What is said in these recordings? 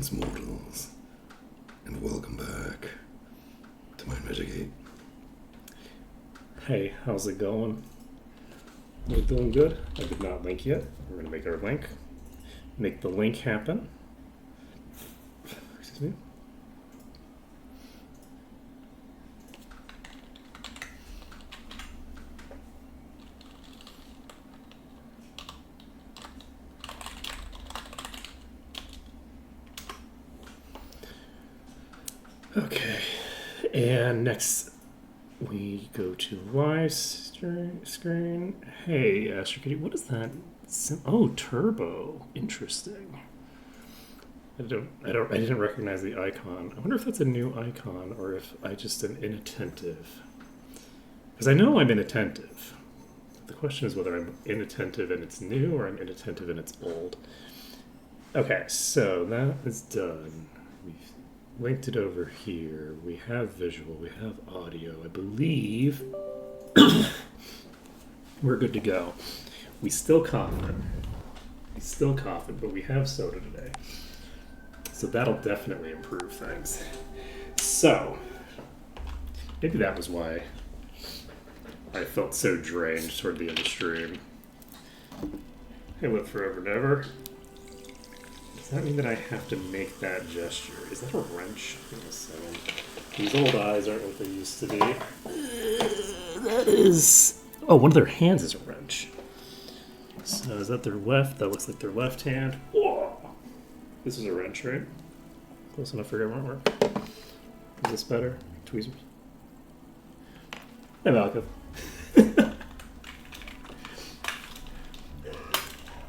Greetings, mortals, and welcome back to my Megagate. Hey, how's it going? We're doing good. I did not link yet. We're going to make our link. Make the link happen. Excuse me. Okay, and next we go to live screen. Hey, Astro Kitty, what is that? Oh, turbo. Interesting. I didn't recognize the icon. I wonder if that's a new icon or if I just am inattentive. Because I know I'm inattentive. The question is whether I'm inattentive and it's new or I'm inattentive and it's old. Okay, so that is done. We've linked it over here. We have visual, we have audio. I believe we're good to go. We still coughing, but we have soda today. So that'll definitely improve things. So, maybe that was why I felt so drained toward the end of stream. Hey, live forever and ever. Does that mean that I have to make that gesture? Is that a wrench? These old eyes aren't what they used to be. That is... Oh, one of their hands is a wrench. So is that their left? That looks like their left hand. Whoa! This is a wrench, right? Close enough for everyone to work. Is this better? Tweezers. Hey, Malcolm.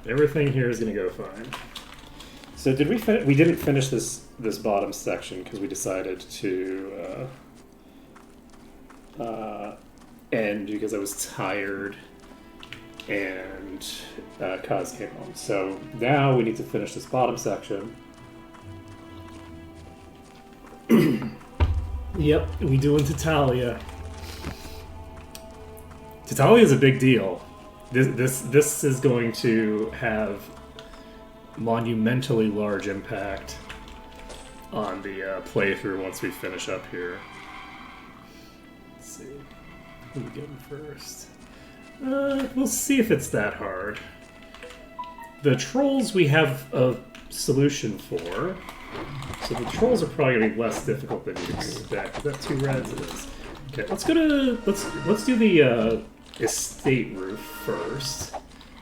Everything here is going to go fine. So did we didn't finish this bottom section because we decided to end because I was tired and Kaz came home. So now we need to finish this bottom section. Yep, we doing Tatalia. Tatalia is a big deal. This is going to have monumentally large impact on the playthrough once we finish up here. Let's see. Who are we getting first? We'll see if it's that hard. The trolls we have a solution for. So the trolls are probably going to be less difficult than you'd expect. Is that 2 reds? It is. Okay, let's do the estate roof first,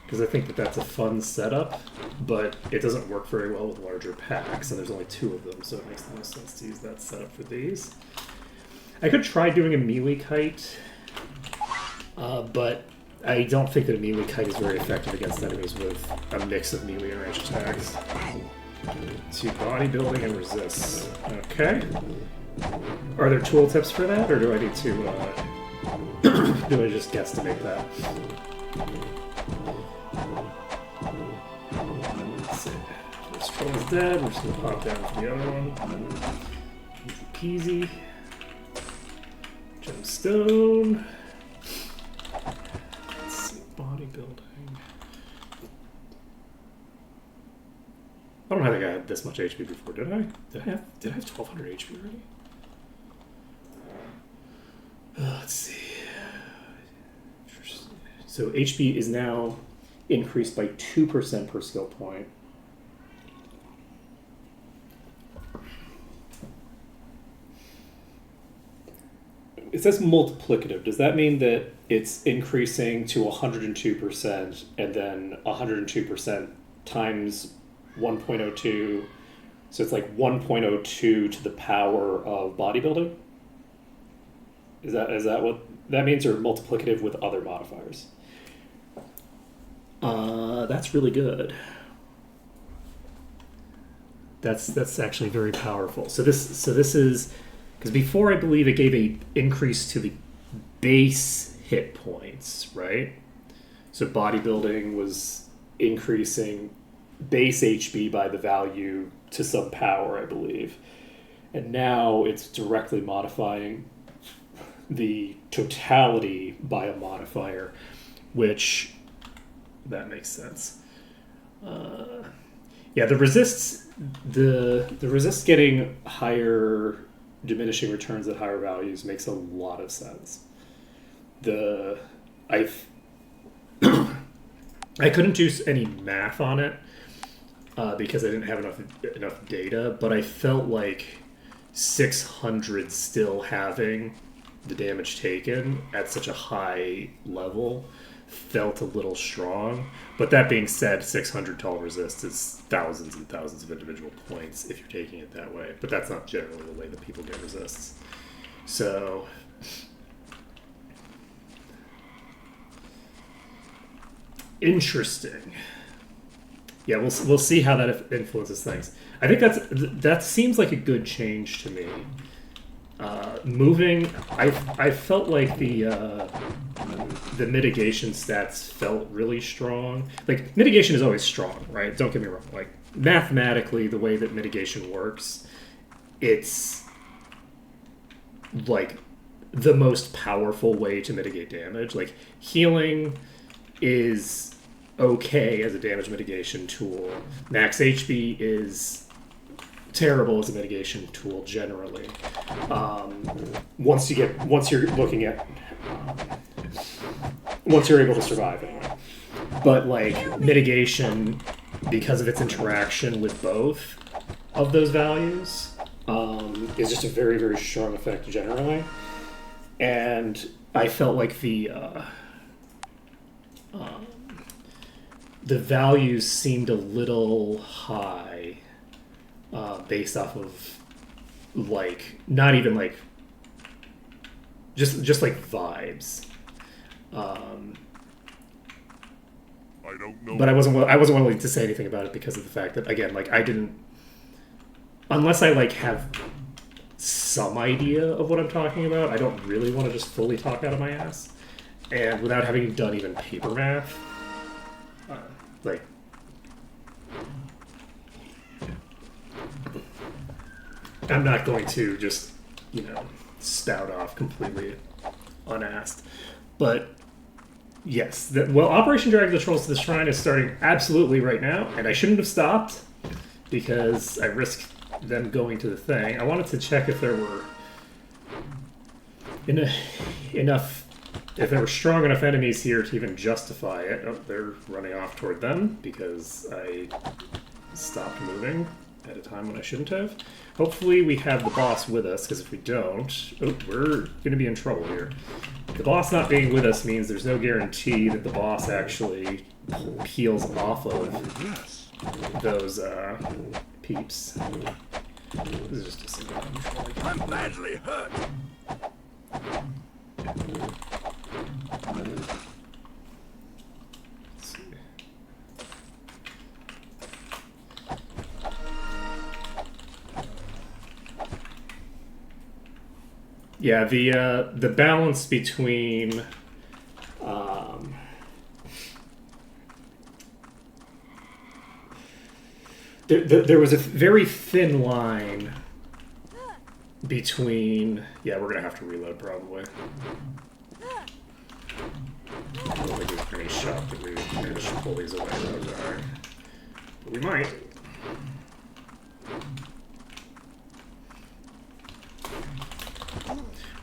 because I think that's a fun setup, but it doesn't work very well with larger packs, and there's only 2 of them, so it makes the most sense to use that setup for these. I could try doing a melee kite, but I don't think that a melee kite is very effective against enemies with a mix of melee and ranged attacks. To bodybuilding and resist. Okay. Are there tooltips for that, or do I need to, do I just guesstimate that? Let's see. This troll is dead. We're just going to pop down to the other one. Easy peasy. Gemstone. Let's see. Bodybuilding. I don't think I had this much HP before, did I? Did I have 1200 HP already? Let's see. So HP is now increased by 2% per skill point. It says multiplicative. Does that mean that it's increasing to 102% and then 102% times 1.02? So it's like 1.02 to the power of bodybuilding? Is that what that means, or multiplicative with other modifiers? That's really good. That's actually very powerful. So this is because before I believe it gave a increase to the base hit points, right? So bodybuilding was increasing base HP by the value to some power, I believe, and now it's directly modifying the totality by a modifier, which that makes sense. Yeah, the resists the resist getting higher diminishing returns at higher values makes a lot of sense. I I couldn't do any math on it because I didn't have enough data, but I felt like 600 still having the damage taken at such a high level felt a little strong. But that being said, 600 tall resist is thousands and thousands of individual points if you're taking it that way. But that's not generally the way that people get resists. So interesting. Yeah, we'll see how that influences things. I think that seems like a good change to me. Moving, I felt like the mitigation stats felt really strong. Like, mitigation is always strong, right? Don't get me wrong. Like, mathematically, the way that mitigation works, it's like the most powerful way to mitigate damage. Like, healing is okay as a damage mitigation tool. Max HP is terrible as a mitigation tool generally. Once you're able to survive anyway. But like mitigation, because of its interaction with both of those values, is just a very, very strong effect generally. And I felt like the values seemed a little high based off of like not even like just like vibes. I don't know. But I wasn't willing to say anything about it because of the fact that, again, like I didn't, unless I like have some idea of what I'm talking about, I don't really want to just fully talk out of my ass. And without having done even paper math, like, I'm not going to just, spout off completely unasked. But yes, Operation Drag the Trolls to the Shrine is starting absolutely right now, and I shouldn't have stopped because I risked them going to the thing. I wanted to check if there were if there were strong enough enemies here to even justify it. Oh, they're running off toward them because I stopped moving at a time when I shouldn't have. Hopefully we have the boss with us, because if we don't, we're going to be in trouble here. The boss not being with us means there's no guarantee that the boss actually peels off of those peeps. This is just a single one. I'm badly hurt. Let's see. Yeah, the balance between there was a very thin line between... Yeah, we're going to have to reload, probably. I don't think there's any shot that we managed to pull these away, though. Sorry. But we might.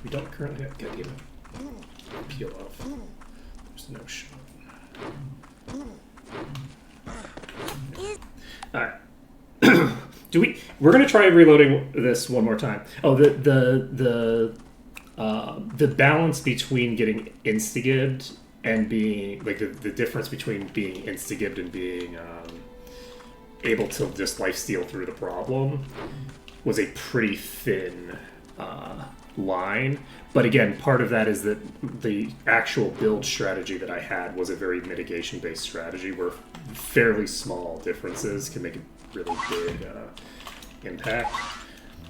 We don't currently have get even peel off. There's no shot. Alright. We're gonna try reloading this one more time. Oh, the balance between getting insta-gibbed and being like the difference between being insta-gibbed and being able to just lifesteal through the problem was a pretty thin line. But again, part of that is that the actual build strategy that I had was a very mitigation-based strategy where fairly small differences can make a really big impact,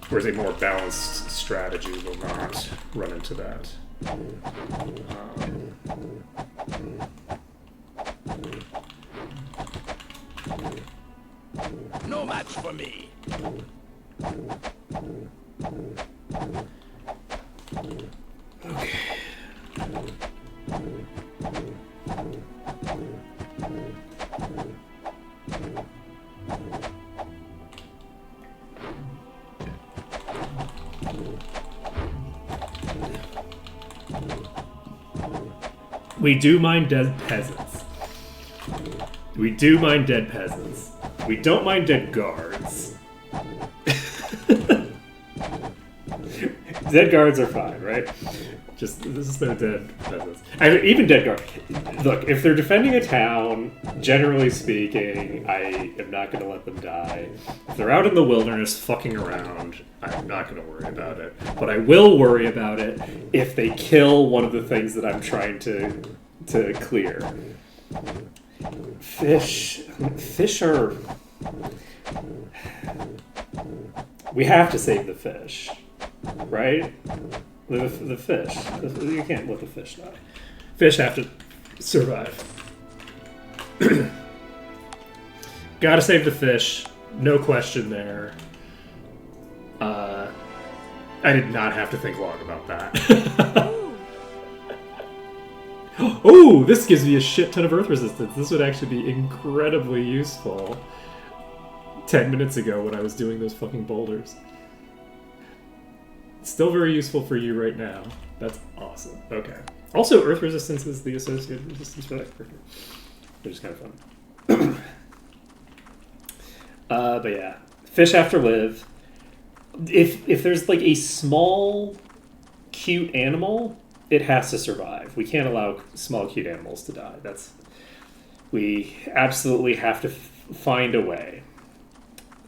whereas a more balanced strategy will not run into that. No match for me. Okay. We do mind dead peasants. We do mind dead peasants. We don't mind dead guards. Dead guards are fine, right? Just, this is no dead peasants. Even dead guards. Look, if they're defending a town, generally speaking, I am not going to let them die. If they're out in the wilderness fucking around, I'm not going to worry about it. But I will worry about it if they kill one of the things that I'm trying to clear. Fish are... We have to save the fish, right? The fish. You can't let the fish die. Fish have to survive. Gotta save the fish. No question there. I did not have to think long about that. Oh, this gives me a shit ton of earth resistance. This would actually be incredibly useful 10 minutes ago when I was doing those fucking boulders. Still very useful for you right now. That's awesome. Okay. Also, earth resistance is the associated resistance for that character, which is kind of fun. But yeah, fish have to live. If there's like a small, cute animal, it has to survive. We can't allow small, cute animals to die. We absolutely have to find a way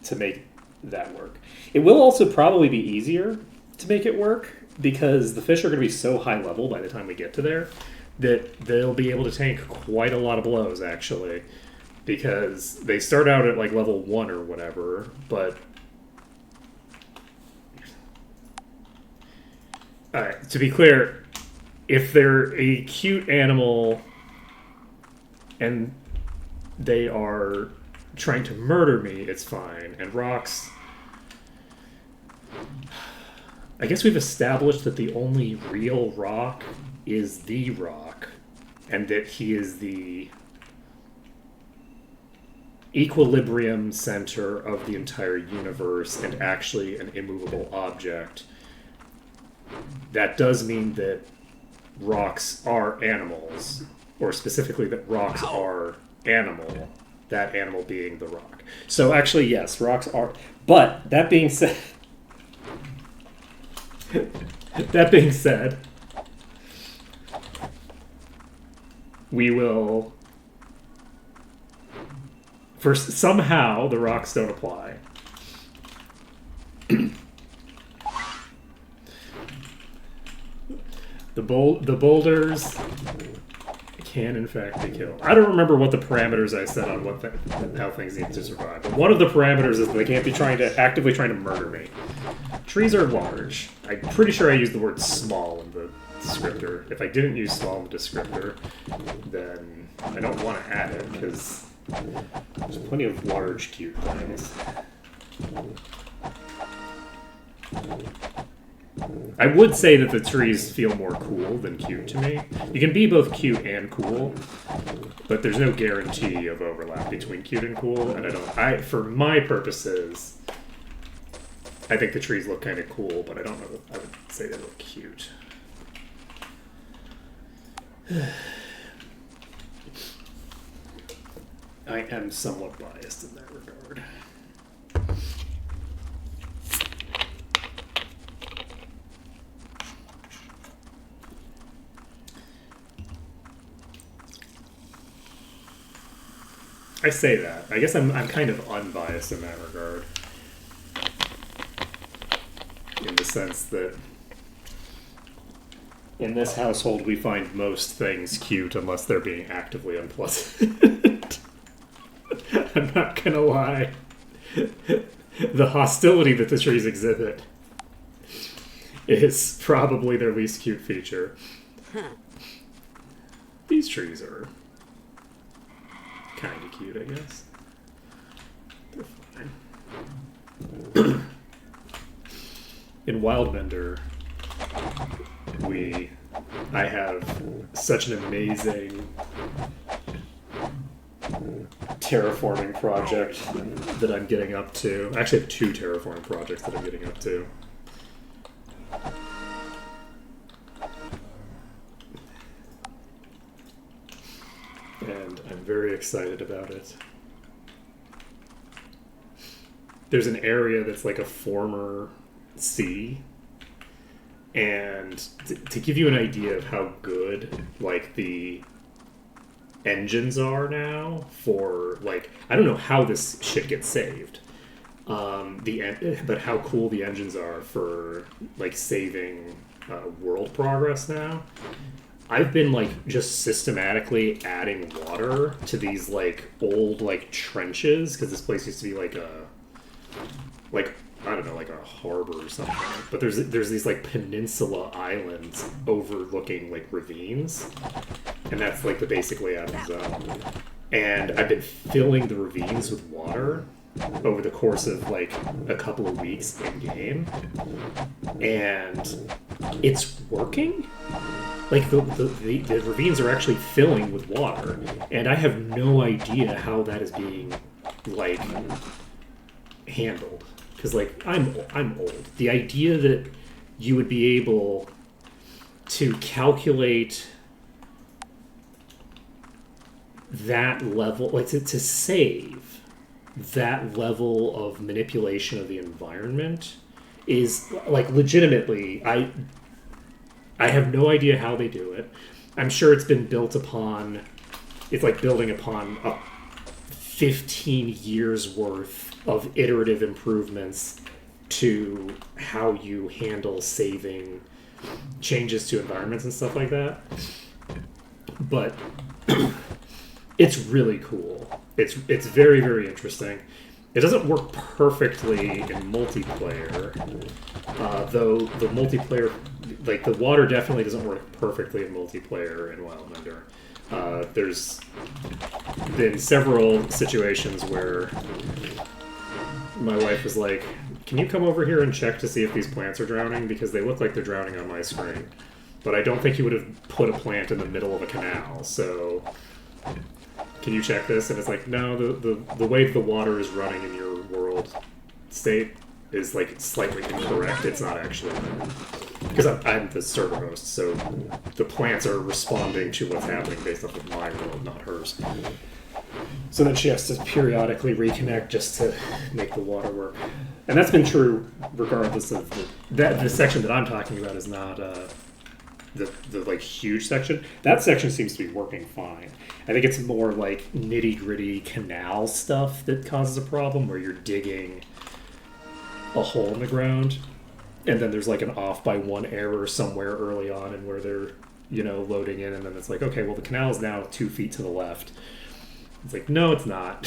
to make that work. It will also probably be easier to make it work because the fish are going to be so high level by the time we get to there that they'll be able to tank quite a lot of blows, actually, because they start out at like level 1 or whatever, but to be clear, if they're a cute animal and they are trying to murder me, it's fine. And rocks, I guess we've established that the only real rock is the rock, and that he is the equilibrium center of the entire universe and actually an immovable object. That does mean that rocks are animals, or specifically that rocks are animal, that animal being the rock. So actually, yes, rocks are... But, that being said... that being said, we will... First, somehow the rocks don't apply. The boulders can, in fact, be killed. I don't remember what the parameters I set on how things need to survive. But one of the parameters is that they can't be actively trying to murder me. Trees are large. I'm pretty sure I used the word small in the descriptor. If I didn't use small in the descriptor, then I don't want to add it, because there's plenty of large, cute things. I would say that the trees feel more cool than cute to me. You can be both cute and cool, but there's no guarantee of overlap between cute and cool, and for my purposes, I think the trees look kind of cool, but I don't know if I would say they look cute. I am somewhat biased in that regard. I say that. I guess I'm kind of unbiased in that regard. In the sense that in this household we find most things cute unless they're being actively unpleasant. I'm not gonna lie. The hostility that the trees exhibit is probably their least cute feature. These trees are kind of cute, I guess. They're fine. In Wildbender, I have such an amazing terraforming project that I'm getting up to. I actually have 2 terraforming projects that I'm getting up to. excited about it. There's an area that's like a former sea, and to give you an idea of how good like the engines are now for like, I don't know how this shit gets saved, but how cool the engines are for like saving world progress now. I've been like just systematically adding water to these like old like trenches, because this place used to be like I don't know, like a harbor or something. But there's these like peninsula islands overlooking like ravines, and that's like the basic layout of the zone. And I've been filling the ravines with water over the course of like a couple of weeks in game, and it's working. Like the ravines are actually filling with water, and I have no idea how that is being like handled. Because like I'm old. The idea that you would be able to calculate that level, like to save that level of manipulation of the environment is like legitimately, I have no idea how they do it. I'm sure it's been built upon, it's like building upon a 15 years worth of iterative improvements to how you handle saving changes to environments and stuff like that. But it's really cool. It's very, very interesting. It doesn't work perfectly in multiplayer, though the multiplayer, like the water definitely doesn't work perfectly in multiplayer in Wild Under. There's been several situations where my wife was like, can you come over here and check to see if these plants are drowning? Because they look like they're drowning on my screen. But I don't think you would have put a plant in the middle of a canal, so can you check this? And it's like, no, the way the water is running in your world state is like slightly incorrect. It's not actually, because I'm the server host, so the plants are responding to what's happening based off of my world, not hers. So then she has to periodically reconnect just to make the water work. And that's been true regardless of the section that I'm talking about is not the like huge section. That section seems to be working fine. I think it's more like nitty gritty canal stuff that causes a problem, where you're digging a hole in the ground, and then there's like an off by one error somewhere early on, and where they're loading in, and then it's like, okay, well the canal is now 2 feet to the left. It's like, no, it's not.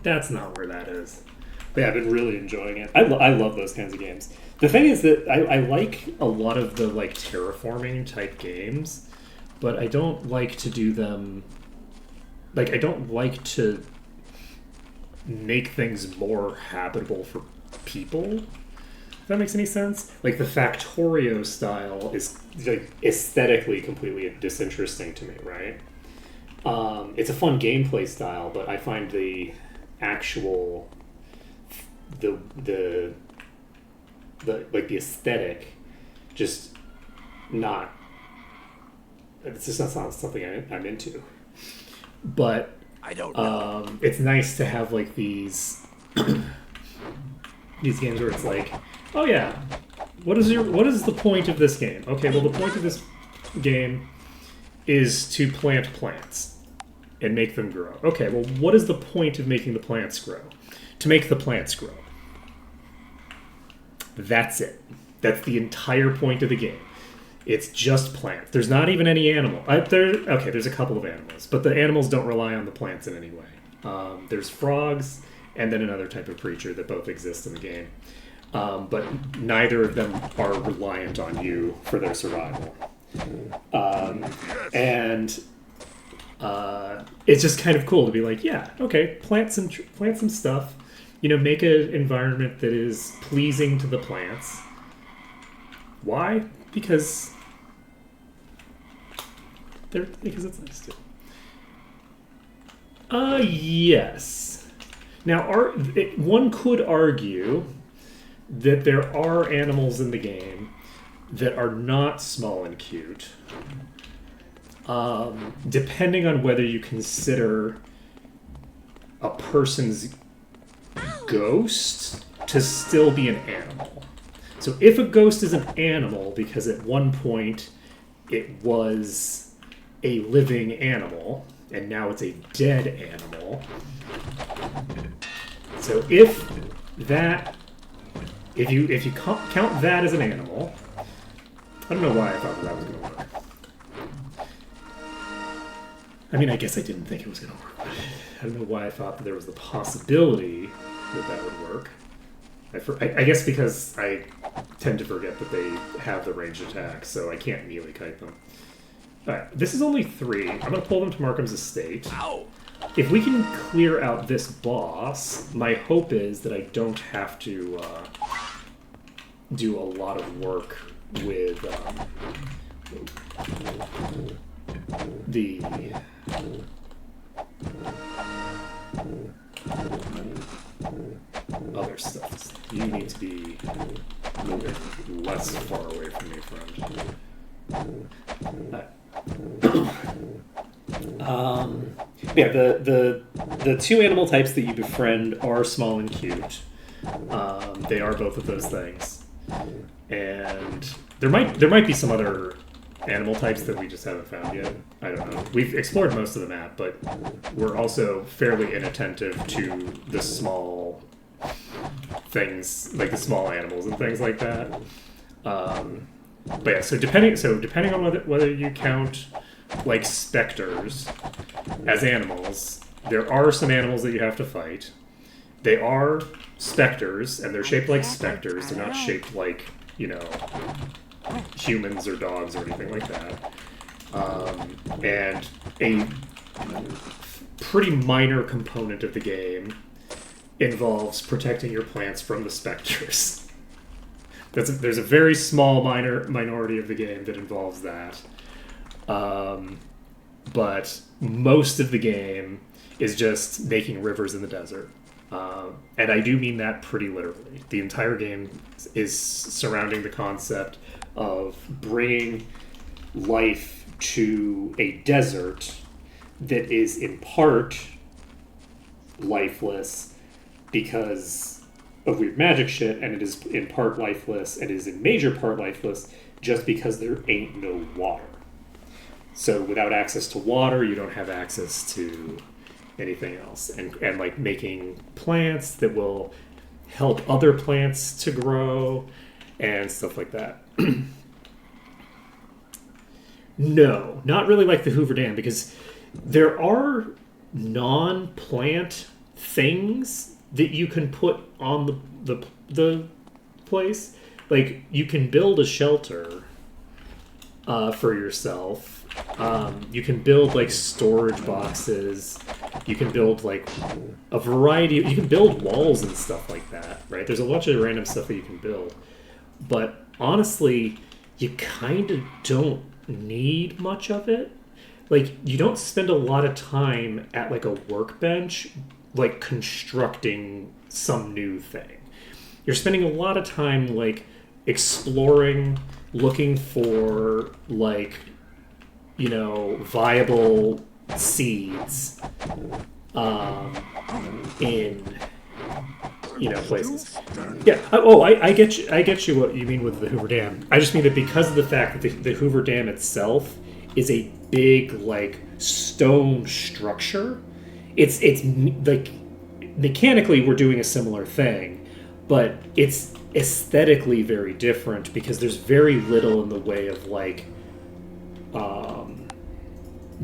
That's not where that is. But yeah, I've been really enjoying it. I love those kinds of games. The thing is that I like a lot of the like terraforming type games, but I don't like to do them. Like, I don't like to make things more habitable for people. If that makes any sense. Like the Factorio style is like aesthetically completely disinteresting to me, right? It's a fun gameplay style, but I find the actual the like the aesthetic just not. It's just not something I'm into. But I don't know. It's nice to have like these games where it's like, oh yeah, what is the point of this game? Okay, well the point of this game is to plant plants and make them grow. Okay, well what is the point of making the plants grow? To make the plants grow. That's it. That's the entire point of the game. It's just plants. There's not even any animal. There's a couple of animals, but the animals don't rely on the plants in any way. There's frogs and then another type of creature that both exist in the game. But neither of them are reliant on you for their survival. And it's just kind of cool to be like, yeah, okay, plant some stuff. Make an environment that is pleasing to the plants. Why? Because it's nice to. Yes. Now, one could argue that there are animals in the game that are not small and cute, depending on whether you consider a person's ghost to still be an animal. So if a ghost is an animal because at one point it was a living animal and now it's a dead animal. So if you count that as an animal, I don't know why I thought that was going to work. I mean, I guess I didn't think it was going to work, but I don't know why I thought that there was the possibility that would work. I guess because I tend to forget that they have the ranged attack, so I can't melee kite them. Alright, this is only 3. I'm going to pull them to Markham's estate. Ow! If we can clear out this boss, my hope is that I don't have to do a lot of work with the other stuff. You need to be a little bit less far away from me, friend. Yeah, the 2 animal types that you befriend are small and cute. They are both of those things, and there might be some other animal types that we just haven't found yet. I don't know. We've explored most of the map, but we're also fairly inattentive to the small things, like the small animals and things like that. But yeah, so depending on whether you count like specters as animals, there are some animals that you have to fight. They are specters, and they're shaped like specters. They're not shaped like, humans or dogs or anything like that. And a pretty minor component of the game involves protecting your plants from the specters. There's a very small minority of the game that involves that. But most of the game is just making rivers in the desert. And I do mean that pretty literally. The entire game is surrounding the concept of bringing life to a desert that is in part lifeless because of weird magic shit, and it is in part lifeless, and it is in major part lifeless just because there ain't no water. So without access to water, you don't have access to anything else. And like making plants that will help other plants to grow and stuff like that. No, not really like the Hoover Dam, because there are non-plant things that you can put on the place. Like, you can build a shelter for yourself. You can build like storage boxes. You can build like a variety. You can build walls and stuff like that, right? There's a bunch of random stuff that you can build. But honestly, you kind of don't need much of it. Like, you don't spend a lot of time at like a workbench like constructing some new thing. You're spending a lot of time like exploring, looking for like, viable seeds in places. Yeah. I get you what you mean with the Hoover Dam. I just mean that because of the fact that the Hoover Dam itself is a big like stone structure, it's like mechanically we're doing a similar thing, but it's aesthetically very different because there's very little in the way of like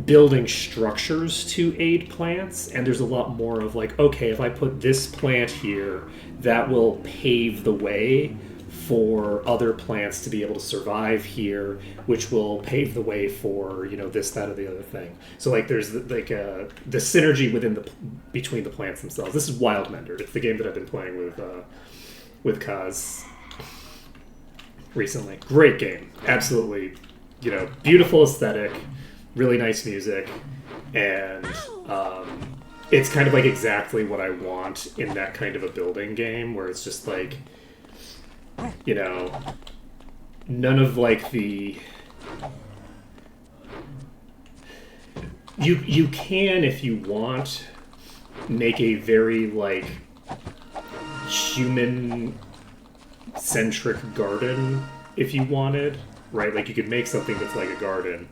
building structures to aid plants, and there's a lot more of like, okay, if I put this plant here, that will pave the way for other plants to be able to survive here, which will pave the way for this, that, or the other thing. So like there's like the synergy between the plants themselves. This is Wildmender. It's the game that I've been playing with Kaz recently. Great game, absolutely, beautiful aesthetic, really nice music, and it's kind of like exactly what I want in that kind of a building game where it's just like, none of like the You can, if you want, make a very like human-centric garden if you wanted, right? Like you could make something that's like a garden,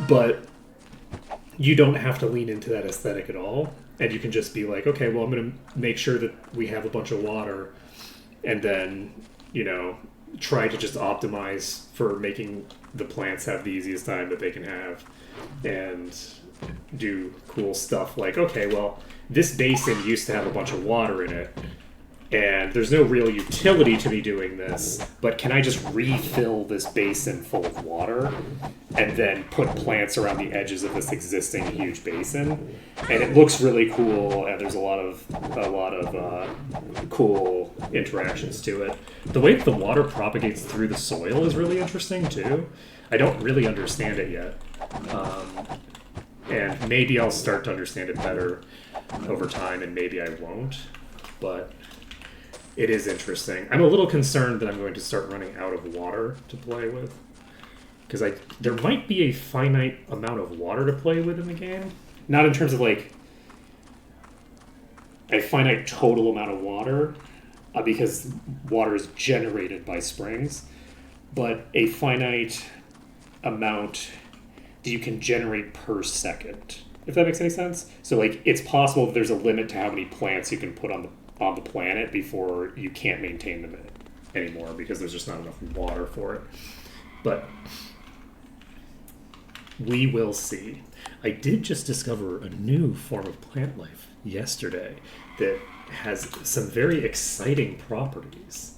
but you don't have to lean into that aesthetic at all, and you can just be like, okay, well, I'm going to make sure that we have a bunch of water, and then, you know, try to just optimize for making the plants have the easiest time that they can have, and do cool stuff like, okay, well, this basin used to have a bunch of water in it, and there's no real utility to me doing this, but can I just refill this basin full of water and then put plants around the edges of this existing huge basin? And it looks really cool, and there's a lot of cool interactions to it. The way that the water propagates through the soil is really interesting too. I don't really understand it yet, and maybe I'll start to understand it better over time, and maybe I won't, but it is interesting. I'm a little concerned that I'm going to start running out of water to play with, because there might be a finite amount of water to play with in the game. Not in terms of like a finite total amount of water, because water is generated by springs, but a finite amount that you can generate per second, if that makes any sense. So like it's possible that there's a limit to how many plants you can put on the planet before you can't maintain them anymore, because there's just not enough water for it. But we will see. I did just discover a new form of plant life yesterday that has some very exciting properties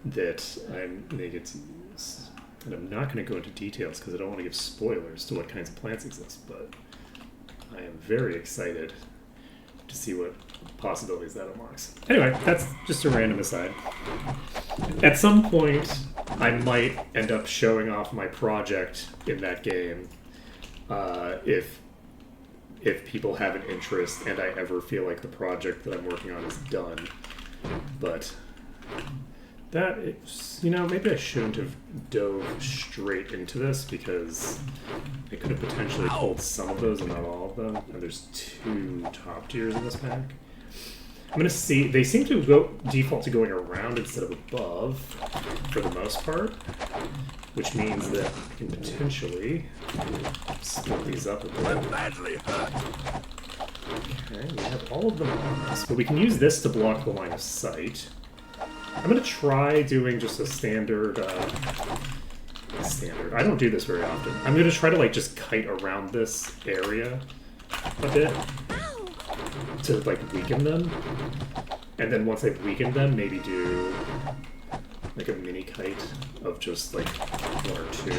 that I'm going to get to use. And I'm not going to go into details because I don't want to give spoilers to what kinds of plants exist, but I am very excited to see what possibilities that unlocks. Anyway, that's just a random aside. At some point, I might end up showing off my project in that game, if people have an interest and I ever feel like the project that I'm working on is done. But that is, maybe I shouldn't have dove straight into this, because I could have potentially pulled some of those and not all of them. And there's 2 top tiers in this pack. I'm going to see, they seem to default to going around instead of above for the most part, which means that I can potentially split these up a bit. I'm badly hurt. Okay, we have all of them on us, but we can use this to block the line of sight. I'm going to try doing just a standard, I don't do this very often. I'm going to try to like just kite around this area a bit to like weaken them. And then once I've weakened them, maybe do like a mini kite of just like 1 or 2.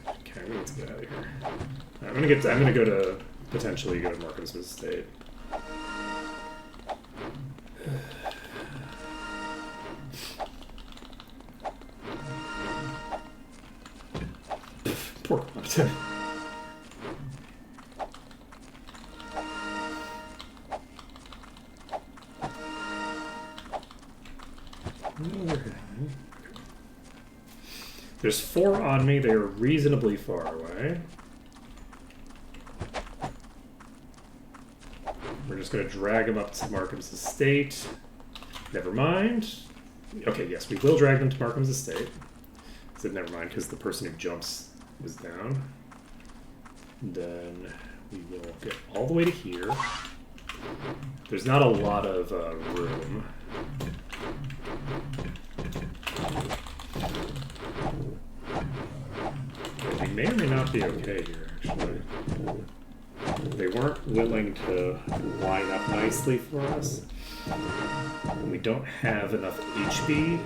Okay, we need to get out of here. I'm gonna potentially go to Markham's estate. Poor Compton. There's 4 on me. They are reasonably far away. We're just going to drag them up to Markham's estate. Never mind. Okay, yes, we will drag them to Markham's estate. I said never mind because the person who jumps was down. And then we will get all the way to here. There's not a lot of room. We may or may not be okay here, actually. They weren't willing to line up nicely for us. We don't have enough HP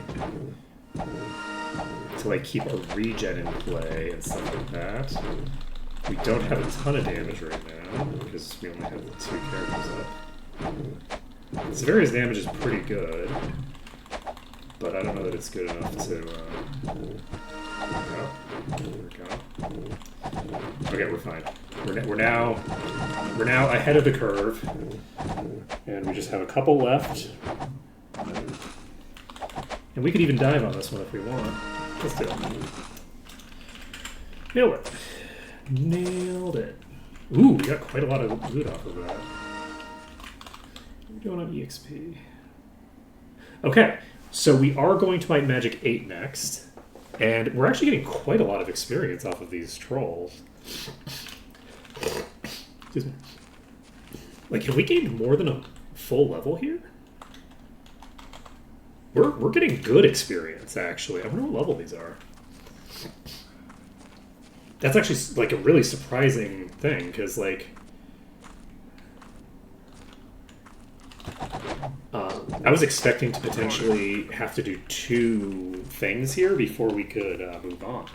to like keep a regen in play and stuff like that. We don't have a ton of damage right now because we only have the 2 characters up. Severity's damage is pretty good, but I don't know that it's good enough to. There we go. Okay, we're fine. We're now ahead of the curve, and we just have a couple left. And we could even dive on this one if we want. Let's do it. Nailed it. Nailed it. Ooh, we got quite a lot of loot off of that. We're going on EXP. Okay, so we are going to Might and Magic 8 next. And we're actually getting quite a lot of experience off of these trolls. Excuse me. Like, have we gained more than a full level here? We're getting good experience, actually. I wonder what level these are. That's actually, like, a really surprising thing, because, like... I was expecting to potentially have to do 2 things here before we could move on.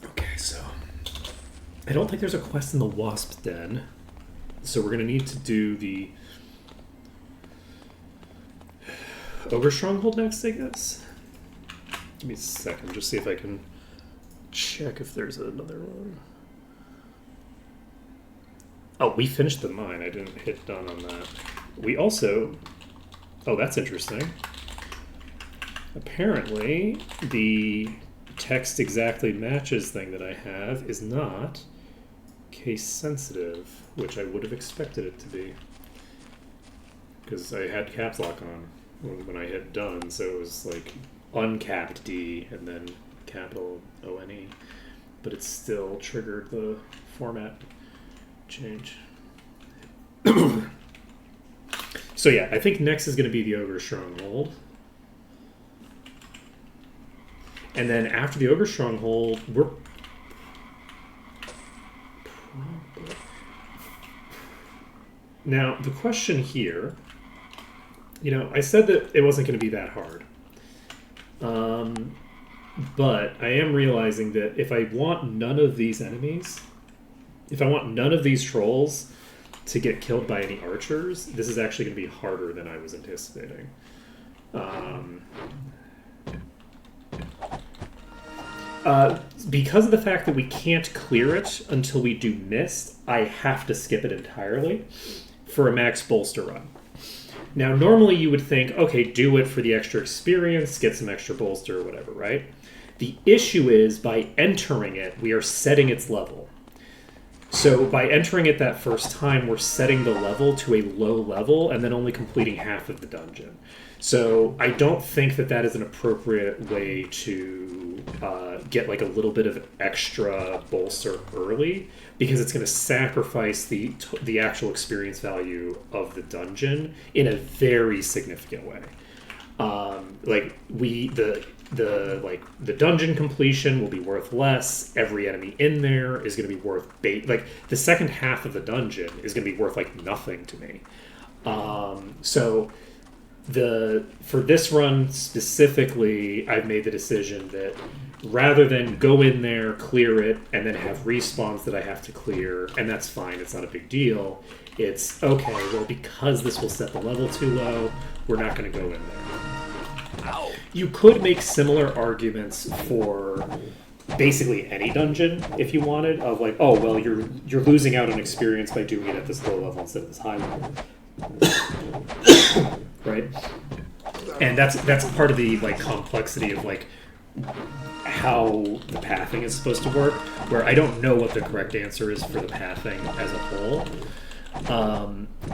Okay, so... I don't think there's a quest in the Wasp Den, so we're going to need to do the Ogre Stronghold next, I guess. Give me a second, just see if I can check if there's another one. Oh, we finished the mine. I didn't hit done on that. We also... Oh, that's interesting. Apparently, the text exactly matches thing that I have is not case sensitive, which I would have expected it to be. Because I had caps lock on when I hit done, so it was like uncapped D and then capital O-N-E. But it still triggered the format change. So yeah, I think next is going to be the Ogre Stronghold. And then after the Ogre Stronghold, we're... Now, the question here... You know, I said that it wasn't going to be that hard. But I am realizing that if I want none of these enemies... If I want none of these trolls to get killed by any archers, this is actually going to be harder than I was anticipating. Because of the fact that we can't clear it until we do Mist, I have to skip it entirely for a max bolster run. Now, normally you would think, okay, do it for the extra experience, get some extra bolster or whatever, right? The issue is, by entering it, we are setting its level. So by entering it that first time, we're setting the level to a low level and then only completing half of the dungeon. So I don't think that that is an appropriate way to get like a little bit of extra bolster early, because it's going to sacrifice the actual experience value of the dungeon in a very significant way. The dungeon completion will be worth less. Every enemy in there is going to be worth like the second half of the dungeon is going to be worth like nothing to me. So for this run specifically, I've made the decision that rather than go in there, clear it, and then have respawns that I have to clear, and that's fine, it's not a big deal. It's okay, well, because this will set the level too low, we're not going to go in there. You could make similar arguments for basically any dungeon if you wanted, of like, oh well, you're losing out on experience by doing it at this low level instead of this high level, right? And that's part of the like complexity of like how the pathing is supposed to work, where I don't know what the correct answer is for the pathing as a whole.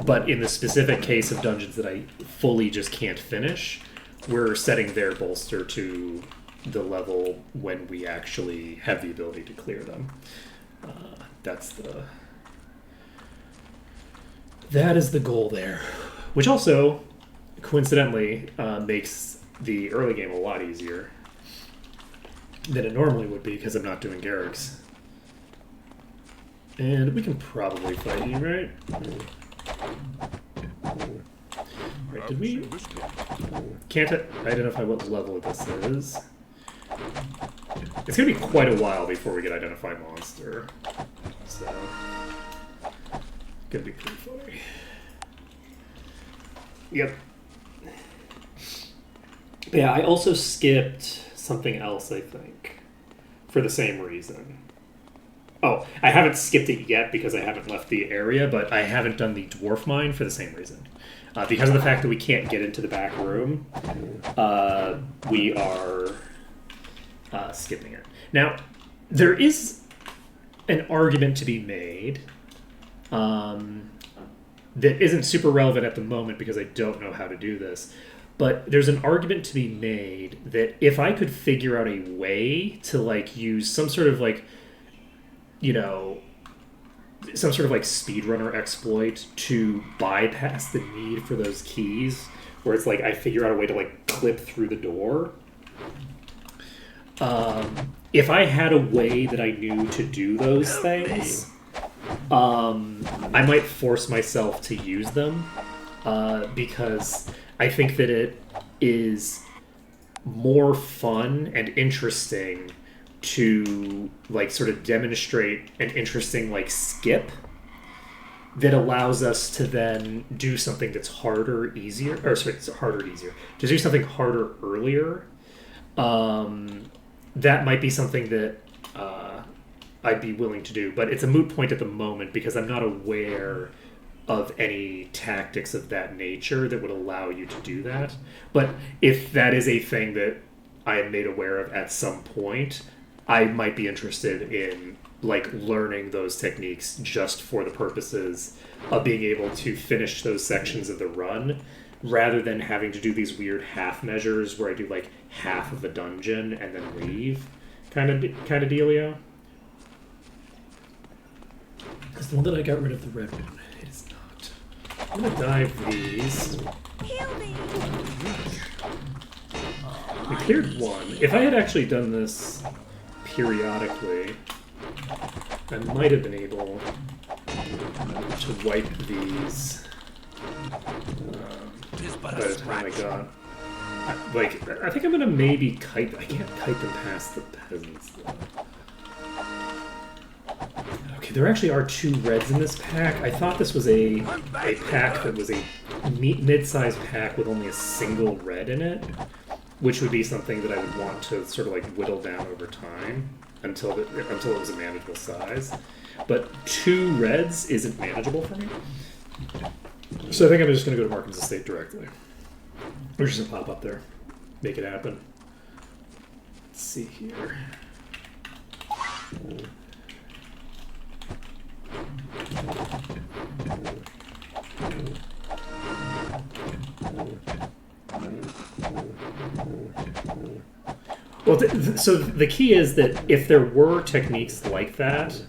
But in the specific case of dungeons that I fully just can't finish, we're setting their bolster to the level when we actually have the ability to clear them. That is the goal there. Which also, coincidentally, makes the early game a lot easier than it normally would be, because I'm not doing Garrick's. And we can probably fight you, right? Right, did we... Can't identify what level this is. It's going to be quite a while before we get Identify Monster. So... Gonna be pretty funny. Yep. But yeah, I also skipped something else, I think, for the same reason. Oh, I haven't skipped it yet because I haven't left the area, but I haven't done the dwarf mine for the same reason. Because of the fact that we can't get into the back room, we are skipping it. Now, there is an argument to be made that isn't super relevant at the moment because I don't know how to do this. But there's an argument to be made that if I could figure out a way to like use some sort of like, some sort of like speedrunner exploit to bypass the need for those keys, where it's like I figure out a way to like clip through the door. If I had a way that I knew to do those things, I might force myself to use them because I think that it is more fun and interesting to like sort of demonstrate an interesting like skip that allows us to then do something that's harder, easier, or sorry, it's harder, easier, to do something harder earlier. That might be something that I'd be willing to do, but it's a moot point at the moment because I'm not aware of any tactics of that nature that would allow you to do that. But if that is a thing that I am made aware of at some point, I might be interested in like learning those techniques just for the purposes of being able to finish those sections of the run rather than having to do these weird half measures where I do like half of a dungeon and then leave kind of dealio. Because the one that I got rid of the red one, it is not. I'm gonna dive these. Heal me. We cleared one. If I had actually done this periodically, I might have been able to wipe these by the time I got. I think I'm gonna maybe kite. I can't kite them past the peasants though. Okay, there actually are 2 reds in this pack. I thought this was a pack that was a mid-sized pack with only a single red in it, which would be something that I would want to sort of like whittle down over time until it was a manageable size. But 2 reds isn't manageable for me. So I think I'm just going to go to Markham's Estate directly. We're just going to pop up there. Make it happen. Let's see here. Well, so the key is that if there were techniques like that,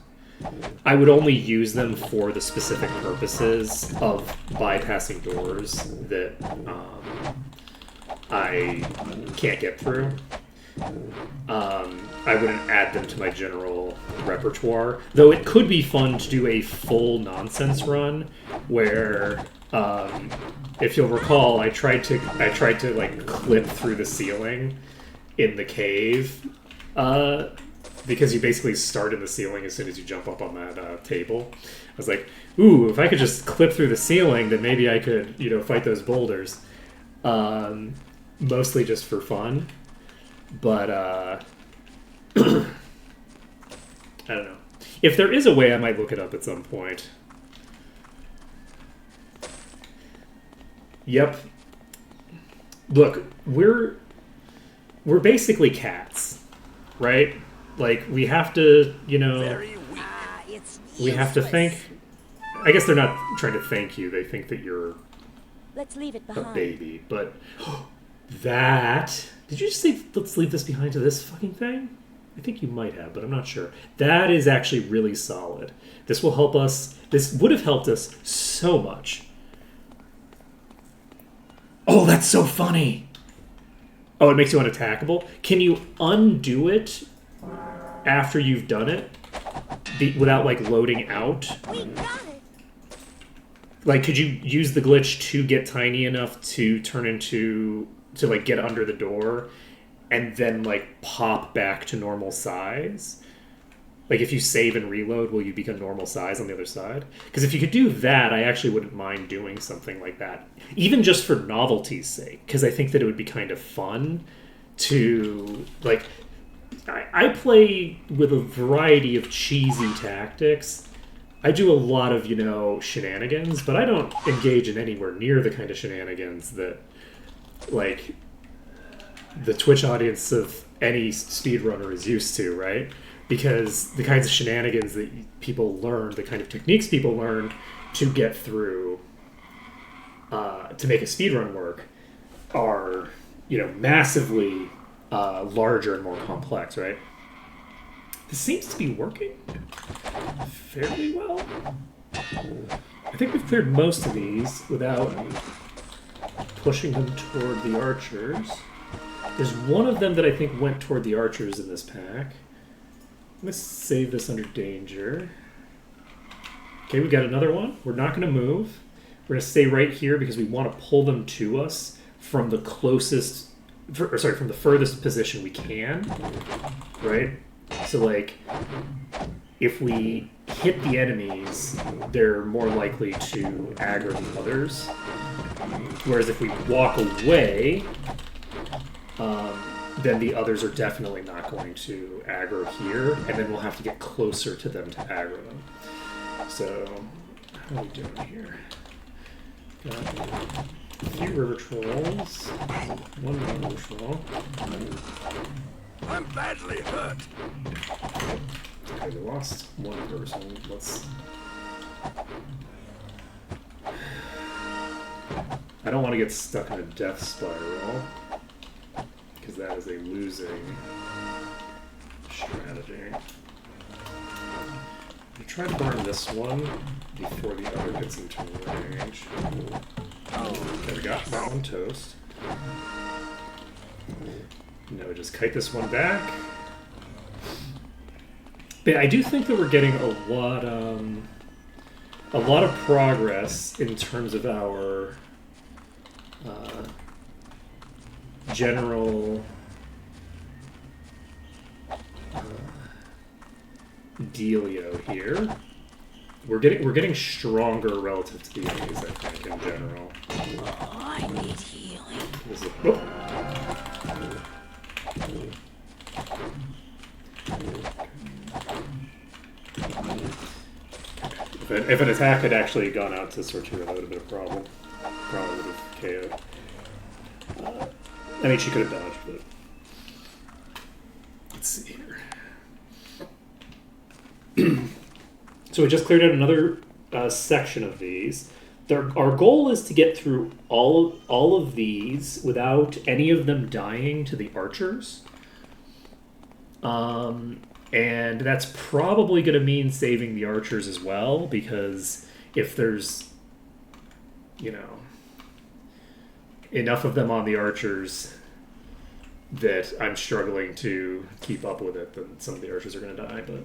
I would only use them for the specific purposes of bypassing doors that I can't get through. I wouldn't add them to my general repertoire, though it could be fun to do a full nonsense run where, if you'll recall, I tried to like clip through the ceiling in the cave, because you basically start in the ceiling as soon as you jump up on that table. I was like, ooh, if I could just clip through the ceiling, then maybe I could, fight those boulders. Mostly just for fun. But, I don't know. If there is a way, I might look it up at some point. Yep. Look, we're basically cats, right? Like, we have to, Very weak. It's we have to thank... I guess they're not trying to thank you. They think that you're Let's leave it a behind. baby. But that... Did you just say, let's leave this behind to this fucking thing? I think you might have, but I'm not sure. That is actually really solid. This will help us... This would have helped us so much. Oh, that's so funny! Oh, it makes you unattackable? Can you undo it after you've done it? Without, like, loading out? We got it. Like, could you use the glitch to get tiny enough to turn into... to, like, get under the door and then, like, pop back to normal size? Like, if you save and reload, will you become normal size on the other side? Because if you could do that, I actually wouldn't mind doing something like that. Even just for novelty's sake. Because I think that it would be kind of fun to, like... I play with a variety of cheesy tactics. I do a lot of, shenanigans, but I don't engage in anywhere near the kind of shenanigans that, like, the Twitch audience of any speedrunner is used to, right? Because the kinds of shenanigans that people learn, the kind of techniques people learn to get through, to make a speedrun work, are, massively larger and more complex, right? This seems to be working fairly well. I think we've cleared most of these without pushing them toward the archers. There's one of them that I think went toward the archers in this pack. Let's save this under danger. Okay, we got another one. We're not going to move. We're going to stay right here because we want to pull them to us from the closest, from the furthest position we can, right? So, like, if we hit the enemies, they're more likely to aggro the others. Whereas if we walk away, then the others are definitely not going to aggro here, and then we'll have to get closer to them to aggro them. So, how are we doing here? Got a few river trolls, one river troll. I'm badly hurt. Okay, we lost one person. Let's... I don't want to get stuck in a death spiral, because that is a losing strategy. I'm trying to burn this one before the other gets into range. There we go, that one toast. Now we just kite this one back. But I do think that we're getting a lot of progress in terms of our general dealio here. We're getting stronger relative to the enemies, I think, in general. Oh, I need healing. This is, oh. If an attack had actually gone out to Sortura, that would have been a problem. Probably would have KO'd. I mean, she could have dodged, but... Let's see here. So we just cleared out another section of these. Our goal is to get through all of these without any of them dying to the archers. And that's probably going to mean saving the archers as well, because if there's, enough of them on the archers that I'm struggling to keep up with it, then some of the archers are going to die, but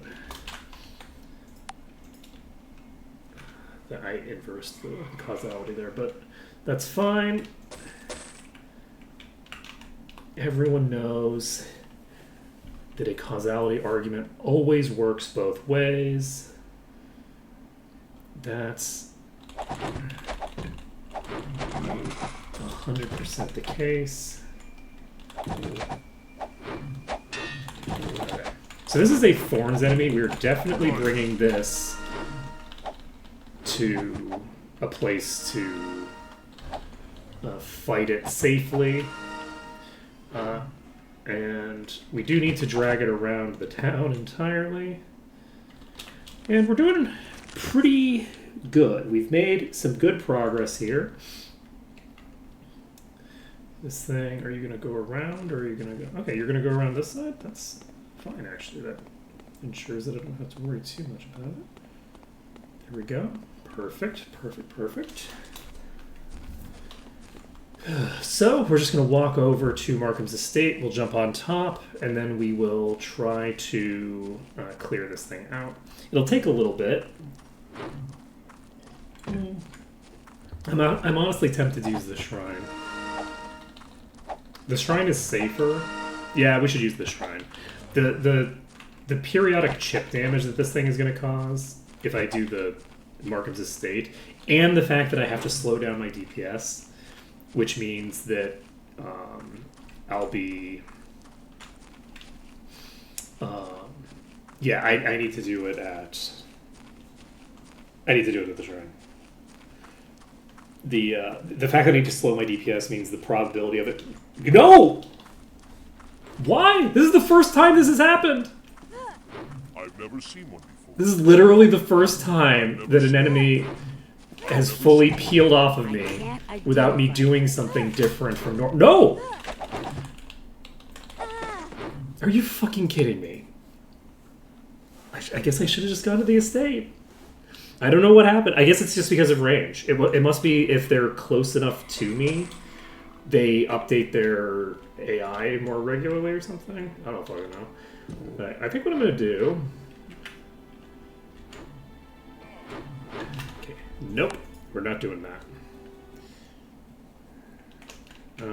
I inversed the causality there, but that's fine. Everyone knows that a causality argument always works both ways. That's 100% the case. Okay. So this is a Thorns enemy. We're definitely bringing this to a place to fight it safely. And we do need to drag it around the town entirely. And we're doing pretty good. We've made some good progress here. This thing, are you going to go around, or are you going to go... Okay, you're going to go around this side? That's fine, actually. That ensures that I don't have to worry too much about it. There we go. Perfect, perfect, perfect. So, we're just going to walk over to Markham's estate. We'll jump on top, and then we will try to clear this thing out. It'll take a little bit. I'm honestly tempted to use the shrine. The shrine is safer. Yeah, we should use the shrine. The periodic chip damage that this thing is going to cause, if I do the Markham's estate, and the fact that I have to slow down my DPS, which means that I'll be Yeah, I need to do it at... I need to do it at the shrine. The fact that I need to slow my DPS means the probability of it... No! Why? This is the first time this has happened! I've never seen one before. This is literally the first time that an enemy has fully peeled off of me without me doing something different from normal. No! Are you fucking kidding me? I guess I should have just gone to the estate. I don't know what happened. I guess it's just because of range. It must be if they're close enough to me, they update their AI more regularly or something. I don't fucking know. But I think what I'm going to do... Okay. Nope. We're not doing that.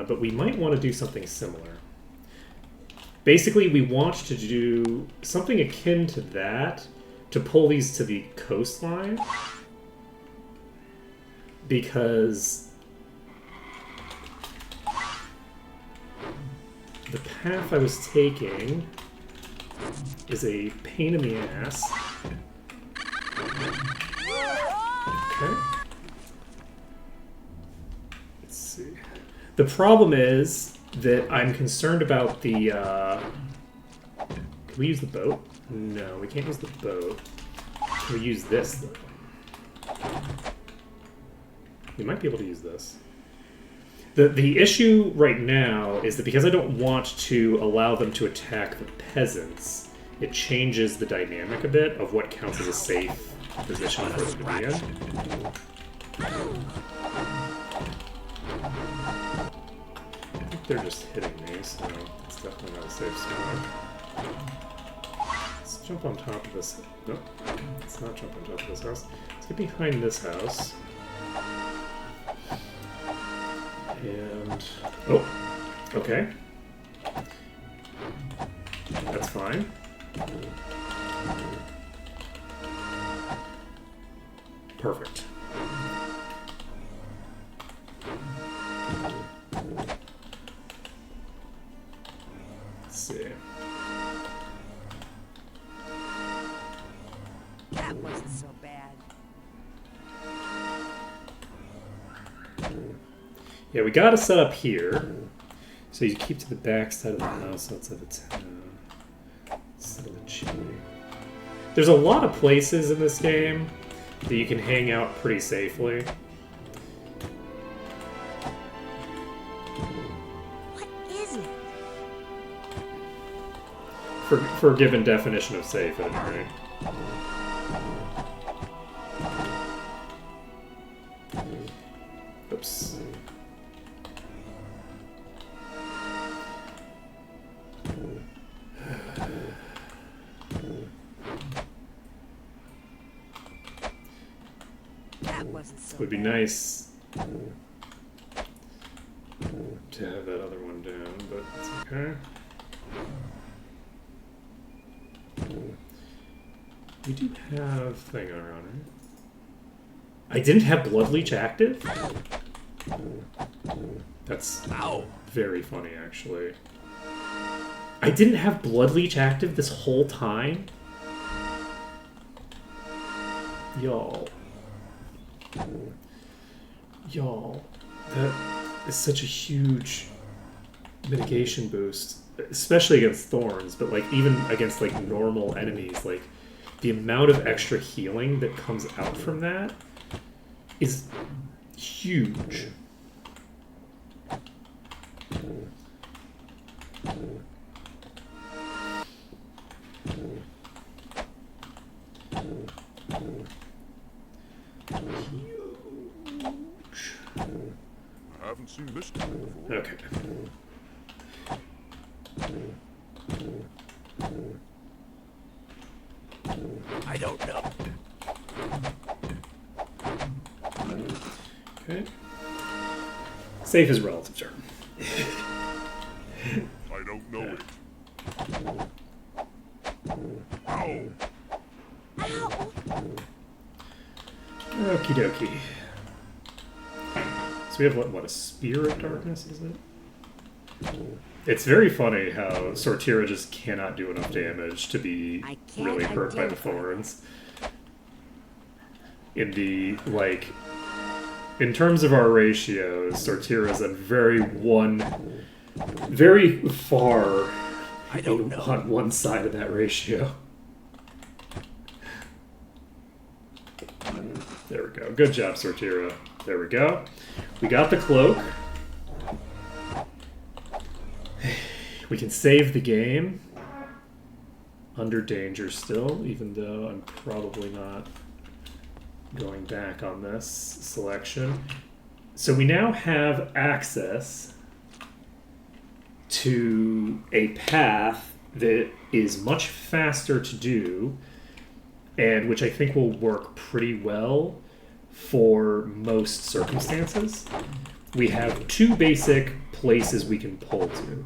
But we might want to do something similar. Basically, we want to do something akin to that to pull these to the coastline. Because the path I was taking is a pain in the ass. Okay. Let's see. The problem is that I'm concerned about the, Can we use the boat? No, we can't use the boat. Can we use this, though? We might be able to use this. The issue right now is that because I don't want to allow them to attack the peasants, it changes the dynamic a bit of what counts as a safe position for them to be in. I think they're just hitting me, so it's definitely not a safe spot. Let's jump on top of this. Nope, let's not jump on top of this house. Let's get behind this house. And... oh, okay. That's fine. Perfect. Let's see. That wasn't so bad. Yeah, we gotta set up here. So you keep to the back side of the house outside the town. Instead of the chimney. There's a lot of places in this game that you can hang out pretty safely. What is it? For a given definition of safe, at any rate. Oops. That wasn't so It would be bad. nice to have that other one down, but it's okay. We do have thing on our honor. I didn't have Blood Leech active? That's very funny, actually. I didn't have Blood Leech active this whole time? Y'all. Y'all. That is such a huge mitigation boost. Especially against thorns, but like even against like normal enemies, like the amount of extra healing that comes out from that is huge. I haven't seen this town before. Okay. I don't know. Okay. Safe is relative term. I don't know it. Ow! Ow! Okie dokie. So we have what a Spear of Darkness, is it? It's very funny how Sortira just cannot do enough damage to be I can't really hurt by the identify. thorns. In the, like, in terms of our ratios, Sortira's a very far I don't know. on one side of that ratio. There we go. Good job, Sortira. There we go. We got the cloak. We can save the game. Under danger still, even though I'm probably not going back on this selection. So we now have access to a path that is much faster to do, and which I think will work pretty well for most circumstances. We have two basic places we can pull to.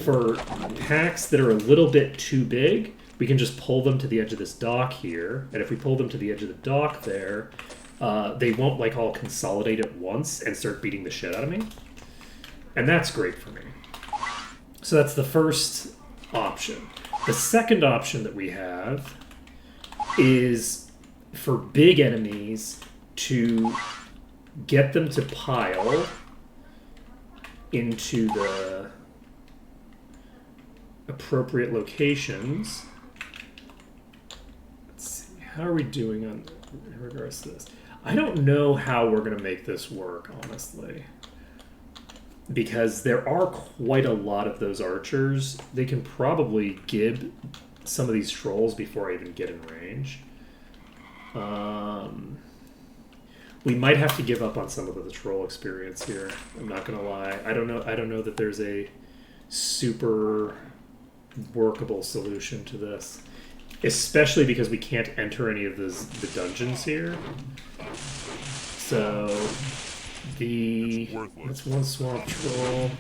For packs that are a little bit too big, we can just pull them to the edge of this dock here, and if we pull them to the edge of the dock there, they won't like all consolidate at once and start beating the shit out of me. And that's great for me. So that's the first option. The second option that we have is for big enemies to get them to pile into the appropriate locations. Let's see, how are we doing on in regards to this? I don't know how we're going to make this work, honestly. Because there are quite a lot of those archers. They can probably gib some of these trolls before I even get in range. We might have to give up on some of the troll experience here. I'm not gonna lie. I don't know that there's a super workable solution to this, especially because we can't enter any of the dungeons here. So that's one swamp troll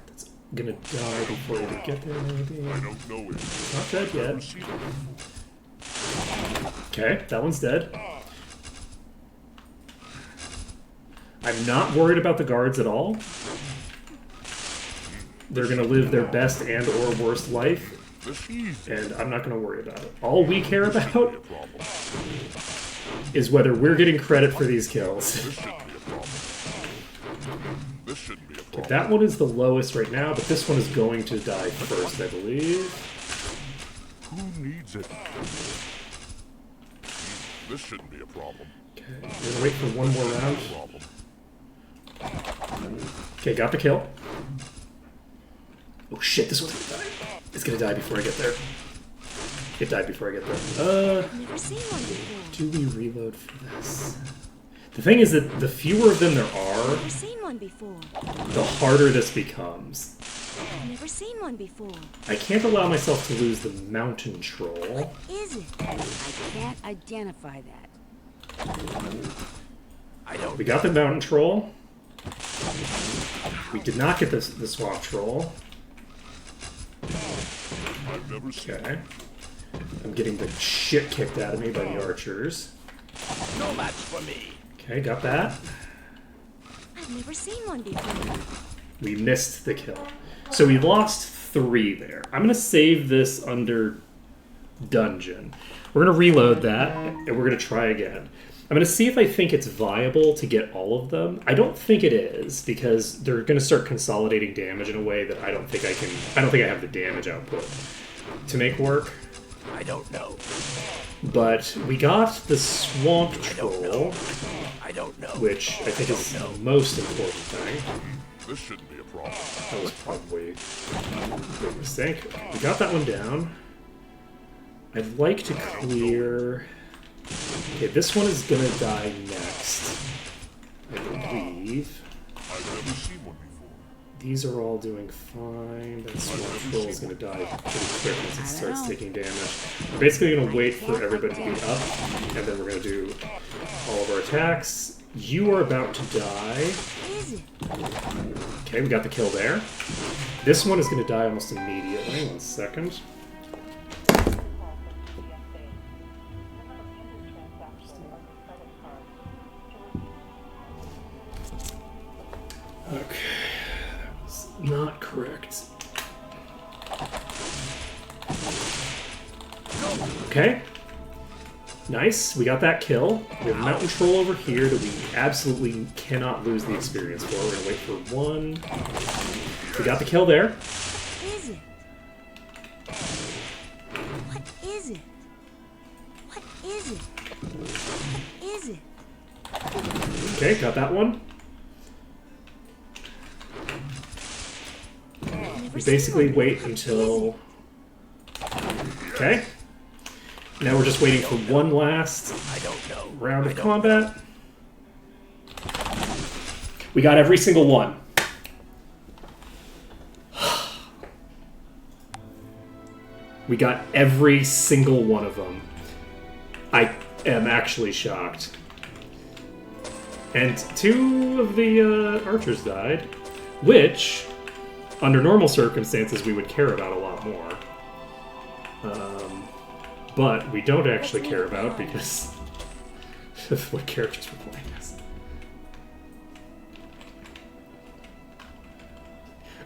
that's gonna die before we even get there. Maybe I don't know it. it's not dead Never yet. seen it before. Okay, that one's dead. I'm not worried about the guards at all. They're gonna live their best and or worst life, This easy. and I'm not gonna worry about it. All we care Be a about problem. is whether we're getting credit for these kills. This shouldn't be a problem. This shouldn't be a problem. That one is the lowest right now, but this one is going to die first, I believe. Who needs it? This shouldn't be a problem. Okay, we're gonna wait for one more round. Problem. Okay, got the kill. Oh shit, this one's gonna die. It's gonna die before I get there. It died before I get there. I've never seen one before. Do we reload for this? The thing is that the fewer of them there are, Never seen one before. the harder this becomes. I've never seen one before. I can't allow myself to lose the mountain troll. What is it? I can't identify that. I don't. We got the mountain troll. We did not get the swamp troll. I've never seen Okay. I'm getting the shit kicked out of me by the archers. No match for me. Okay, got that. I've never seen one before. We missed the kill. So we lost 3 there. I'm going to save this under dungeon. We're going to reload that, and we're going to try again. I'm going to see if I think it's viable to get all of them. I don't think it is, because they're going to start consolidating damage in a way that I don't think I have the damage output to make work. I don't know. But we got the swamp I don't know. troll, I don't know. which I think is the most important thing. This shouldn't be a problem. That was probably a big mistake. We got that one down. I'd like to clear... Okay, this one is gonna die next, I believe. I've never seen one before. These are all doing fine. That swamp troll is gonna die pretty quick once it starts taking damage. We're basically gonna wait for everybody to be up, and then we're gonna do all of our attacks. You are about to die. What is it? Okay, we got the kill there. This one is gonna die almost immediately. 1 second. Okay, that was not correct. Okay. Nice. We got that kill. We have a mountain troll over here that we absolutely cannot lose the experience for. We're going to wait for one. We got the kill there. What is it? What is it? What is it? What is it? Okay, got that one. We basically wait until... Okay. Now we're just waiting for one last round of combat. We got every single one. We got every single one of them. I am actually shocked. And 2 of the archers died, which, under normal circumstances, we would care about a lot more. But we don't actually care about because of what characters we're playing as.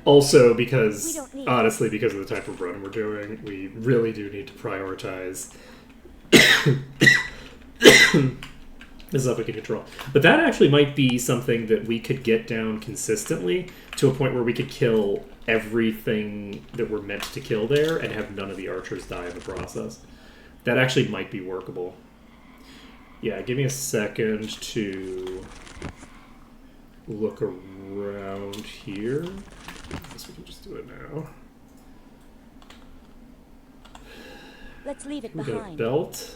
Also, because, honestly, because of the type of run we're doing, we really do need to prioritize the stuff we can control. But that actually might be something that we could get down consistently to a point where we could kill everything that we're meant to kill there and have none of the archers die in the process. That actually might be workable. Yeah, give me a second to look around here. I guess we can just do it now. Let's leave it We got a behind. belt.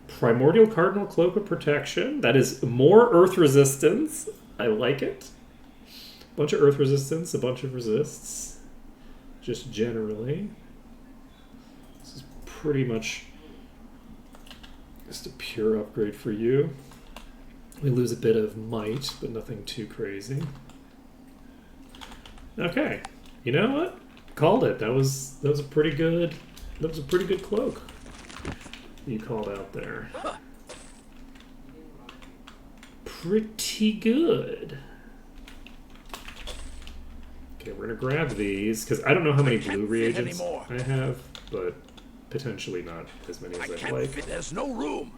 Primordial Cardinal Cloak of Protection. That is more earth resistance. I like it. A bunch of earth resistance, a bunch of resists. Just generally. This is pretty much just a pure upgrade for you. We lose a bit of might, but nothing too crazy. Okay. You know what? Called it. That was a pretty good cloak you called out there. Pretty good. Okay, we're gonna grab these because I don't know how many blue reagents I have, but potentially not as many as I'd like. There's no room.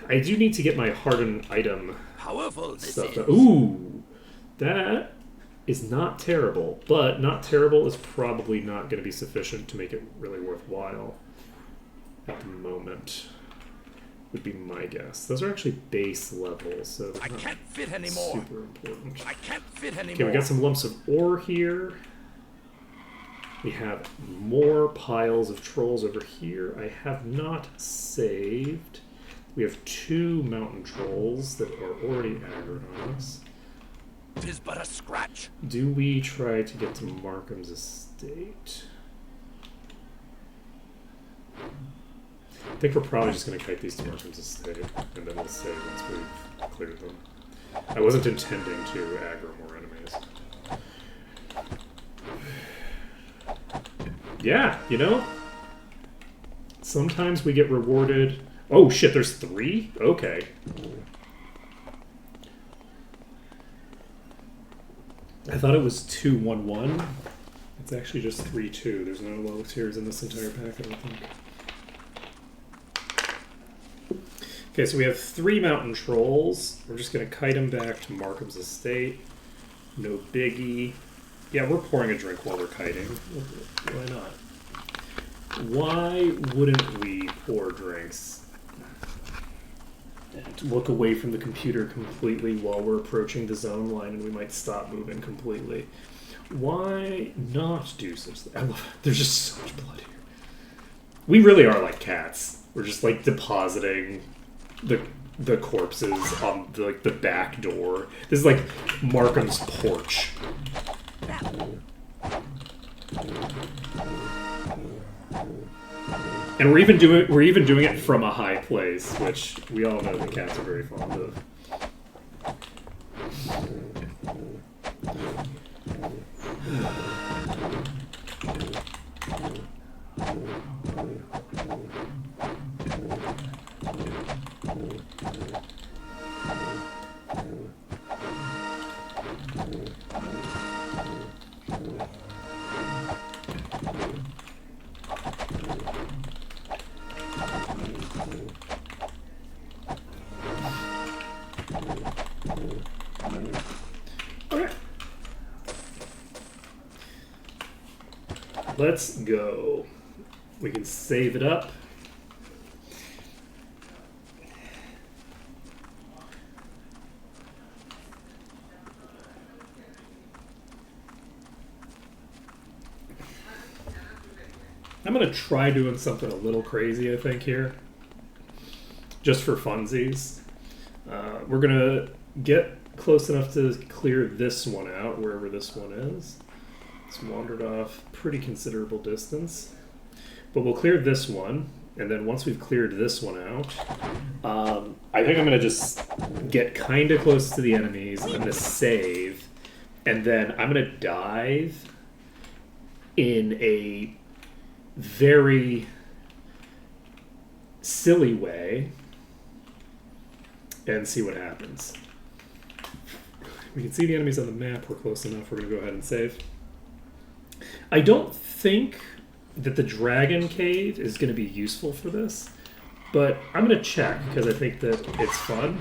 I do need to get my hardened item However, this stuff. is. Ooh, that is not terrible, but not terrible is probably not going to be sufficient to make it really worthwhile at the moment. Would be my guess. Those are actually base levels, so I can't fit anymore. super important. I can't fit anymore. Okay, we got some lumps of ore here. We have more piles of trolls over here. I have not saved. We have 2 mountain trolls that are already aggroed on us. Tis but a scratch. Do we try to get to Markham's estate? I think we're probably just going to kite these to Markham's estate, and then we'll save once we've cleared them. I wasn't intending to aggro more enemies. Yeah, you know? Sometimes we get rewarded... Oh shit, there's 3? Okay. I thought it was 2-1-1. It's actually just 3-2. There's no low tiers in this entire pack, I don't think. Okay, so we have 3 mountain trolls. We're just going to kite them back to Markham's estate. No biggie. Yeah, we're pouring a drink while we're kiting. Why not? Why wouldn't we pour drinks and look away from the computer completely while we're approaching the zone line and we might stop moving completely? Why not do such things? There's just so much blood here. We really are like cats. We're just like depositing the corpses on the back door. This is like Markham's porch. And we're even doing it from a high place, which we all know the cats are very fond of. Okay. Let's go. We can save it up. I'm going to try doing something a little crazy, I think, here. Just for funsies. We're going to get close enough to clear this one out, wherever this one is. It's wandered off pretty considerable distance. But we'll clear this one, and then once we've cleared this one out, I think I'm going to just get kind of close to the enemies. I'm going to save, and then I'm going to dive in a very silly way and see what happens. We can see the enemies on the map. We're close enough. We're going to go ahead and save. I don't think that the dragon cave is going to be useful for this, but I'm going to check because I think that it's fun.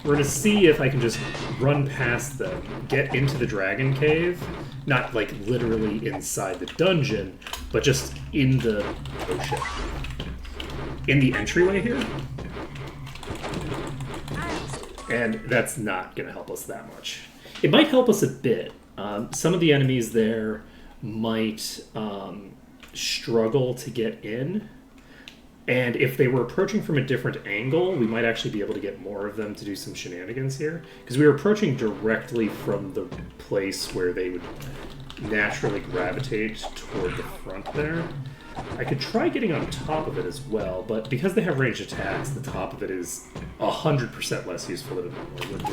We're going to see if I can just run past them, get into the dragon cave, not like literally inside the dungeon, but just in the in the entryway here. And that's not going to help us that much. It might help us a bit. Some of the enemies there might struggle to get in. And if they were approaching from a different angle, we might actually be able to get more of them to do some shenanigans here. Because we were approaching directly from the place where they would naturally gravitate toward the front there. I could try getting on top of it as well, but because they have ranged attacks, the top of it is 100% less useful than it normally would be.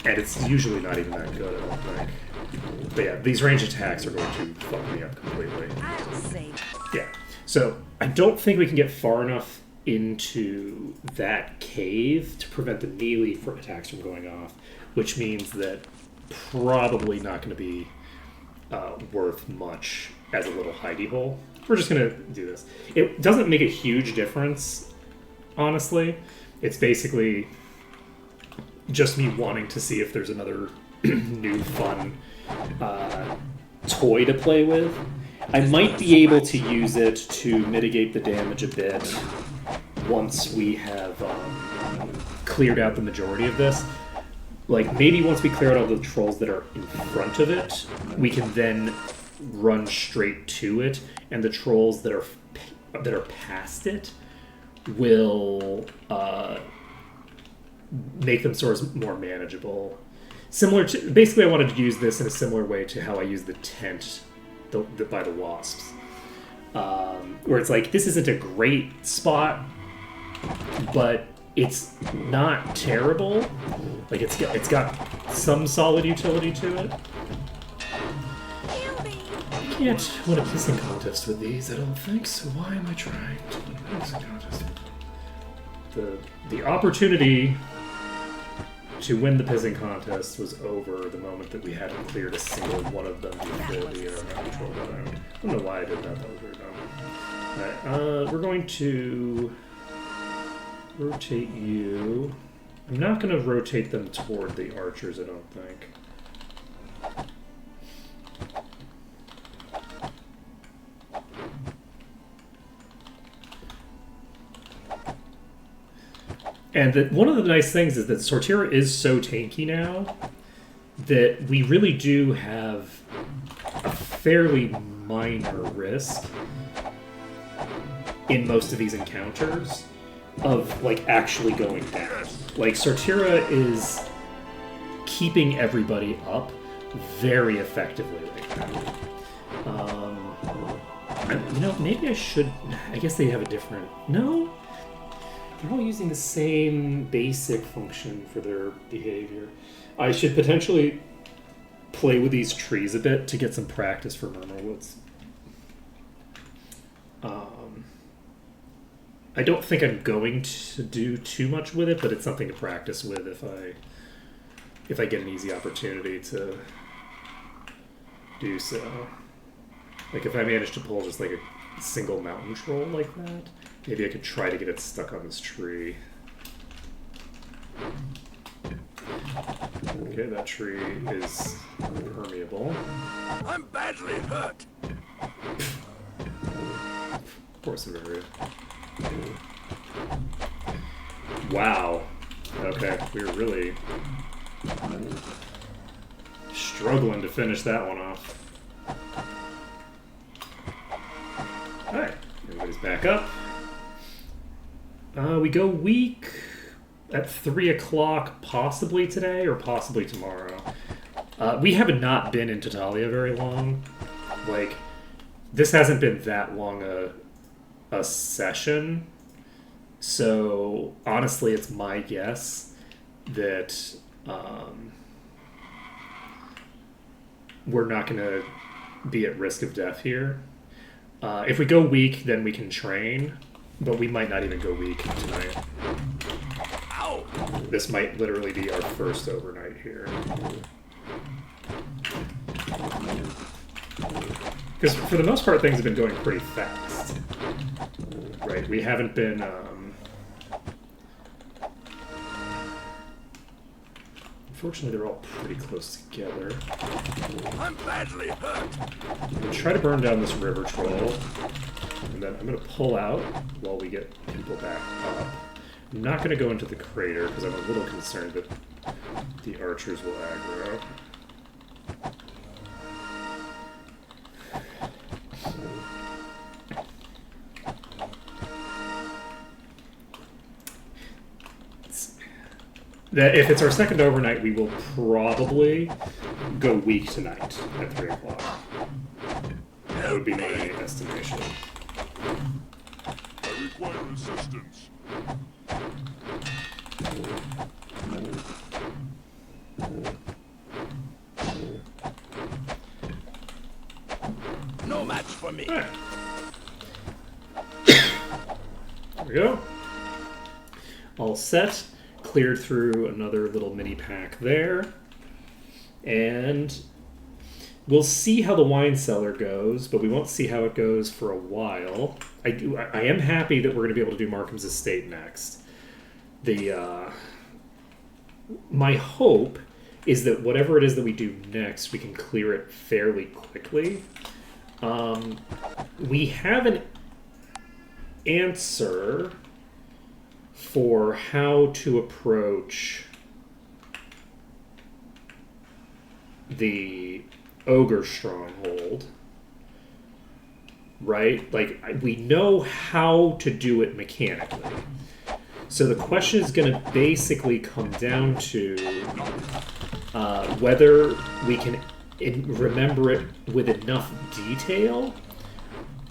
And it's usually not even that good, I don't think. But yeah, these ranged attacks are going to fuck me up completely. I'll save. Yeah. So I don't think we can get far enough into that cave to prevent the melee attacks from going off, which means that probably not going to be worth much as a little hidey hole. We're just going to do this. It doesn't make a huge difference, honestly. It's basically just me wanting to see if there's another new fun toy to play with. I might be able to use it to mitigate the damage a bit once we have cleared out the majority of this. Like, maybe once we clear out all the trolls that are in front of it, we can then run straight to it, and the trolls that are past it will make them sort of more manageable. Similar to, basically I wanted to use this in a similar way to how I use the tent by the wasps. Where it's like, this isn't a great spot, but it's not terrible. Like, it's got some solid utility to it. I can't win a pissing contest with these, I don't think, so why am I trying to win a pissing contest? The opportunity to win the pissing contest was over the moment that we hadn't cleared a single one of them before the control went out. I don't know why I did that, that was very dumb. Alright, we're going to rotate you. I'm not going to rotate them toward the archers, I don't think. And one of the nice things is that Sortira is so tanky now that we really do have a fairly minor risk in most of these encounters of, like, actually going down. Like, Sortira is keeping everybody up very effectively right now. You know, maybe I should... I guess they have a different... No? They're all using the same basic function for their behavior. I should potentially play with these trees a bit to get some practice for Murmurwoods. I don't think I'm going to do too much with it, but it's something to practice with if I get an easy opportunity to do so. Like, if I manage to pull just like a single mountain troll like that, maybe I could try to get it stuck on this tree. Okay, that tree is permeable. I'm badly hurt. Of course, it is. Wow. Okay, we were really struggling to finish that one off. Alright, everybody's back up. We go week at 3 o'clock, possibly today or possibly tomorrow. We have not been in Tatalia very long. Like, this hasn't been that long a session. So, honestly, it's my guess that we're not going to be at risk of death here. If we go weak, then we can train, but we might not even go weak tonight. Ow! This might literally be our first overnight here. Because for the most part, things have been going pretty fast. Right? We haven't been... Unfortunately, they're all pretty close together. I'm badly hurt. I'm going to try to burn down this river troll. And then I'm going to pull out while we get people back up. I'm not going to go into the crater because I'm a little concerned that the archers will aggro. That if it's our second overnight, we will probably go weak tonight at 3 o'clock. That would be my estimation. I require assistance. No match for me. Alright. There we go. All set. Cleared through another little mini pack there. And we'll see how the wine cellar goes, but we won't see how it goes for a while. I am happy that we're going to be able to do Markham's Estate next. My hope is that whatever it is that we do next, we can clear it fairly quickly. We have an answer for how to approach the ogre stronghold, right? Like, we know how to do it mechanically. So the question is going to basically come down to whether we can remember it with enough detail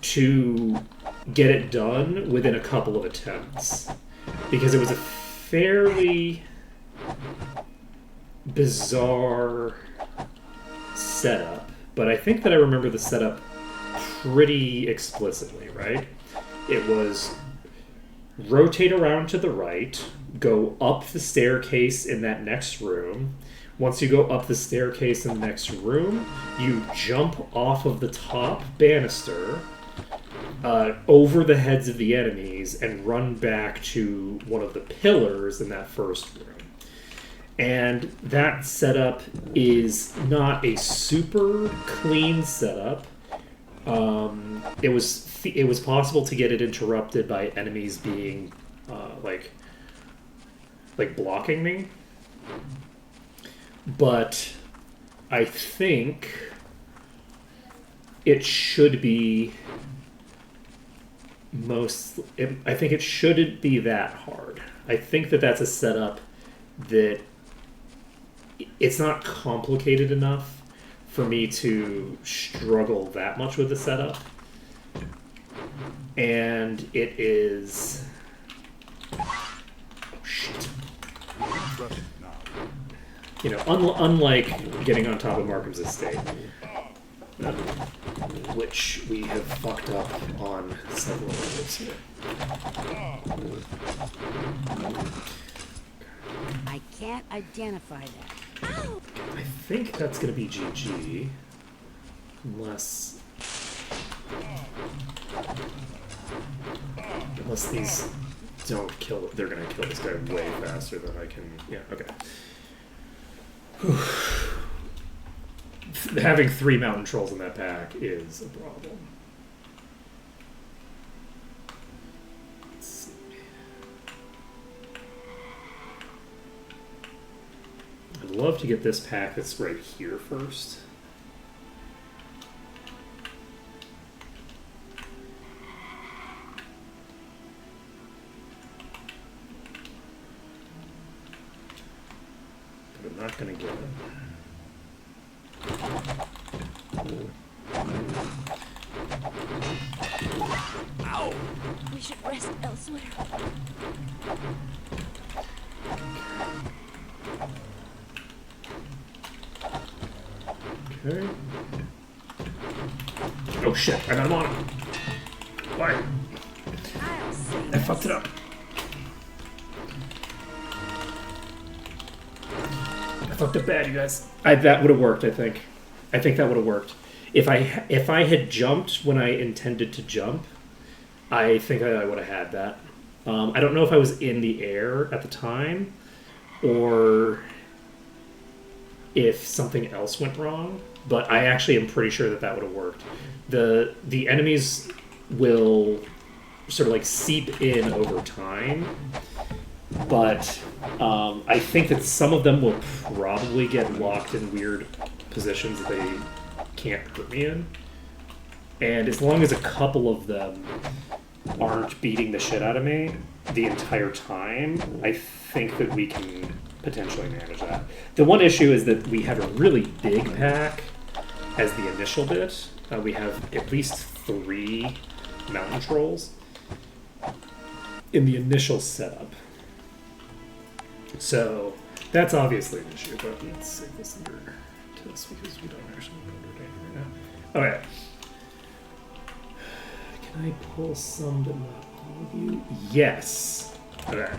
to get it done within a couple of attempts. Because it was a fairly bizarre setup, but I think that I remember the setup pretty explicitly, right? It was rotate around to the right, go up the staircase in that next room. Once you go up the staircase in the next room, you jump off of the top banister over the heads of the enemies and run back to one of the pillars in that first room. And that setup is not a super clean setup. It was possible to get it interrupted by enemies being like blocking me, but I think it should be I think it shouldn't be that hard. I think that that's a setup that it's not complicated enough for me to struggle that much with the setup. And it is... Oh, shit. You know, unlike getting on top of Markham's Estate, which we have fucked up on several levels here. I can't identify that. I think that's going to be GG. Unless these don't kill... They're going to kill this guy way faster than I can... Yeah, okay. Having 3 mountain trolls in that pack is a problem. Let's see. I'd love to get this pack that's right here first. But I'm not going to get it. Ow! We should rest elsewhere. Okay. Oh shit, I'm out of mana. Why? I'll save I fucked it up. I fucked up bad, you guys. That would have worked, I think. I think that would have worked. If I had jumped when I intended to jump, I think I would have had that. I don't know if I was in the air at the time, or if something else went wrong, but I actually am pretty sure that would have worked. The enemies will sort of like seep in over time, but I think that some of them will probably get locked in weird positions that they can't hurt me in. And as long as a couple of them aren't beating the shit out of me the entire time, I think that we can potentially manage that. The one issue is that we have a really big pack as the initial bit. We have at least 3 mountain trolls in the initial setup. So that's obviously an issue, but let's save this under to this because we don't actually know what we're doing right now. Okay. Can I pull some but not all of you? Yes. Okay.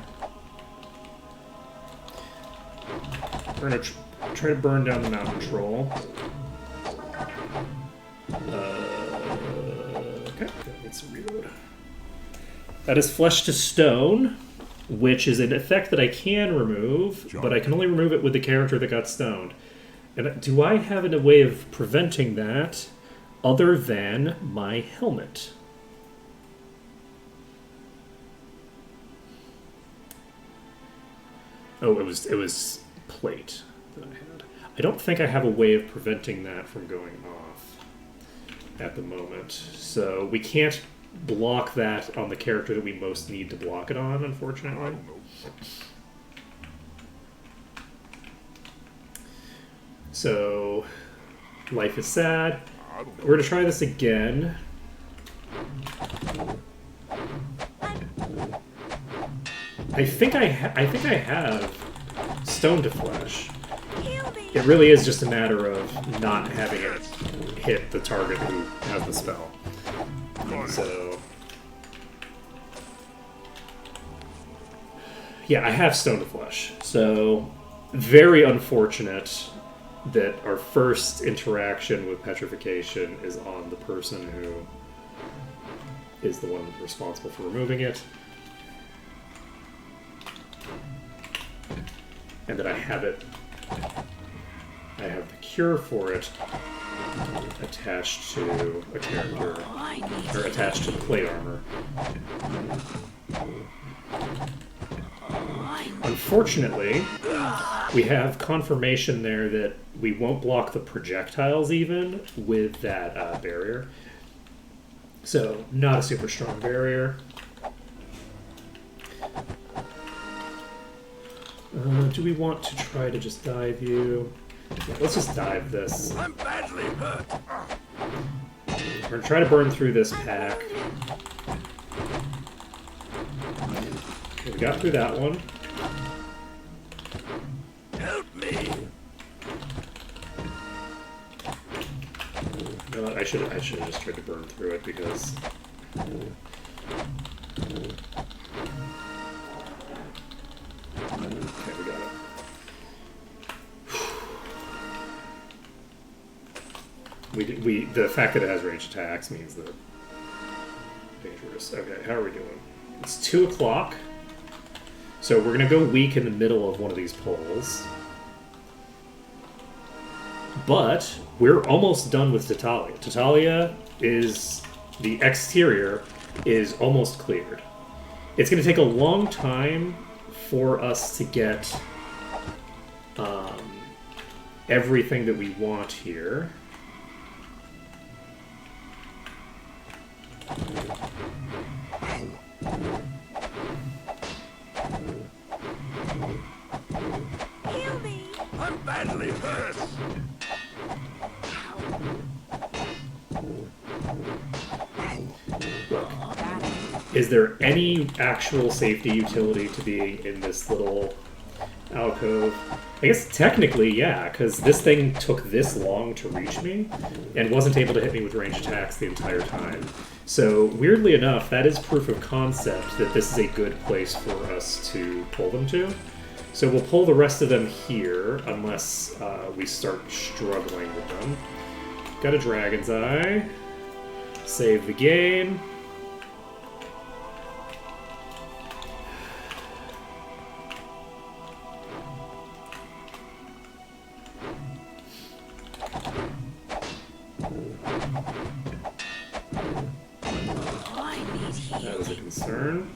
We're gonna try to burn down the mountain troll. Okay, that needs to reload. That is Flesh to Stone, which is an effect that I can remove, but I can only remove it with the character that got stoned. And do I have a way of preventing that other than my helmet? Oh, it was plate that I had. I don't think I have a way of preventing that from going off at the moment. So we can't block that on the character that we most need to block it on, unfortunately. So, life is sad. We're going to try this again. I think I have Stone to Flesh. It really is just a matter of not having it hit the target who has the spell. So, yeah, I have Stone to Flesh. So, very unfortunate that our first interaction with petrification is on the person who is the one responsible for removing it. And that I have the cure for it attached to a character, or attached to the plate armor. Unfortunately, we have confirmation there that we won't block the projectiles even with that barrier. So, not a super strong barrier. Do we want to try to just dive you? Yeah, let's just dive this. I'm badly hurt. We're going to try to burn through this pack. Okay, we got through that one. Help me. You know what? I should have just tried to burn through it because... Okay, we got it. The fact that it has ranged attacks means that dangerous. Okay, how are we doing? It's 2 o'clock. So we're gonna go weak in the middle of one of these poles. But we're almost done with Tatalia. Tatalia is the exterior is almost cleared. It's going to take a long time for us to get everything that we want here. Heal me! I'm badly hurt. Look, Got it. is there any actual safety utility to being in this little alcove? I guess technically, yeah, because this thing took this long to reach me and wasn't able to hit me with range attacks the entire time. So, weirdly enough, that is proof of concept that this is a good place for us to pull them to. So we'll pull the rest of them here, unless we start struggling with them. Got a Dragon's Eye. Save the game. I need That was a healing. concern.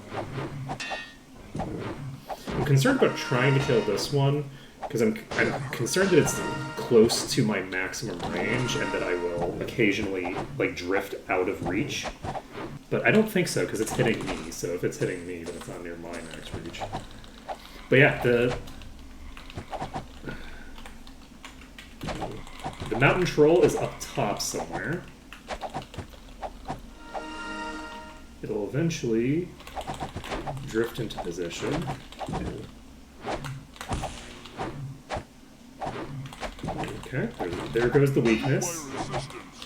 I'm concerned about trying to kill this one, because I'm concerned that it's close to my maximum range and that I will occasionally like drift out of reach. But I don't think so, because it's hitting me, so if it's hitting me, then it's not near my max reach. But yeah, the mountain troll is up top somewhere. It'll eventually drift into position. Okay, there goes the weakness. Resistance.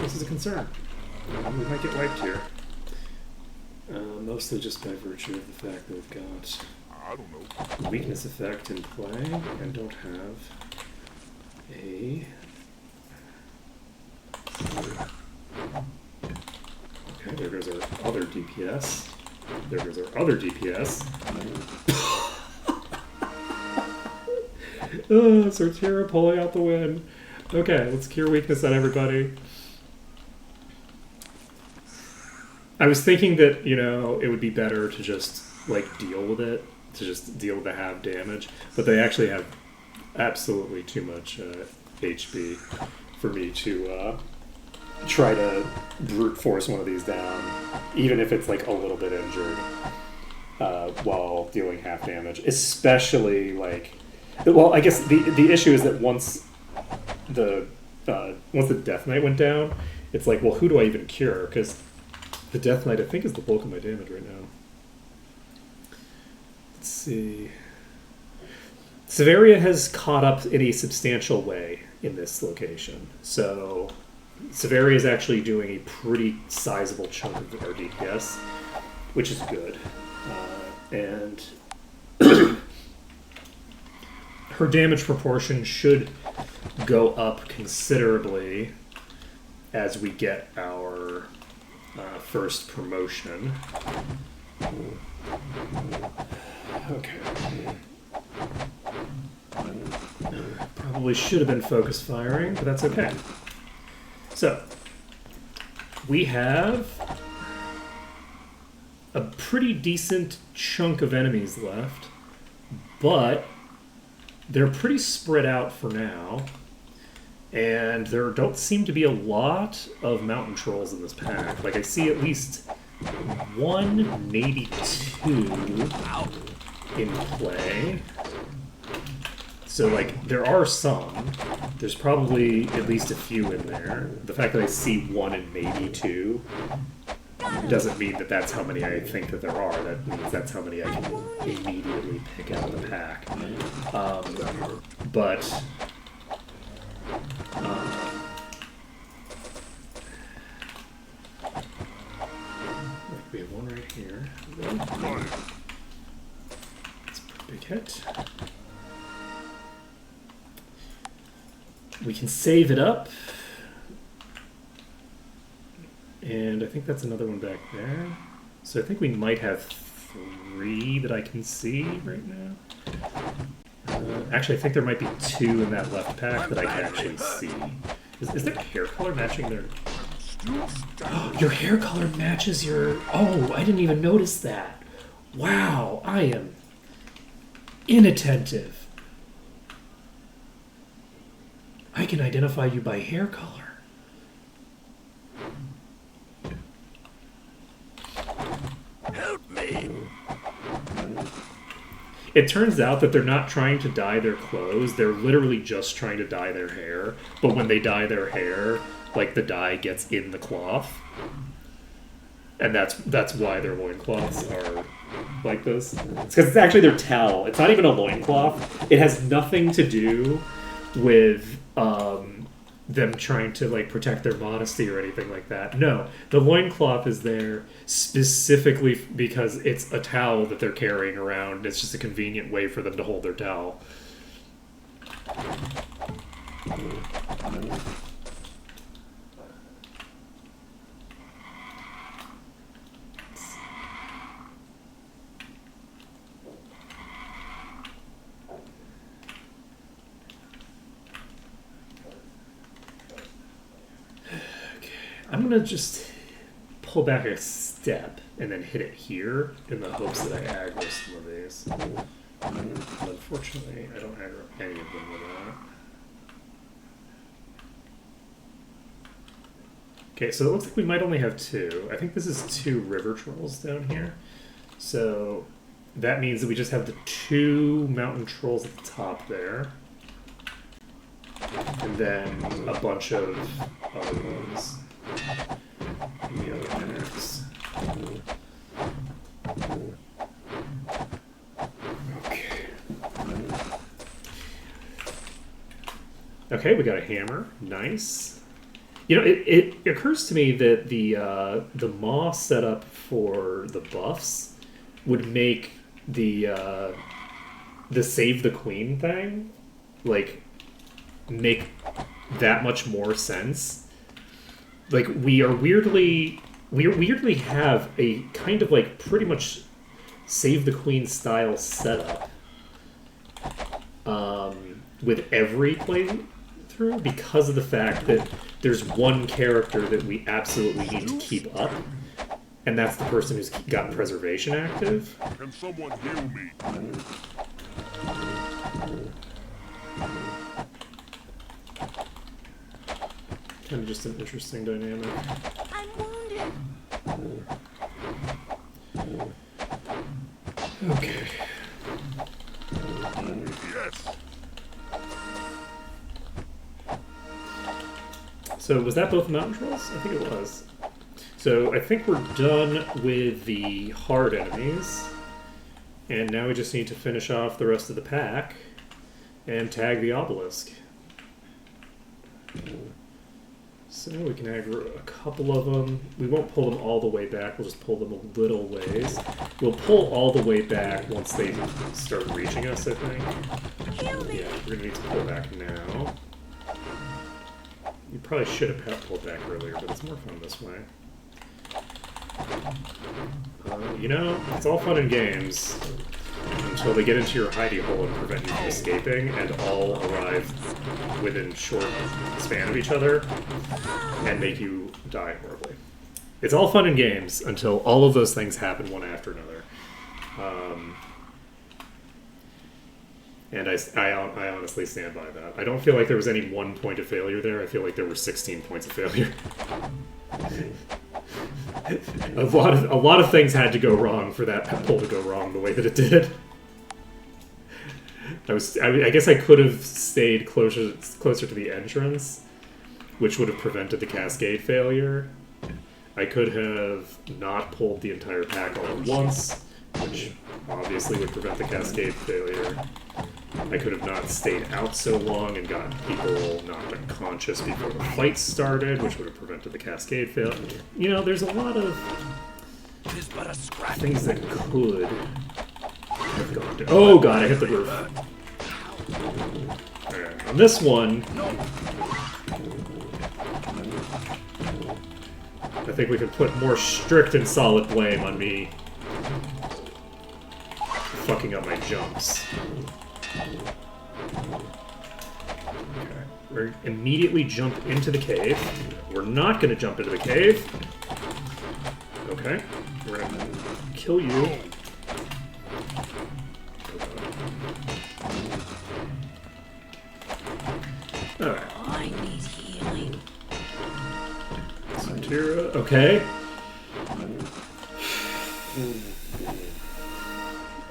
This is a concern. We might get wiped here. Mostly just by virtue of the fact that we've got I don't know. weakness effect in play and don't have a... Okay, there goes our other DPS. There goes our other DPS. Sortira pulling out the win. Okay, let's cure weakness on everybody. I was thinking that, you know, it would be better to just, like, deal with it. To just deal with the half damage. But they actually have absolutely too much HP for me to try to brute force one of these down. Even if it's, like, a little bit injured. While dealing half damage. Especially, like... Well, I guess the issue is that once the Death Knight went down, it's like, well, who do I even cure? Because the Death Knight, I think, is the bulk of my damage right now. Let's see. Severia has caught up in a substantial way in this location. So Severia is actually doing a pretty sizable chunk of our DPS, which is good. And her damage proportion should go up considerably as we get our first promotion. Okay. Probably should have been focus firing, but that's okay. So, we have a pretty decent chunk of enemies left, but they're pretty spread out for now, and there don't seem to be a lot of mountain trolls in this pack. Like, I see at least one, maybe two in play. So, like, there are some. There's probably at least a few in there. The fact that I see one and maybe two doesn't mean that that's how many I think that there are. That means that's how many I can immediately pick out of the pack. But we have one right here. That's a pretty big hit. We can save it up. And I think that's another one back there. So I think we might have 3 that I can see right now. Actually, I think there might be 2 in that left pack that I can actually see. Is their hair color matching their... Your hair color matches your... Oh, I didn't even notice that. Wow, I am inattentive. I can identify you by hair color. Help me! It turns out that they're not trying to dye their clothes, they're literally just trying to dye their hair. But when they dye their hair, like, the dye gets in the cloth. And that's why their loincloths are like this. It's because it's actually their towel. It's not even a loincloth. It has nothing to do with them trying to, like, protect their modesty or anything like that. No, the loincloth is there specifically because it's a towel that they're carrying around. It's just a convenient way for them to hold their towel. I'm gonna just pull back a step and then hit it here in the hopes that I aggro some of these. But unfortunately, I don't aggro any of them with that. Okay, so it looks like we might only have 2. I think this is 2 river trolls down here. So that means that we just have the 2 mountain trolls at the top there. And then a bunch of other ones. The other packs. Okay. Okay, we got a hammer. Nice. You know, it occurs to me that the maw setup for the buffs would make the save the queen thing, like, make that much more sense. Like, we weirdly have a kind of, like, pretty much save the queen style setup with every playthrough because of the fact that there's one character that we absolutely need to keep up, and that's the person who's got preservation active. Can someone heal me? Kind of just an interesting dynamic. I'm wounded. Okay. Yes. So was that both mountain trolls? I think it was. So I think we're done with the hard enemies. And now we just need to finish off the rest of the pack and tag the obelisk. So we can aggro a couple of them. We won't pull them all the way back. We'll just pull them a little ways. We'll pull all the way back once they start reaching us, I think. Yeah, we're going to need to pull back now. You probably should have pulled back earlier, but it's more fun this way. You know, it's all fun and games until they get into your hidey hole and prevent you from escaping and all arrive within short span of each other and make you die horribly. It's all fun and games until all of those things happen one after another. And I honestly stand by that. I don't feel like there was any 1 point of failure there. I feel like there were 16 points of failure. A lot of things had to go wrong for that pull to go wrong the way that it did. I guess I could have stayed closer to the entrance, which would have prevented the cascade failure. I could have not pulled the entire pack all at once, which obviously would prevent the cascade failure. I could have not stayed out so long and gotten people knocked unconscious before the fight started, which would have prevented the cascade failure. You know, there's a lot of things that could have gone to... Oh god, I hit the roof. Alright, on this one, I think we can put more strict and solid blame on me fucking up my jumps. Okay. We're immediately jump into the cave. We're not going to jump into the cave. Okay. We're going to kill you. Alright. I need healing. Santira. Okay.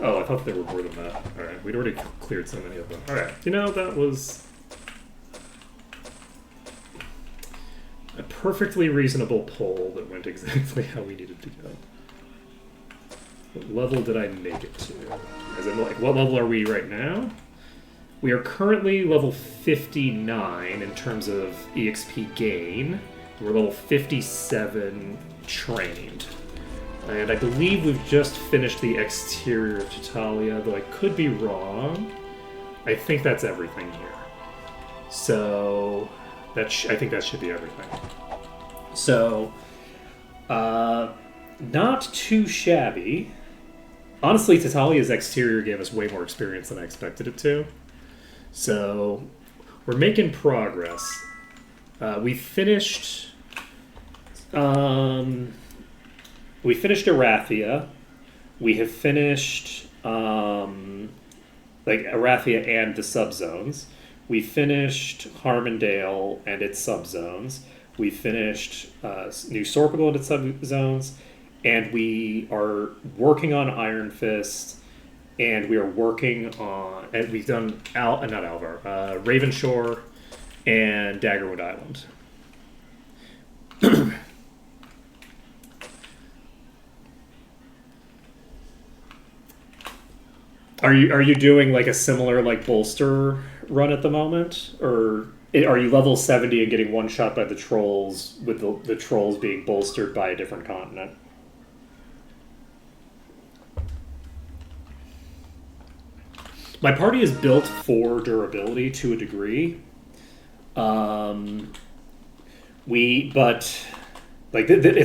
Oh, I thought there were more than that. Alright, we'd already cleared so many of them. Alright, you know, that was a perfectly reasonable poll that went exactly how we needed to go. What level did I make it to? As in, like, what level are we right now? We are currently level 59 in terms of EXP gain. We're level 57 trained. And I believe we've just finished the exterior of Tatalia, though I could be wrong. I think that's everything here. So, I think that should be everything. So, not too shabby. Honestly, Tatalia's exterior gave us way more experience than I expected it to. So, we're making progress. We finished Arathia. We have finished like Arathia and the subzones. We finished Harmondale and its subzones. We finished New Sorpigal and its subzones, and we are working on Iron Fist, and we are working on, and we've done not Alvar, Ravenshore, and Daggerwood Island. Are you doing like a similar like bolster run at the moment, or are you level 70 and getting one shot by the trolls with the trolls being bolstered by a different continent? My party is built for durability to a degree. It's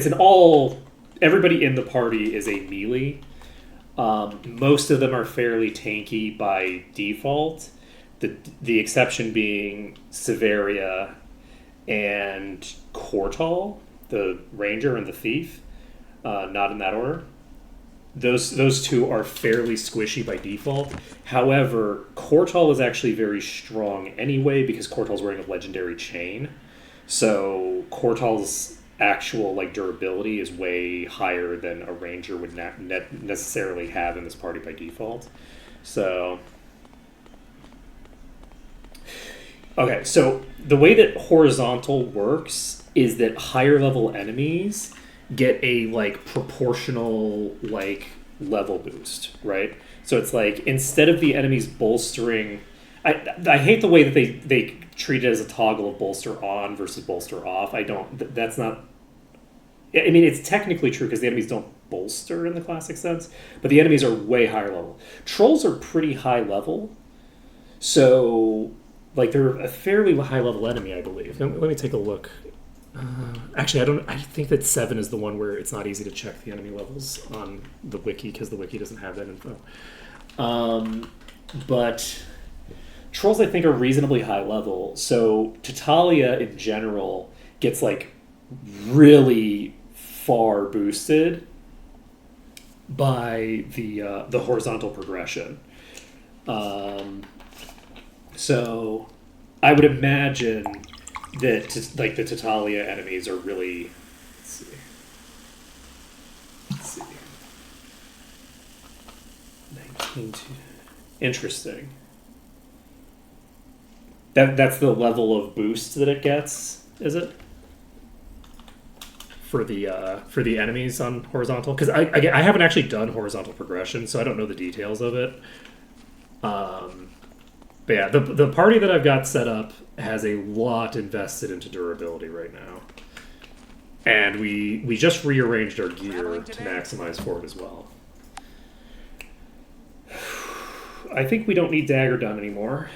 an all. Everybody in the party is a melee. Most of them are fairly tanky by default. The exception being Severia and Kortal, the ranger and the thief. Not in that order. Those two are fairly squishy by default. However, Kortal is actually very strong anyway because Kortal's wearing a legendary chain. So Kortal's actual like durability is way higher than a ranger would not necessarily have in this party by default. So okay, so the way that horizontal works is that higher level enemies get a like proportional like level boost, right? So it's like instead of the enemies bolstering, I hate the way that they treat it as a toggle of bolster on versus bolster off. That's not. I mean, it's technically true because the enemies don't bolster in the classic sense, but the enemies are way higher level. Trolls are pretty high level, so like they're a fairly high level enemy, I believe. Let me take a look. Actually, I think that 7 is the one where it's not easy to check the enemy levels on the wiki because the wiki doesn't have that info. But trolls, I think, are reasonably high level. So Tatalia in general gets like really far boosted by the horizontal progression. So I would imagine that like the Tatalia enemies are really. Let's see. 19. Interesting. That's the level of boost that it gets, is it? For the enemies on horizontal, because I haven't actually done horizontal progression, so I don't know the details of it. But yeah, the party that I've got set up has a lot invested into durability right now, and we just rearranged our gear to maximize for it as well. I think we don't need Dagger done anymore.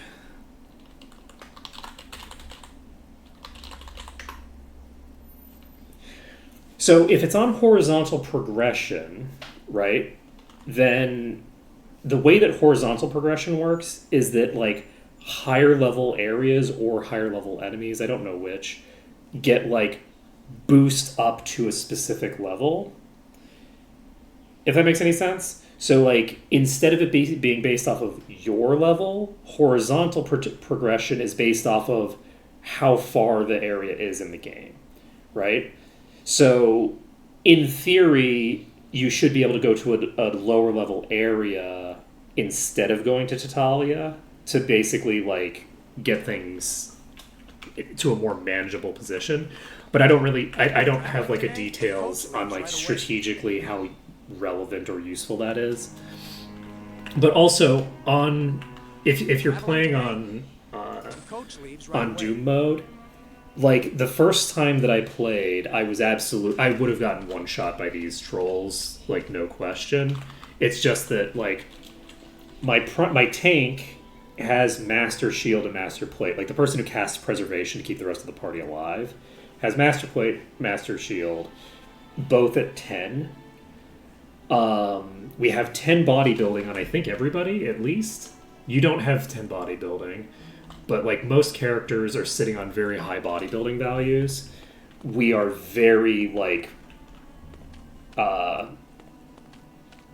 So if it's on horizontal progression, right, then the way that horizontal progression works is that like higher level areas or higher level enemies, I don't know which, get like boost up to a specific level. If that makes any sense. So like instead of it being based off of your level, horizontal progression is based off of how far the area is in the game, right? So in theory, you should be able to go to a lower level area instead of going to Tatalia to basically like get things to a more manageable position. But I don't really, I don't have like a details on like strategically how relevant or useful that is. But also on, if you're playing on Doom mode, like the first time that I played, I would have gotten one shot by these trolls, like no question. It's just that like my tank has Master Shield and Master Plate. Like the person who casts Preservation to keep the rest of the party alive has Master Plate, Master Shield, both at 10. We have 10 bodybuilding on I think everybody at least. You don't have 10 bodybuilding, but like most characters are sitting on very high bodybuilding values. We are very like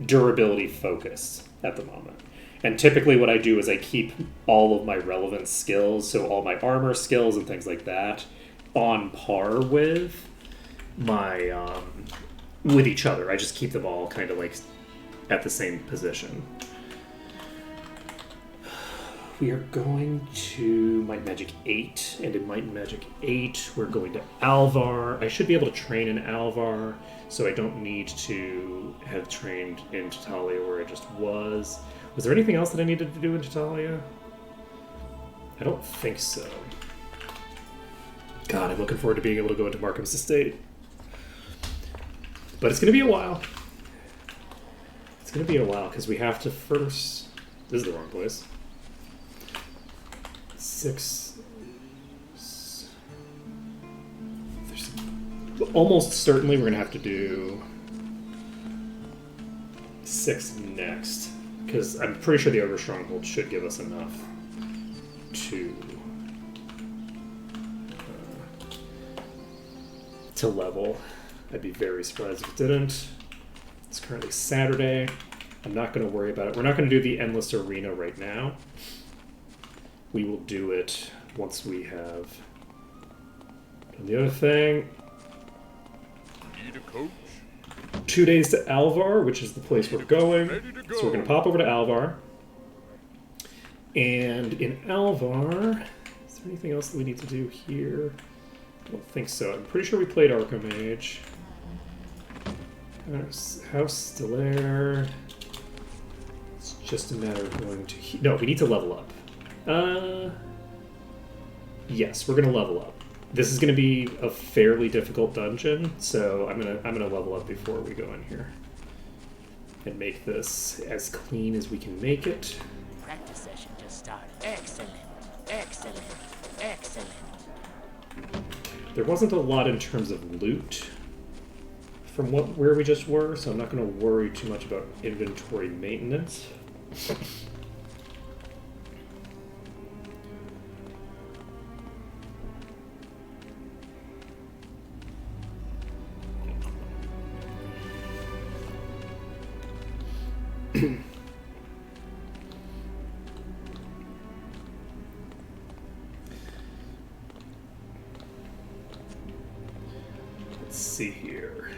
durability focused at the moment. And typically what I do is I keep all of my relevant skills, so all my armor skills and things like that, on par with my with each other. I just keep them all kind of like at the same position. We are going to Might Magic 8, and in Might Magic 8, we're going to Alvar. I should be able to train in Alvar, so I don't need to have trained in Tatalia where I just was. Was there anything else that I needed to do in Tatalia? I don't think so. God, I'm looking forward to being able to go into Markham's Estate. But it's going to be a while. It's going to be a while, because we have to first... This is the wrong place. 6... Almost certainly we're going to have to do 6 next. Because I'm pretty sure the Ogre Stronghold should give us enough to level. I'd be very surprised if it didn't. It's currently Saturday. I'm not going to worry about it. We're not going to do the Endless Arena right now. We will do it once we have done the other thing. Need a coach? 2 days to Alvar, which is the place we're going. So we're going to pop over to Alvar. And in Alvar, is there anything else that we need to do here? I don't think so. I'm pretty sure we played Archimage. House Stellaire. It's just a matter of going to... No, we need to level up. Yes, we're going to level up. This is going to be a fairly difficult dungeon, so I'm gonna level up before we go in here and make this as clean as we can make it. Practice session just started. Excellent. Excellent. Excellent. There wasn't a lot in terms of loot from where we just were, so I'm not going to worry too much about inventory maintenance. Let's see here.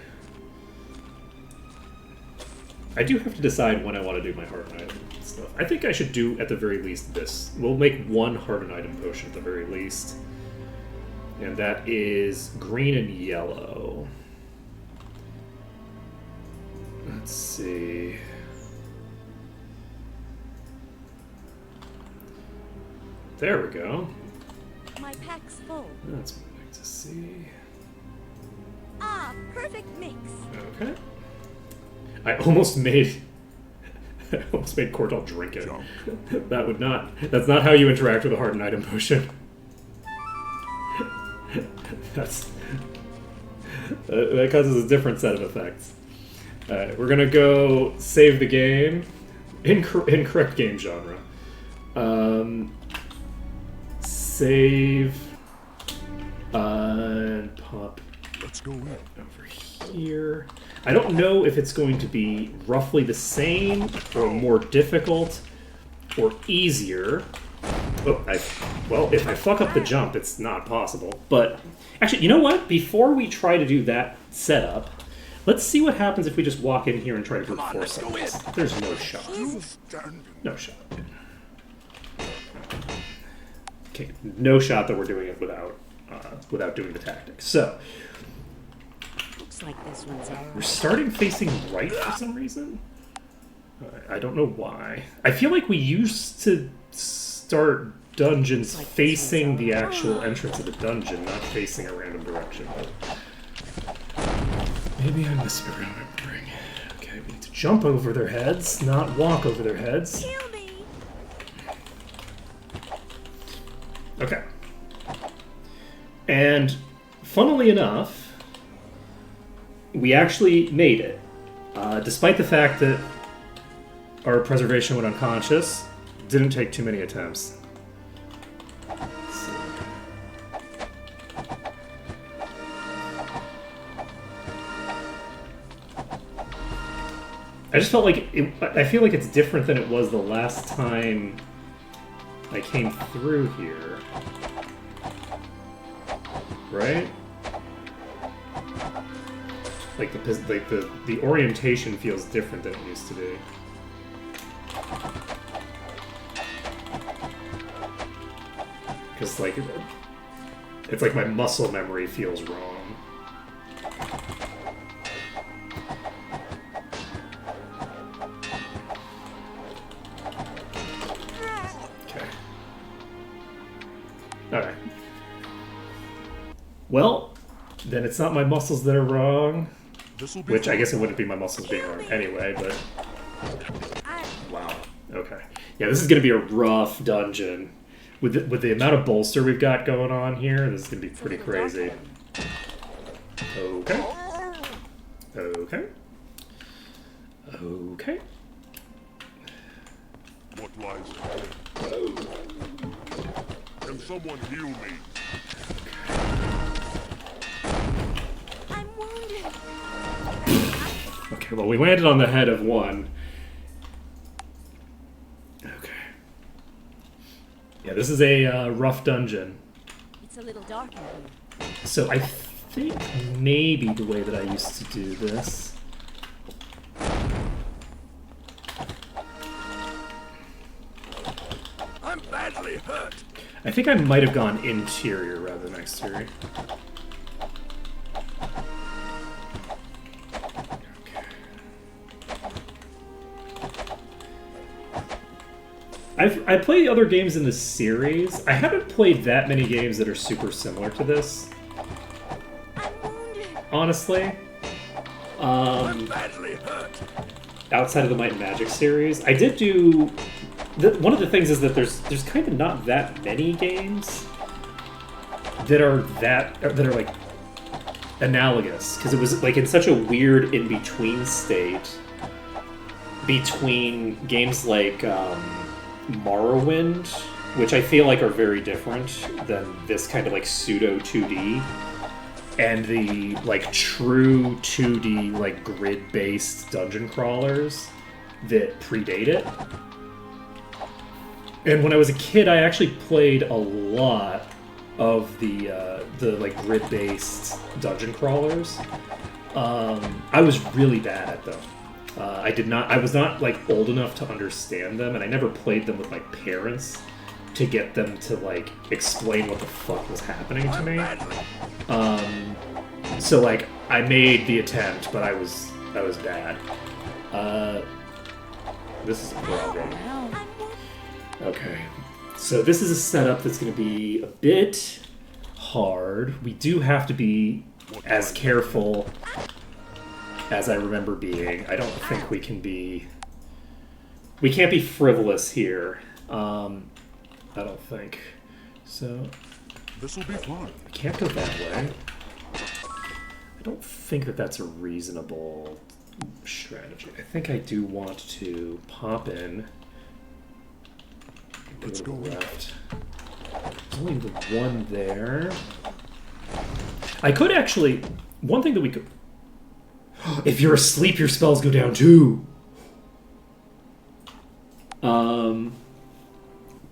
I do have to decide when I want to do my Hardened Item stuff. I think I should do, at the very least, this. We'll make one Hardened Item potion at the very least. And that is green and yellow. Let's see. There we go. My pack's full. That's what I like to see. Ah, perfect mix. Okay. I almost made Cortal drink it. That would not. That's not how you interact with a Hardened Item potion. That causes a different set of effects. Alright, we're gonna go save the game Incorrect game genre. Save. And pop Let's go in. over here. I don't know if it's going to be roughly the same, or more difficult, or easier. Oh, well, if I fuck up the jump, it's not possible. But, actually, you know what? Before we try to do that setup, let's see what happens if we just walk in here and try to brute force this. There's no shot. No shot. Okay, no shot that we're doing it without doing the tactics. So, Looks like this one's all we're right. starting facing right for some reason. I don't know why. I feel like we used to start dungeons facing the actual entrance of the dungeon, not facing a random direction. Maybe I'm misremembering. Okay, we need to jump over their heads, not walk over their heads. Kill me! Okay. And, funnily enough, we actually made it. Despite the fact that our preservation went unconscious, didn't take too many attempts. So. I just felt like I feel like it's different than it was the last time I came through here. Right? Like the orientation feels different than it used to be. Because like it's like my muscle memory feels wrong. Okay. Alright. Well, then it's not my muscles that are wrong. This'll be Which I fun. guess it wouldn't be my muscles being wrong anyway, but... Wow. Okay. Yeah, this is going to be a rough dungeon. With the amount of bolster we've got going on here, this is going to be pretty crazy. Okay. Okay. Okay. What lies ahead? Can someone heal me? I'm wounded. Okay, well, we landed on the head of one. Okay. Yeah, this is a rough dungeon. It's a little dark in here. So I think maybe the way that I used to do this... I'm badly hurt. I think I might have gone interior rather than exterior. I played other games in this series. I haven't played that many games that are super similar to this. Honestly. Badly hurt. Outside of the Might and Magic series. I did do... one of the things is that there's kind of not that many games that are like analogous, because it was like in such a weird in-between state between games like Morrowind, which I feel like are very different than this kind of like pseudo 2D, and the like true 2D like grid-based dungeon crawlers that predate it. And when I was a kid, I actually played a lot of the like grid-based dungeon crawlers. I was really bad at them. I was not like old enough to understand them, and I never played them with my parents to get them to like explain what the fuck was happening to me. So like I made the attempt, but I was bad. This is a problem. Okay, so this is a setup that's going to be a bit hard. We do have to be as careful as I remember being. I don't think we can be... We can't be frivolous here. I don't think. So... This'll be fun. I can't go that way. I don't think that that's a reasonable strategy. I think I do want to pop in. Let's Go to go. the left. There's only the one there. I could actually. One thing that we could. If you're asleep, your spells go down too.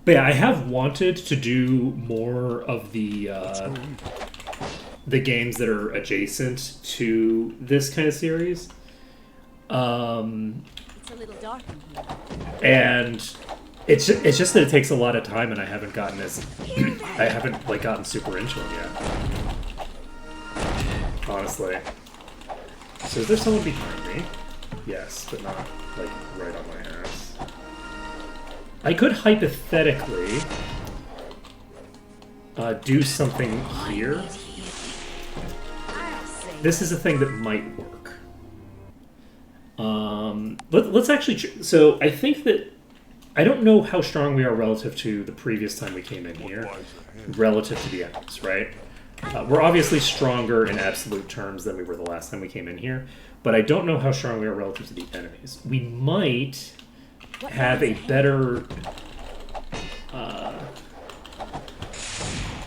But yeah, I have wanted to do more of the games that are adjacent to this kind of series. It's a little dark in here. And it's just that it takes a lot of time, and I haven't gotten I haven't like gotten super into them yet. Honestly. So is there someone behind me? Yes, but not like right on my ass. I could hypothetically do something here. I'll say This is a thing that might work. Let's actually. So I think that I don't know how strong we are relative to the previous time we came in here, Lies ahead. relative to the enemies, right? We're obviously stronger in absolute terms than we were the last time we came in here, but I don't know how strong we are relative to the enemies. We might have a better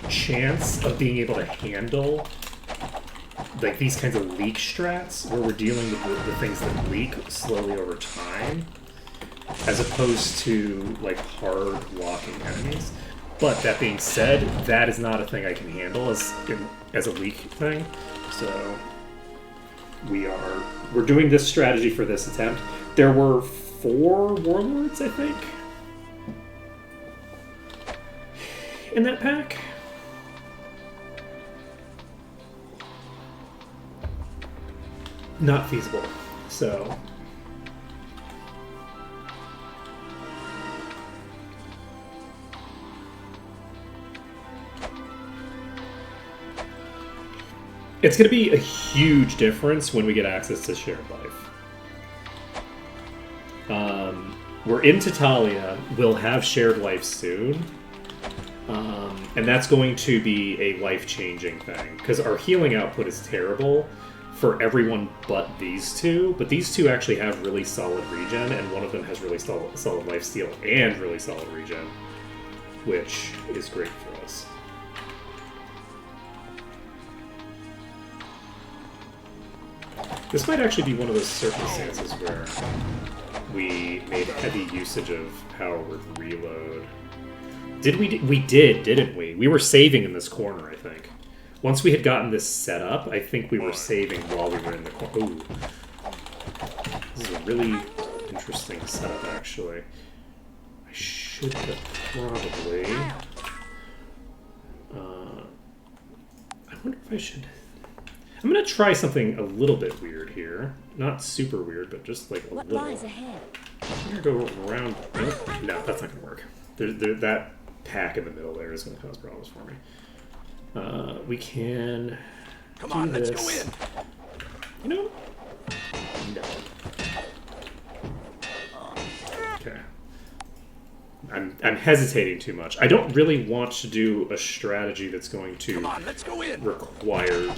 chance of being able to handle like these kinds of leak strats where we're dealing with the things that leak slowly over time, as opposed to like hard walking enemies. But that being said, that is not a thing I can handle as a leak thing. So we're doing this strategy for this attempt. There were 4 warlords, I think, in that pack. Not feasible. So it's going to be a huge difference when we get access to shared life. We're in Tatalia. We'll have shared life soon. And that's going to be a life-changing thing. Because our healing output is terrible for everyone but these two. But these two actually have really solid regen, and one of them has really solid lifesteal and really solid regen, which is great for us. This might actually be one of those circumstances where we made heavy usage of power with reload. We did, didn't we? We were saving in this corner, I think. Once we had gotten this set up, I think we were saving while we were in the corner. Ooh. This is a really interesting setup, actually. I should have probably... I wonder if I should... I'm going to try something a little bit weird here. Not super weird, but just like a what little. lies ahead. I'm going to go around... No, that's not going to work. That pack in the middle there is going to cause problems for me. We can... Come on, do let's this. go in. You know? No. Okay. I'm hesitating too much. I don't really want to do a strategy that's going to Come on, let's go in. require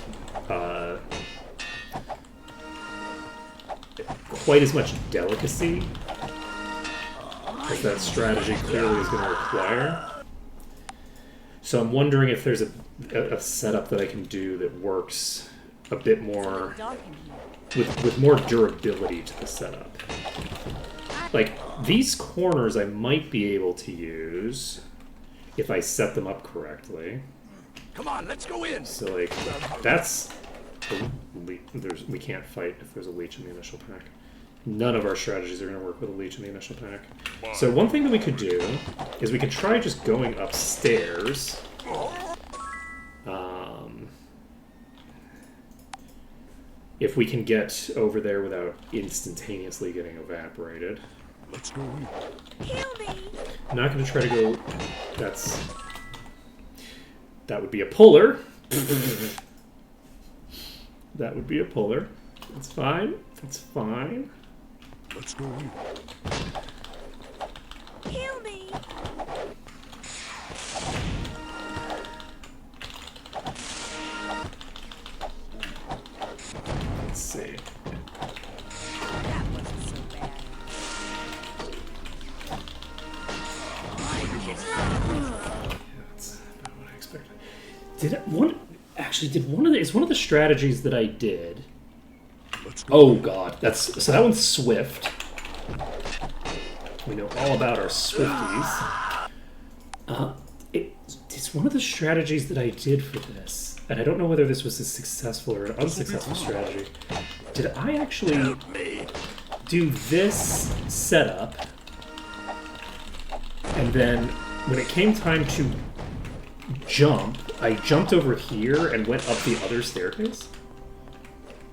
quite as much delicacy as that strategy clearly is going to require. So I'm wondering if there's a setup that I can do that works a bit more Dark in here. with more durability to the setup. Like, these corners I might be able to use if I set them up correctly. Come on, let's go in. So, like, that's... we can't fight if there's a leech in the initial pack. None of our strategies are going to work with a leech in the initial pack. So one thing that we could do is we could try just going upstairs. If we can get over there without instantaneously getting evaporated. Let's go in. Kill me! I'm not going to try to go... That would be a puller. That would be a puller. That's fine. That's fine. Let's go in. Kill me! Let's see. did one of the is one of the strategies that I did. Let's go. Oh god, so that one's Swift. We know all about our Swifties. It's one of the strategies that I did for this, and I don't know whether this was a successful or an unsuccessful strategy. Did I actually do this setup, and then when it came time to jump, I jumped over here and went up the other staircase?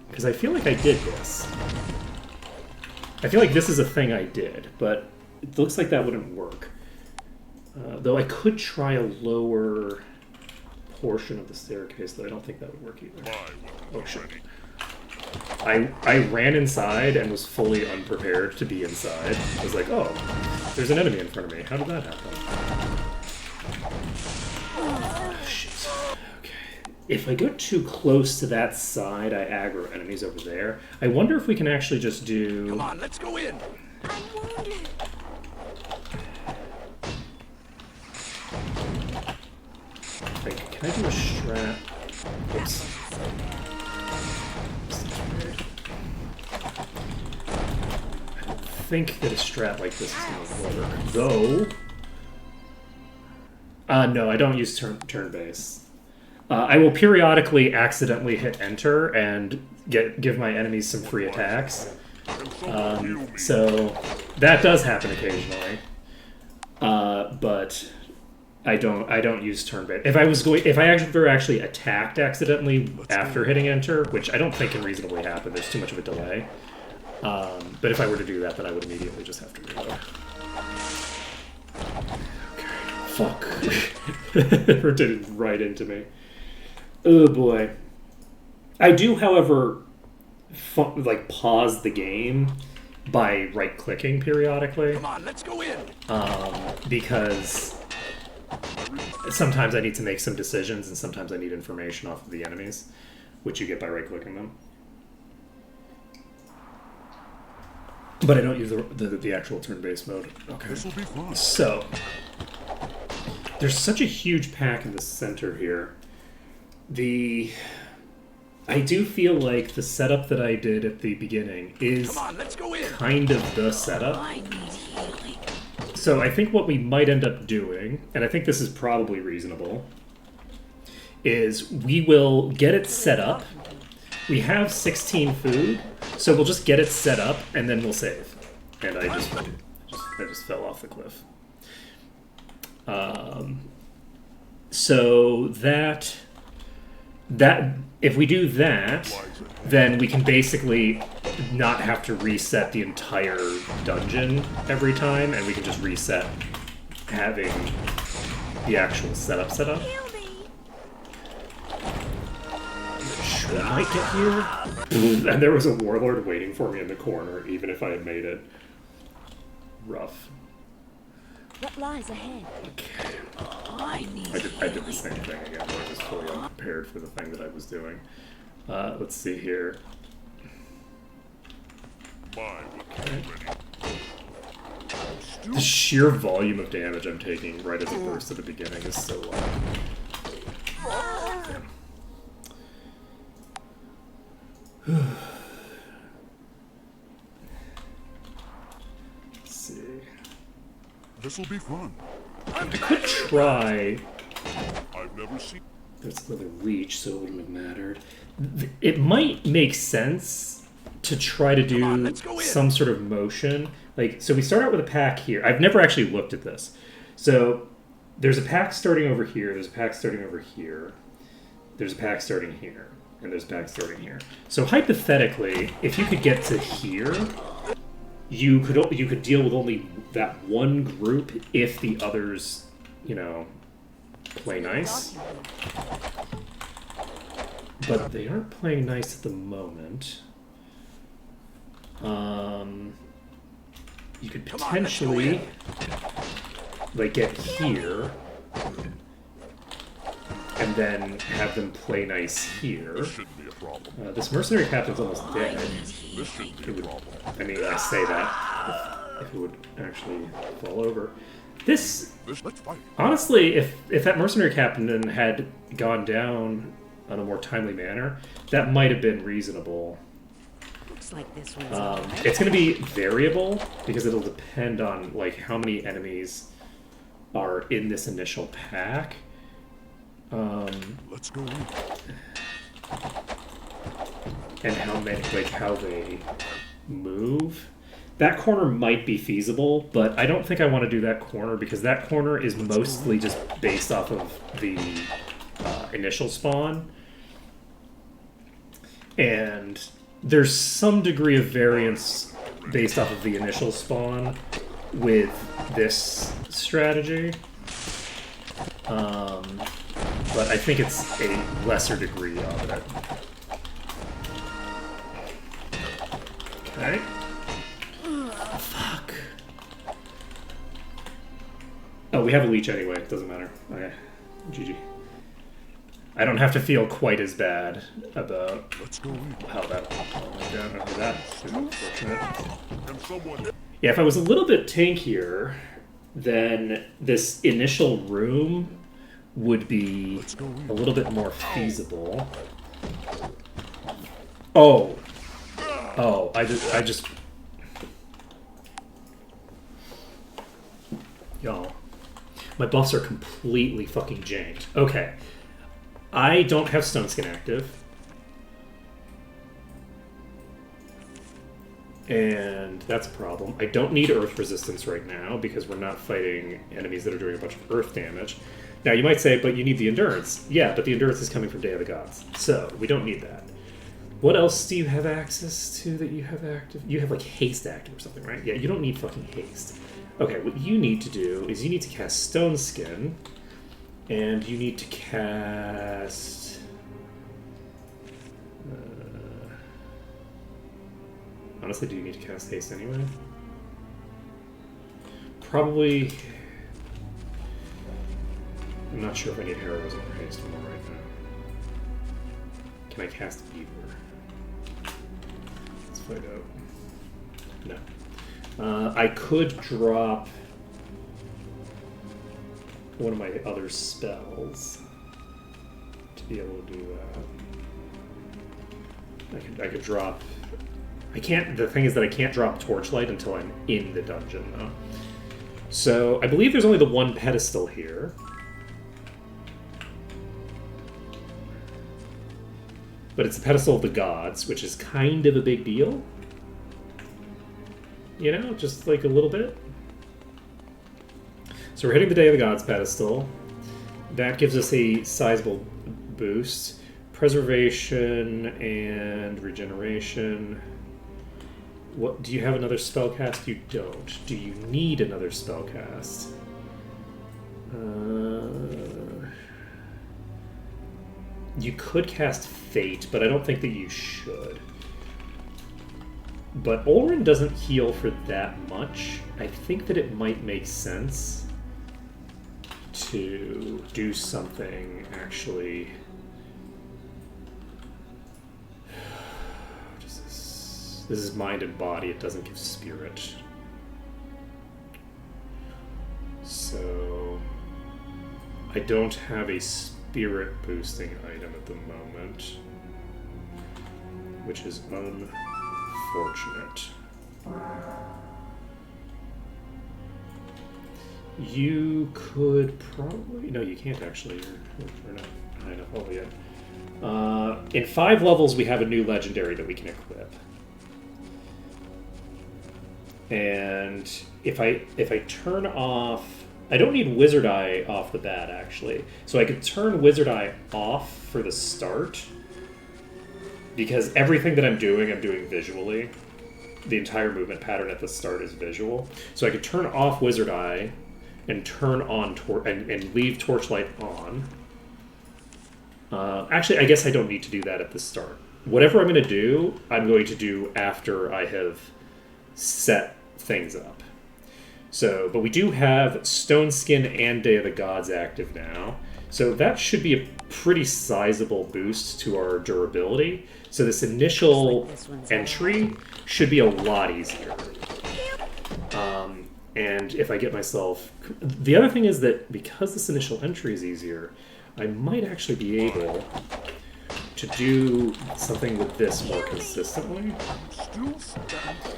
Because I feel like I did this. I feel like this is a thing I did, but it looks like that wouldn't work. Though I could try a lower portion of the staircase, though I don't think that would work either. Oh shit. I ran inside and was fully unprepared to be inside. I was like, oh, there's an enemy in front of me. How did that happen? Oh, shit. Okay. If I go too close to that side, I aggro enemies over there. I wonder if we can actually just do... Come on, let's go in. I'm wounded. Like, can I do a strat? Oops. I don't think that a strat like this is going to work. Though... no, I don't use turn-based. I will periodically accidentally hit enter and give my enemies some free attacks. So that does happen occasionally. But I don't use turn-based. If I actually attacked accidentally after hitting enter, which I don't think can reasonably happen, there's too much of a delay. But if I were to do that, then I would immediately just have to reload. Fuck. Rotated right into me. Oh boy. I do, however, pause the game by right-clicking periodically. Come on, let's go in. Because sometimes I need to make some decisions, and sometimes I need information off of the enemies, which you get by right-clicking them. But I don't use the actual turn-based mode. Okay. This will be fun. So, there's such a huge pack in the center here. I do feel like the setup that I did at the beginning is Come on, let's go in. kind of the setup. I need healing. So I think what we might end up doing, and I think this is probably reasonable, is we will get it set up. We have 16 food, so we'll just get it set up, and then we'll save. And I just fell off the cliff. So that if we do that, then we can basically not have to reset the entire dungeon every time, and we can just reset having the actual setup. Heal me. Sure might get here. And there was a warlord waiting for me in the corner, even if I had made it. Rough. What lies ahead? Okay. I need I did the same thing again. I was fully unprepared for the thing that I was doing. Let's see here. The sheer volume of damage I'm taking right as a burst at the beginning is so loud. Let's see. This will be fun. I could try. I've never seen. That's another reach, so it wouldn't have mattered. It might make sense to try to do some sort of motion. Like, so we start out with a pack here. I've never actually looked at this. So there's a pack starting over here. There's a pack starting over here. There's a pack starting here. And there's a pack starting here. So hypothetically, if you could get to here, you could deal with only that one group if the others, play nice. But they aren't playing nice at the moment. You could potentially get here and then have them play nice here. This shouldn't be a problem. This mercenary captain's almost dead. This shouldn't be a problem. I mean, I say that. if it would actually fall over. This, Let's fight. honestly, if that mercenary captain had gone down on a more timely manner, that might have been reasonable. Looks like this one's all right. It's going to be variable because it'll depend on like how many enemies are in this initial pack. Let's go in. And how many, like how they move. That corner might be feasible, but I don't think I want to do that corner because that corner is mostly just based off of the initial spawn. And there's some degree of variance based off of the initial spawn with this strategy. But I think it's a lesser degree of it. Okay. Oh, fuck. Oh, we have a leech anyway. It doesn't matter. Okay. GG. I don't have to feel quite as bad about Let's go in. how that went down after that. It's unfortunate. Can someone... Yeah, if I was a little bit tankier, then this initial room would be a little bit more feasible. Oh. Oh, I just... Y'all. My buffs are completely fucking janked. Okay. I don't have Stone Skin active. And that's a problem. I don't need Earth Resistance right now because we're not fighting enemies that are doing a bunch of Earth damage. Now, you might say, but you need the Endurance. Yeah, but the Endurance is coming from Day of the Gods. So, we don't need that. What else do you have access to that you have active? You have, like, Haste active or something, right? Yeah, you don't need fucking Haste. Okay, what you need to do is you need to cast Stone Skin, and you need to cast... honestly, do you need to cast Haste anyway? Probably... I'm not sure if I need Heroism or Haste more right now. Can I cast either? Let's find out. No. I could drop one of my other spells to be able to do that. I could drop... I can't... The thing is that I can't drop Torchlight until I'm in the dungeon, though. So, I believe there's only the one pedestal here. But it's the pedestal of the gods, which is kind of a big deal. You know, just like a little bit. So we're hitting the Day of the Gods pedestal. That gives us a sizable boost. Preservation and regeneration. What do you have another spell cast? You don't. Do you need another spell cast? You could cast Fate, but I don't think that you should. But Olrin doesn't heal for that much. I think that it might make sense to do something actually... What is this? This is mind and body, it doesn't give spirit. So... I don't have a spirit boosting item at the moment, which is unfortunate. You could probably... No, you can't actually. You're not high enough level yet. In 5 levels, we have a new legendary that we can equip. And if I turn off... I don't need Wizard Eye off the bat, actually. So I could turn Wizard Eye off for the start, because everything that I'm doing visually. The entire movement pattern at the start is visual. So I could turn off Wizard Eye and turn on and leave Torchlight on. Actually, I guess I don't need to do that at the start. Whatever I'm going to do after I have set things up. So, but we do have Stone Skin and Day of the Gods active now. So that should be a pretty sizable boost to our durability. So this initial entry should be a lot easier. And if I get myself... The other thing is that because this initial entry is easier, I might actually be able to do something with this more consistently. Still standing.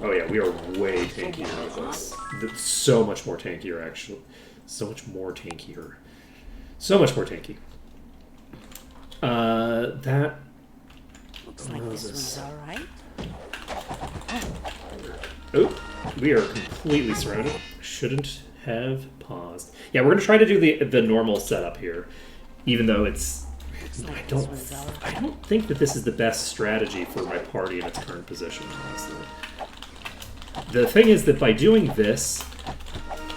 Oh yeah, we are way tankier with this. So much more tankier, actually. So much more tankier. So much more tanky. That... Looks like this one's all right. Oh, we are completely surrounded. Shouldn't have paused. Yeah, we're going to try to do the normal setup here, even though it's... I don't think that this is the best strategy for my party in its current position, honestly. The thing is that by doing this,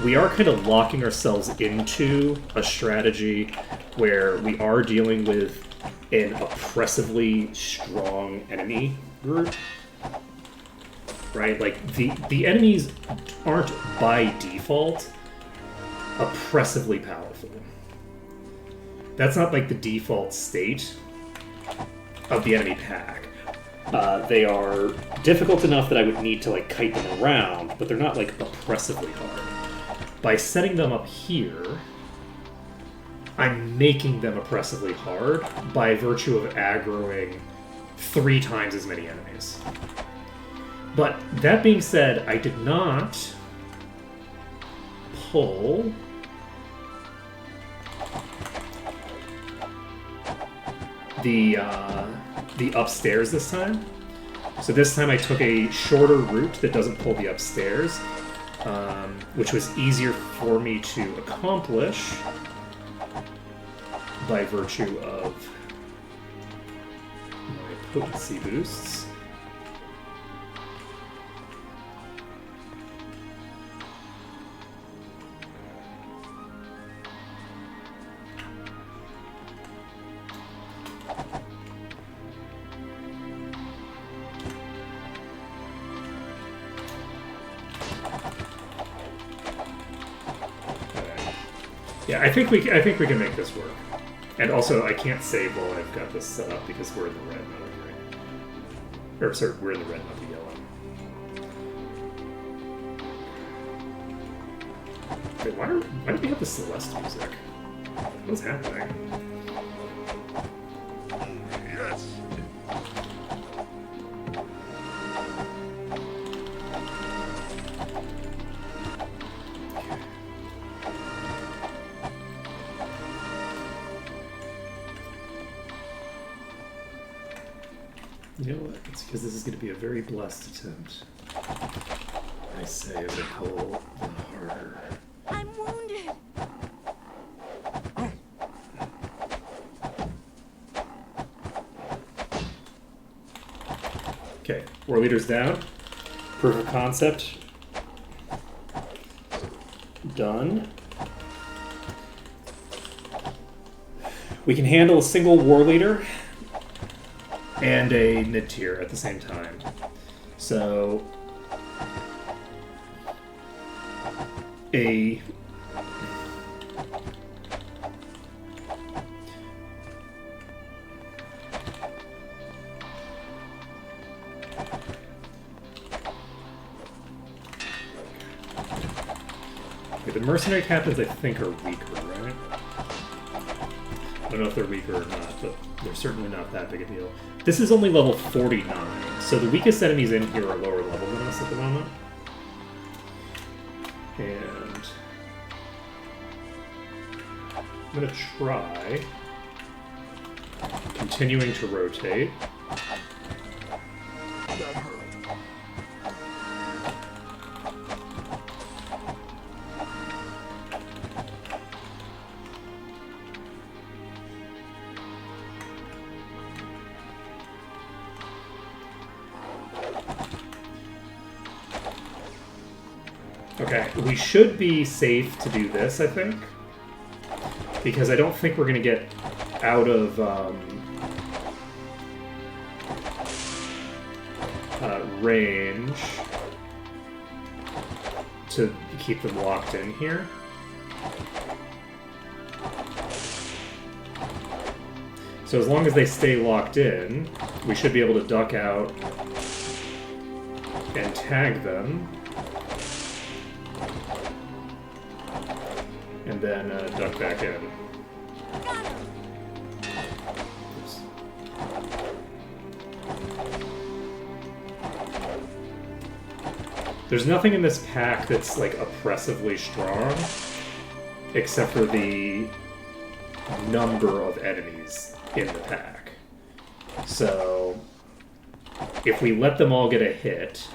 we are kind of locking ourselves into a strategy where we are dealing with an oppressively strong enemy group. Right? Like, the enemies aren't by default oppressively powerful. That's not like the default state of the enemy pack. They are difficult enough that I would need to like kite them around, but they're not like oppressively hard. By setting them up here, I'm making them oppressively hard by virtue of aggroing 3 times as many enemies. But that being said, I did not pull the upstairs this time. So this time I took a shorter route that doesn't pull the upstairs, which was easier for me to accomplish by virtue of my potency boosts. Yeah, I think we can make this work. And also, I can't save while I've got this set up because we're in the red, not the green. Or sorry, we're in the red, not the yellow. Wait, why do we have the Celeste music? What's happening? Yes. You know what? It's because this is going to be a very blessed attempt. I say as I pull the harder. I'm wounded. Okay, war leaders down. Proof of concept done. We can handle a single war leader and a mid-tier at the same time. So a the mercenary captains I think are weaker, right? I don't know if they're weaker or not, but they're certainly not that big a deal. This is only level 49, so the weakest enemies in here are lower level than us at the moment. And I'm going to try continuing to rotate. That hurt. Okay, we should be safe to do this, I think. Because I don't think we're going to get out of range to keep them locked in here. So as long as they stay locked in, we should be able to duck out and tag them. and then duck back in. Oops. There's nothing in this pack that's like oppressively strong, except for the number of enemies in the pack. So if we let them all get a hit,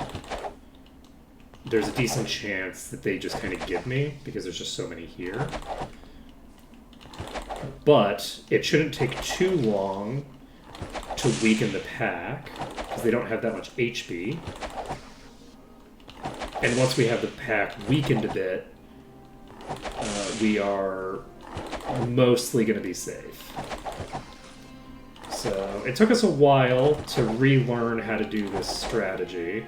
there's a decent chance that they just kind of give me, because there's just so many here. But it shouldn't take too long to weaken the pack, because they don't have that much HP. And once we have the pack weakened a bit, we are mostly going to be safe. So it took us a while to relearn how to do this strategy.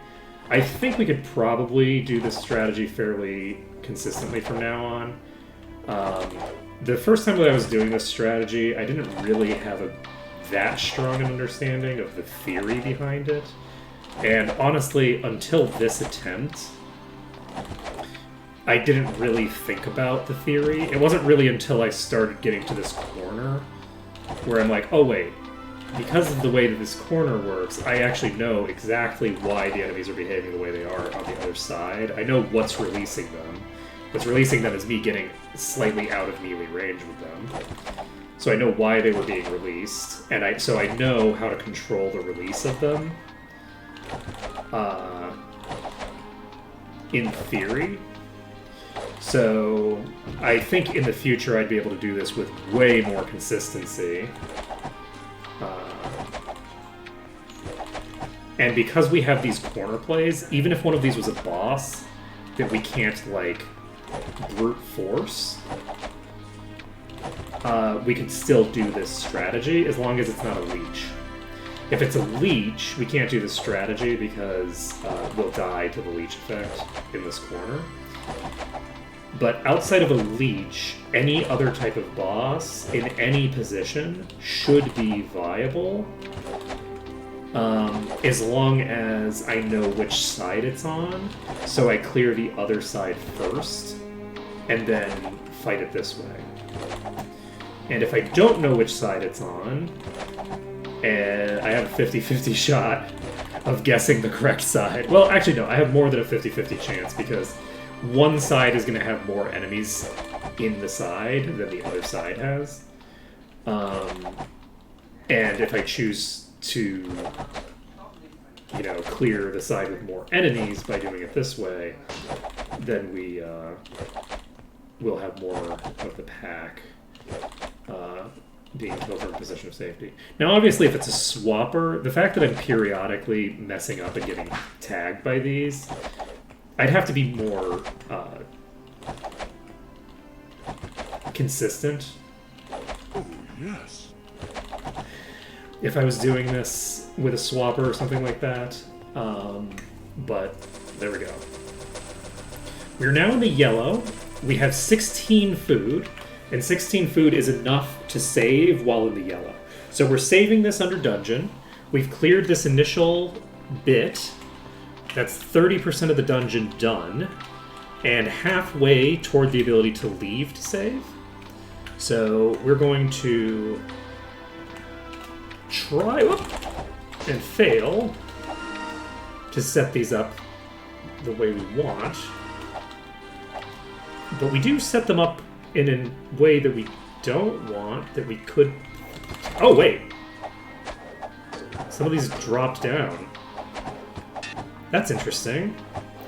I think we could probably do this strategy fairly consistently from now on. The first time that I was doing this strategy, I didn't really have that strong an understanding of the theory behind it. And honestly, until this attempt, I didn't really think about the theory. It wasn't really until I started getting to this corner where I'm like, oh wait, because of the way that this corner works, I actually know exactly why the enemies are behaving the way they are on the other side. I know what's releasing them. What's releasing them is me getting slightly out of melee range with them. So I know why they were being released, and so I know how to control the release of them. In theory. So I think in the future I'd be able to do this with way more consistency. And because we have these corner plays, even if one of these was a boss that we can't, like, brute force, we can still do this strategy as long as it's not a leech. If it's a leech, we can't do this strategy because we'll die to the leech effect in this corner. But outside of a leech, any other type of boss in any position should be viable, as long as I know which side it's on, so I clear the other side first, and then fight it this way. And if I don't know which side it's on, and I have a 50-50 shot of guessing the correct side. Well, actually, no, I have more than a 50-50 chance, because one side is going to have more enemies in the side than the other side has. And if I choose to, clear the side with more enemies by doing it this way, then we will have more of the pack being killed from a position of safety. Now, obviously, if it's a swapper, the fact that I'm periodically messing up and getting tagged by these, I'd have to be more consistent. Oh, yes. If I was doing this with a swapper or something like that. But there we go. We're now in the yellow. We have 16 food, and 16 food is enough to save while in the yellow. So we're saving this under dungeon. We've cleared this initial bit. That's 30% of the dungeon done, and halfway toward the ability to leave to save. So we're going to try and fail to set these up the way we want. But we do set them up in a way that we don't want, that we could... Oh, wait! Some of these dropped down. That's interesting.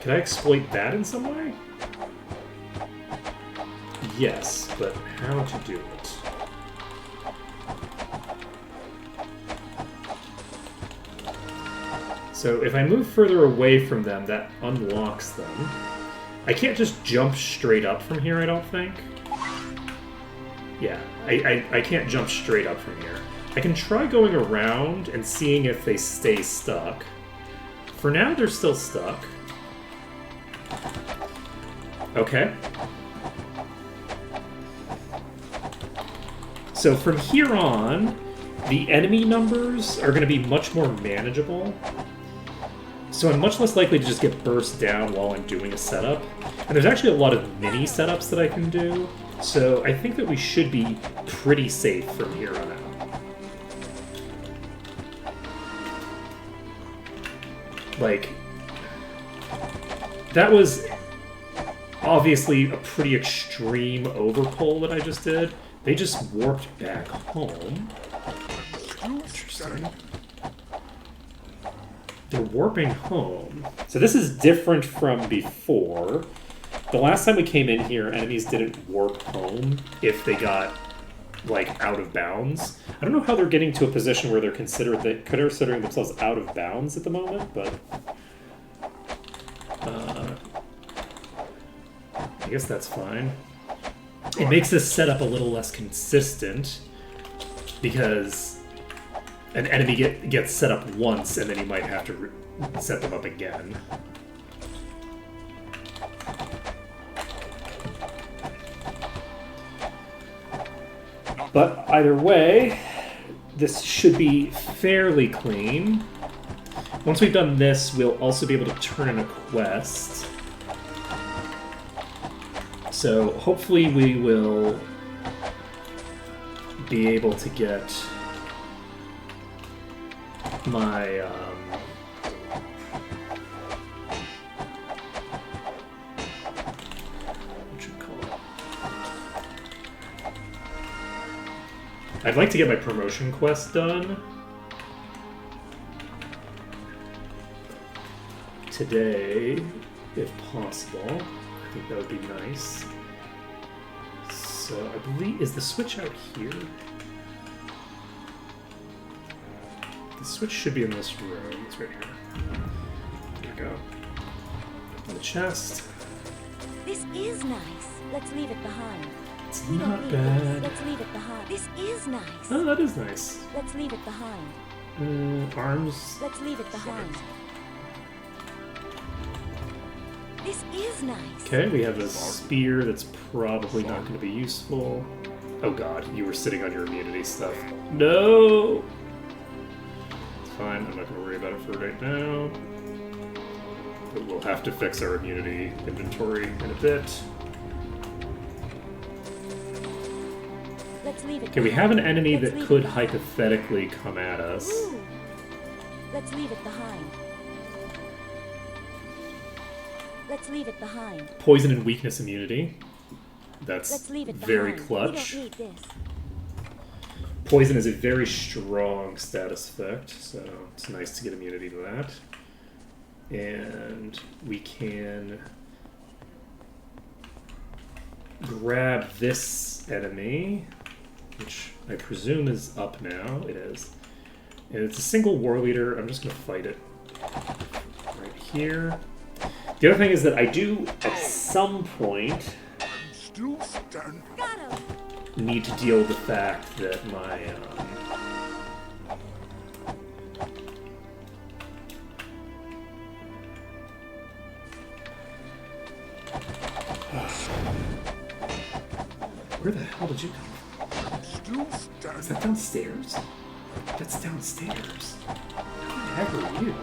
Can I exploit that in some way? Yes, but how to do it? So if I move further away from them, that unlocks them. I can't just jump straight up from here, I don't think. Yeah, I can't jump straight up from here. I can try going around and seeing if they stay stuck. For now, they're still stuck. Okay. So from here on, the enemy numbers are going to be much more manageable. So I'm much less likely to just get burst down while I'm doing a setup. And there's actually a lot of mini setups that I can do. So I think that we should be pretty safe from here on out. Like, that was obviously a pretty extreme overpull that I just did. They just warped back home. Interesting. They're warping home. So this is different from before. The last time we came in here, enemies didn't warp home if they got, like, out of bounds. I don't know how they're getting to a position where they're considering themselves out of bounds at the moment, but I guess that's fine. It makes this setup a little less consistent because an enemy gets set up once and then you might have to set them up again. But either way, this should be fairly clean. Once we've done this, we'll also be able to turn in a quest. So hopefully we will be able to get my what should we call it? I'd like to get my promotion quest done today, if possible. I think that would be nice. So I believe, is the switch out here? The switch should be in this room. It's right here. There we go. In the chest. This is nice. Let's leave it behind. It's We don't not need bad. this. Let's leave it behind. This is nice. Oh, that is nice. Let's leave it behind. Arms. Let's leave it behind. This is nice. Okay, we have a spear that's probably not going to be useful. Oh god, you were sitting on your immunity stuff. No! It's fine, I'm not going to worry about it for right now. But we'll have to fix our immunity inventory in a bit. Let's leave it Okay, we behind. have an enemy Let's that leave could it behind. hypothetically come at us. Ooh. Let's leave it behind. Let's leave it behind. Poison and weakness immunity. That's Let's leave it very behind. clutch. We don't need this. Poison is a very strong status effect, so it's nice to get immunity to that. And we can grab this enemy, which I presume is up now. It is. And it's a single war leader. I'm just going to fight it right here. The other thing is that I do, at some point, Still stand. Got him. need to deal with the fact that my where the hell did you come from? Still Is stand. that downstairs? That's downstairs. How the heck are you?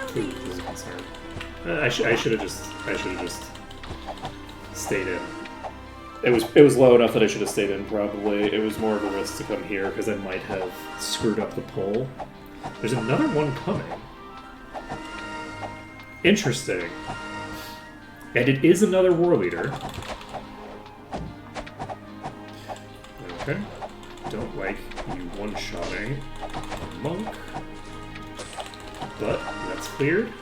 Food is a concern. I should have just stayed in. It was low enough that I should have stayed in. Probably it was more of a risk to come here because I might have screwed up the pull. There's another one coming. Interesting. And it is another war leader. Okay. Don't like you one-shotting a monk. But that's cleared.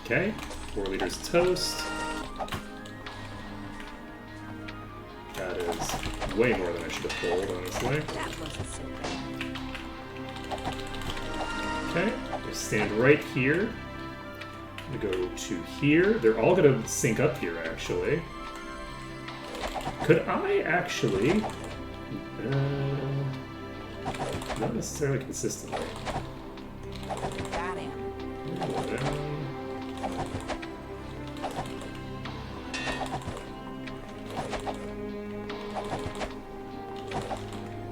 Okay. War leader's toast. That is way more than I should have pulled, honestly. That wasn't so bad. Okay. We stand right here. I'm gonna go to here. They're all gonna sync up here, actually. Could I actually... not necessarily consistently. Got him. Go down.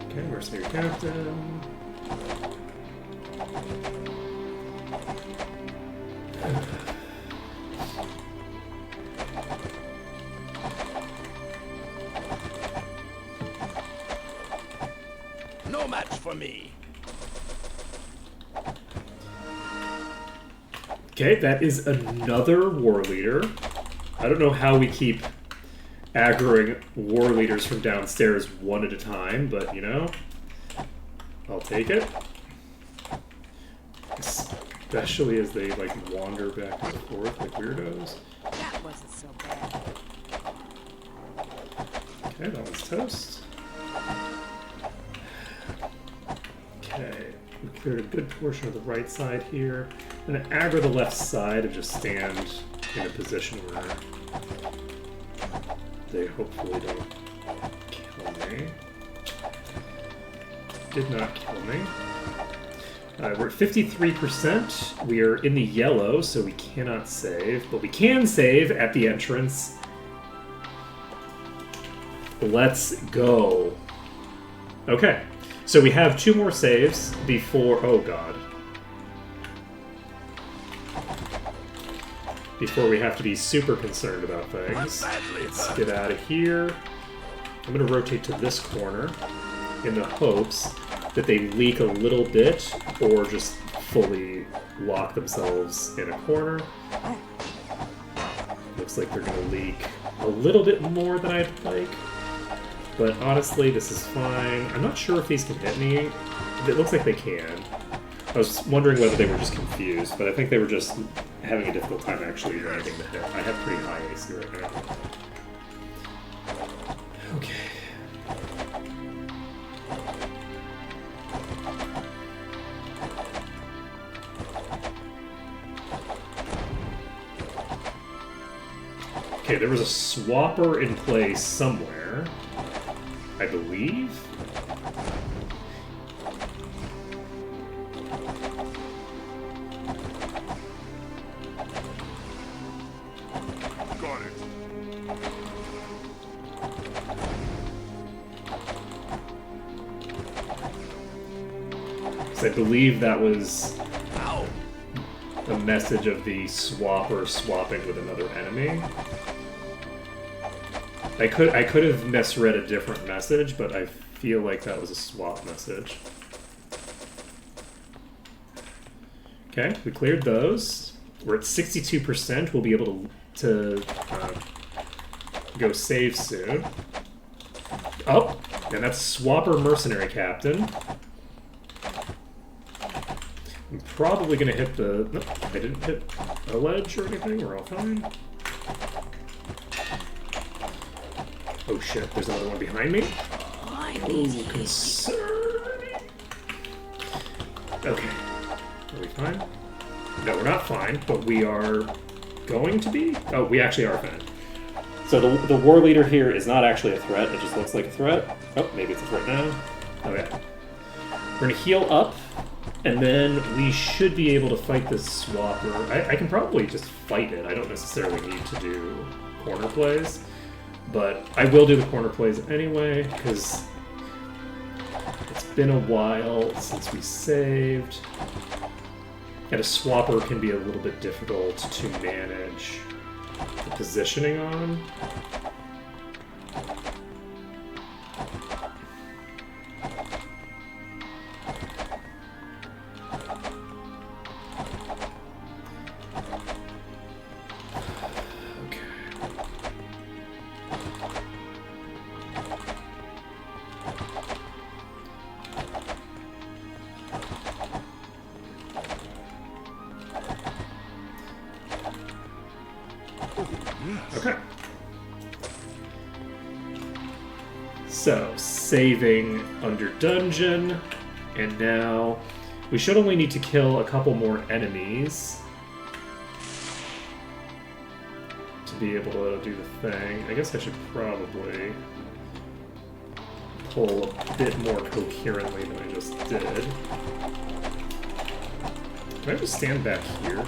Okay, where's your captain? for me. Okay, that is another war leader. I don't know how we keep aggroing war leaders from downstairs one at a time, but you know, I'll take it. Especially as they like wander back and forth like weirdos. That wasn't so bad. Okay, that one's toast. Okay, we cleared a good portion of the right side here. I'm gonna aggro the left side and just stand in a position where they hopefully don't kill me. Did not kill me. We're at 53%. We are in the yellow, so we cannot save, but we can save at the entrance. Let's go. Okay, so we have 2 more saves before... Oh, God. Before we have to be super concerned about things. Let's get out of here. I'm going to rotate to this corner in the hopes that they leak a little bit or just fully lock themselves in a corner. Looks like they're going to leak a little bit more than I'd like. But honestly, this is fine. I'm not sure if these can hit me. It looks like they can. I was wondering whether they were just confused, but I think they were just having a difficult time actually landing the hit. I have pretty high AC right now. Okay. Okay, there was a swapper in place somewhere, I believe. Got it. So I believe that was a message of the swapper swapping with another enemy. I could have misread a different message, but I feel like that was a swap message. Okay, we cleared those. We're at 62%. We'll be able to go save soon. Oh, and that's Swapper Mercenary Captain. I'm probably going to hit the... Nope, I didn't hit a ledge or anything. We're all fine. Oh shit, there's another one behind me. Oh, concerning. Okay. Are we fine? No, we're not fine, but we are going to be? Oh, we actually are fine. So the war leader here is not actually a threat, it just looks like a threat. Oh, maybe it's a threat now. Okay. We're gonna heal up, and then we should be able to fight this swapper. I can probably just fight it. I don't necessarily need to do corner plays. But I will do the corner plays anyway, because it's been a while since we saved. And a swapper can be a little bit difficult to manage the positioning on. Okay. So, saving under dungeon, and now we should only need to kill a couple more enemies to be able to do the thing. I guess I should probably pull a bit more coherently than I just did. Can I just stand back here? No,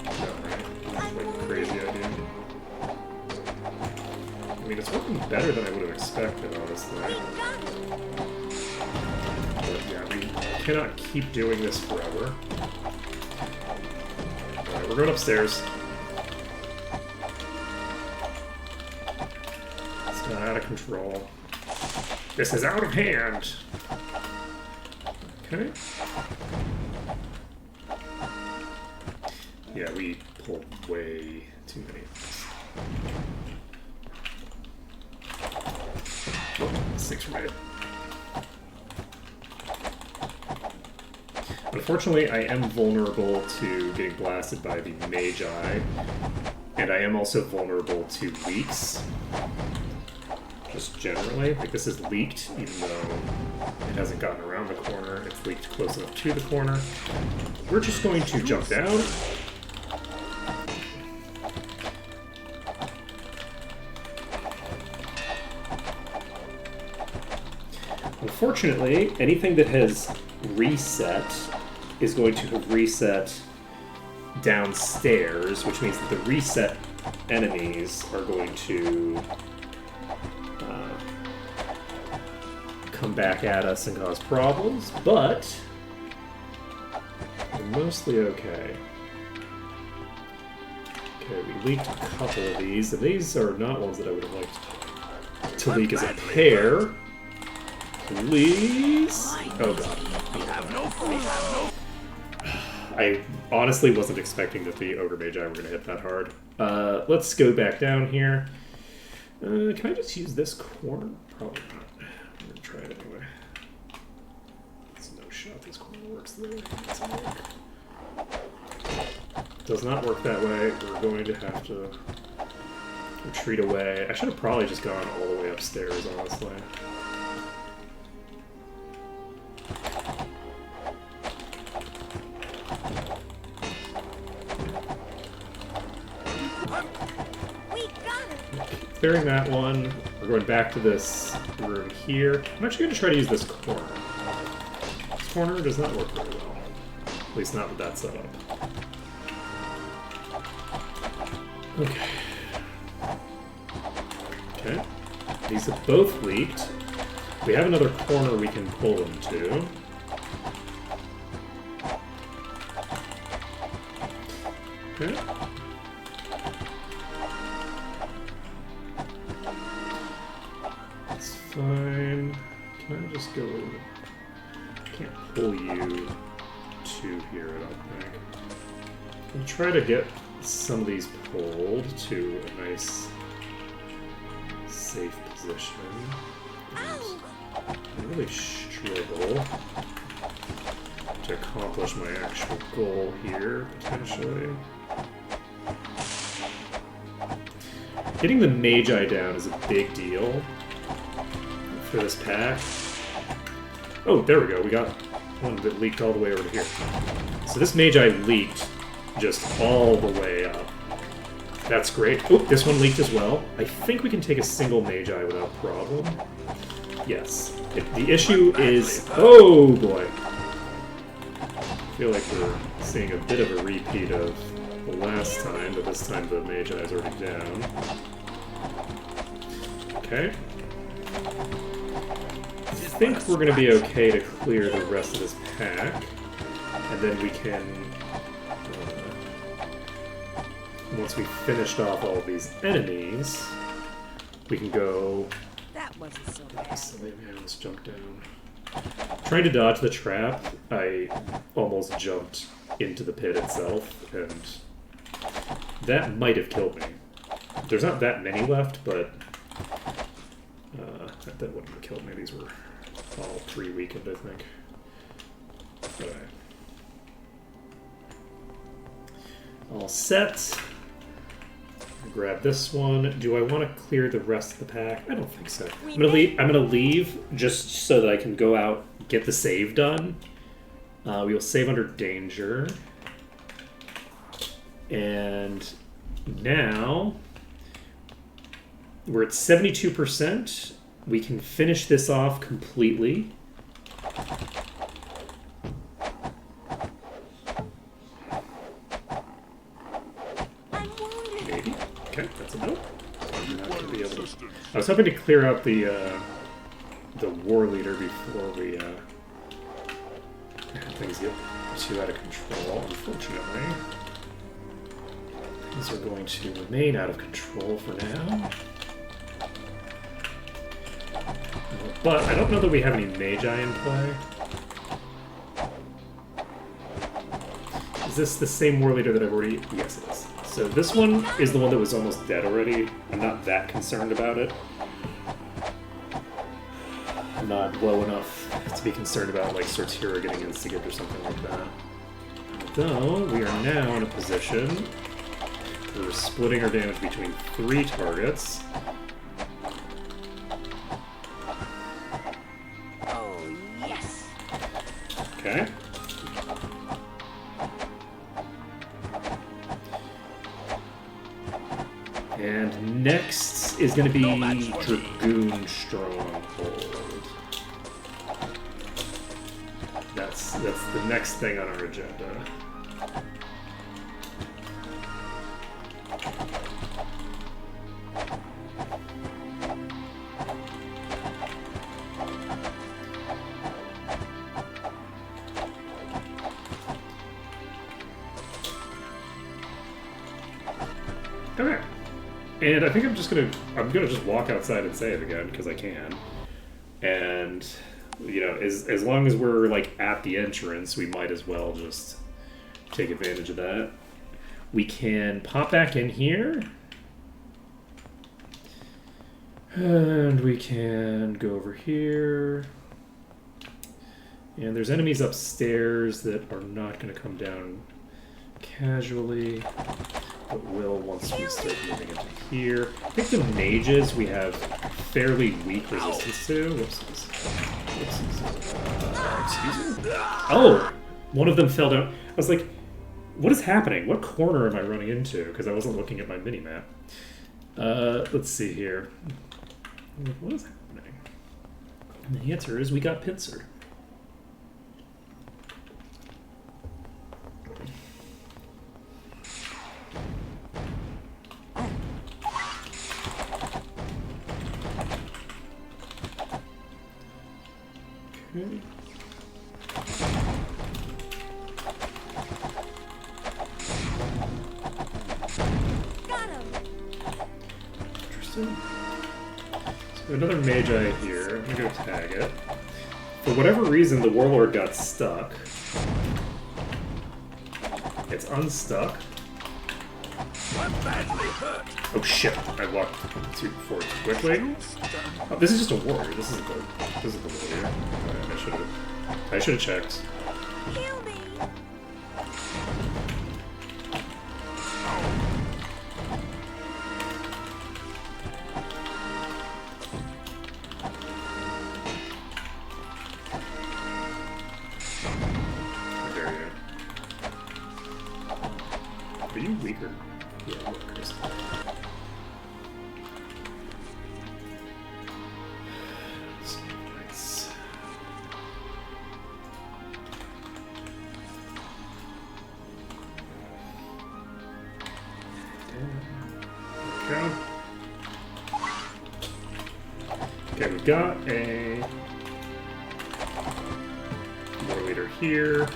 right? That's like a crazy idea. I mean, it's working better than I would have expected, honestly. But yeah, we cannot keep doing this forever. Alright, we're going upstairs. It's not out of control. This is out of hand! Okay. Yeah, we pulled way too many. Oh, 6 red. Unfortunately, I am vulnerable to getting blasted by the Magi, and I am also vulnerable to leaks. Just generally. Like, this is leaked, even though it hasn't gotten around the corner. It's leaked close enough to the corner. We're just going to jump down. Unfortunately, anything that has reset is going to have reset downstairs, which means that the reset enemies are going to come back at us and cause problems, but we're mostly okay. Okay, we leaked a couple of these, and these are not ones that I would have liked to leak as a pair. Please? Oh god. I honestly wasn't expecting that the Ogre Magi were going to hit that hard. Let's go back down here. Can I just use this corner? Probably not. I'm going to try it anyway. There's no shot this corner works the way it needs to work. Does not work that way. We're going to have to retreat away. I should have probably just gone all the way upstairs, honestly. Clearing that one. We're going back to this room here. I'm actually going to try to use this corner. This corner does not work very well. At least not with that setup. Okay. Okay. These have both leaked. We have another corner we can pull them to. Okay. That's fine. Can I just go... Can't pull you to here, I don't think. I'll try to get some of these pulled to a nice, safe position. I really struggle to accomplish my actual goal here, potentially. Getting the Magi down is a big deal for this pack. Oh, there we go. We got one that leaked all the way over here. So this Magi leaked just all the way up. That's great. Oh, this one leaked as well. I think we can take a single Magi without problem. Yes. The issue is... Oh, boy. I feel like we're seeing a bit of a repeat of the last time, but this time the Magi is already down. Okay. I think we're going to be okay to clear the rest of this pack, and then we can, once we've finished off all of these enemies, we can go... That wasn't so bad. So maybe let's jump down. Trying to dodge the trap, I almost jumped into the pit itself, and that might have killed me. There's not that many left, but that wouldn't have killed me. These were all pre-weakened, I think. Okay. All set. Grab this one. Do I want to clear the rest of the pack? I don't think so. I'm gonna leave just so that I can go out, get the save done. We will save under danger. And now we're at 72%. We can finish this off completely. Maybe. Okay, that's a no. I'm not gonna be able to... I was hoping to clear out the war leader before we things get too out of control. Unfortunately, these are going to remain out of control for now. But I don't know that we have any Magi in play. Is this the same war leader that I've already... Yes, it is. So this one is the one that was almost dead already. I'm not that concerned about it. I'm not low enough to be concerned about, like, Sortira getting instigated or something like that. Though, we are now in a position where we're splitting our damage between 3 targets. Oh, yes. Okay. And next is going to be Dragoon Stronghold. That's the next thing on our agenda. Okay. And I think I'm gonna just walk outside and say it again because I can. And you know, as long as we're like at the entrance, we might as well just take advantage of that. We can pop back in here. And we can go over here. And there's enemies upstairs that are not going to come down casually, but will once we start moving into here. I think the mages we have fairly weak resistance to. Whoopsies. Excuse me? Oh! One of them fell down. I was like, what is happening? What corner am I running into? Because I wasn't looking at my mini-map. Let's see here. What is happening? And the answer is we got pincered. Okay. Got him. Interesting. So another Magi here. I'm gonna go tag it. For whatever reason, the Warlord got stuck. It's unstuck. Oh shit! I walked too forward too quickly. Oh, this is just a warrior. This is the warrior. I should have checked. Heal me. How dare you? Are you weaker? Yeah, workers. Nice. Okay. Okay, we've got a war leader here.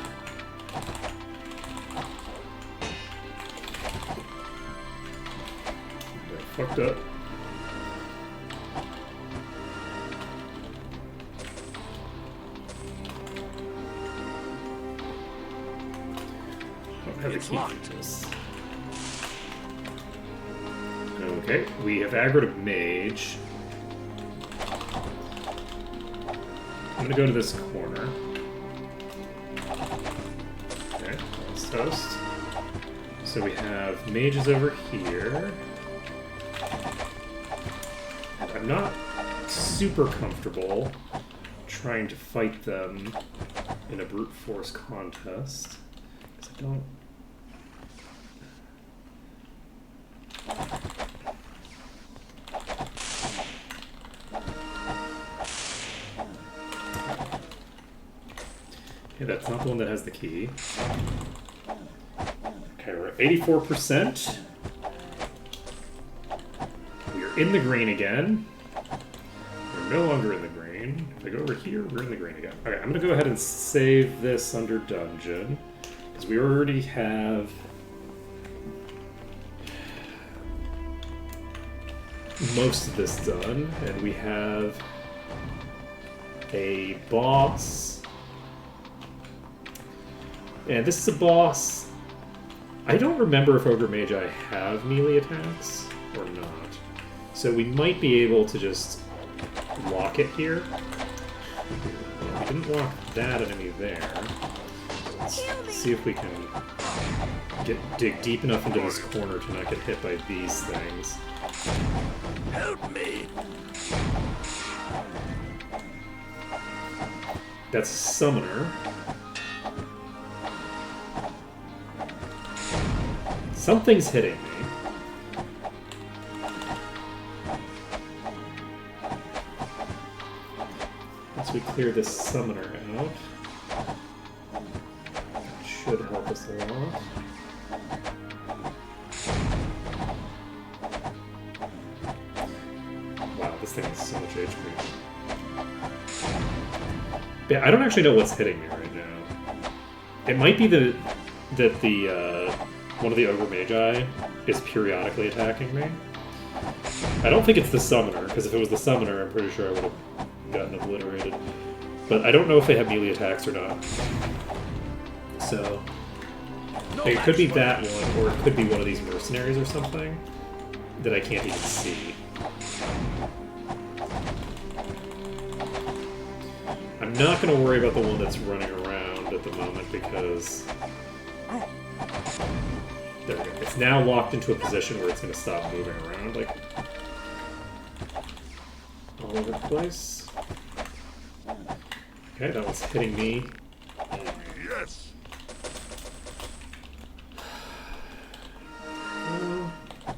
Fucked up. Don't have the key for this. Okay, we have aggroed a mage. I'm gonna go to this corner. Okay, that's toast. So we have mages over here. I'm not super comfortable trying to fight them in a brute force contest. 'Cause I don't... Okay, that's not the one that has the key. Okay, we're at 84%. We're in the green again. We're no longer in the green. If I go over here, we're in the green again. Okay, I'm gonna go ahead and save this under dungeon, because we already have most of this done, and we have a boss. And this is a boss I don't remember if Ogre Magi have melee attacks or not. So we might be able to just lock it here. We didn't lock that enemy there. Let's see if we can dig deep enough into this corner to not get hit by these things. Help me! That's a summoner. Something's hitting me. Once we clear this summoner out, that should help us a lot. Wow, this thing has so much HP. Yeah, I don't actually know what's hitting me right now. It might be that the one of the Ogre Magi is periodically attacking me. I don't think it's the summoner, because if it was the summoner, I'm pretty sure I would have gotten obliterated. But I don't know if they have melee attacks or not. So it could be that one, or it could be one of these mercenaries or something that I can't even see. I'm not going to worry about the one that's running around at the moment because... There we go. It's now locked into a position where it's going to stop moving around, like, all over the place. Okay, that was hitting me. Oh, yes!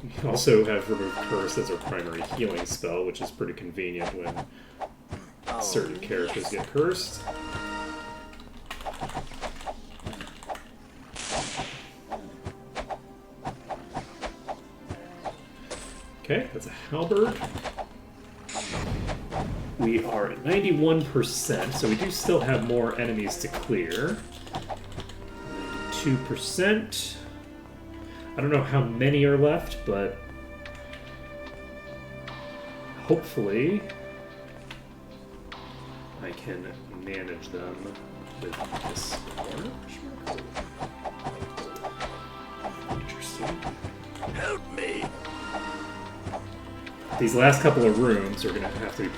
We also have Remove Curse as our primary healing spell, which is pretty convenient when certain characters get cursed. Okay, that's a halberd. We are at 91%, so we do still have more enemies to clear. 2%. I don't know how many are left, but hopefully I can manage them with this score. Interesting. Help me! These last couple of rooms are going to have to be...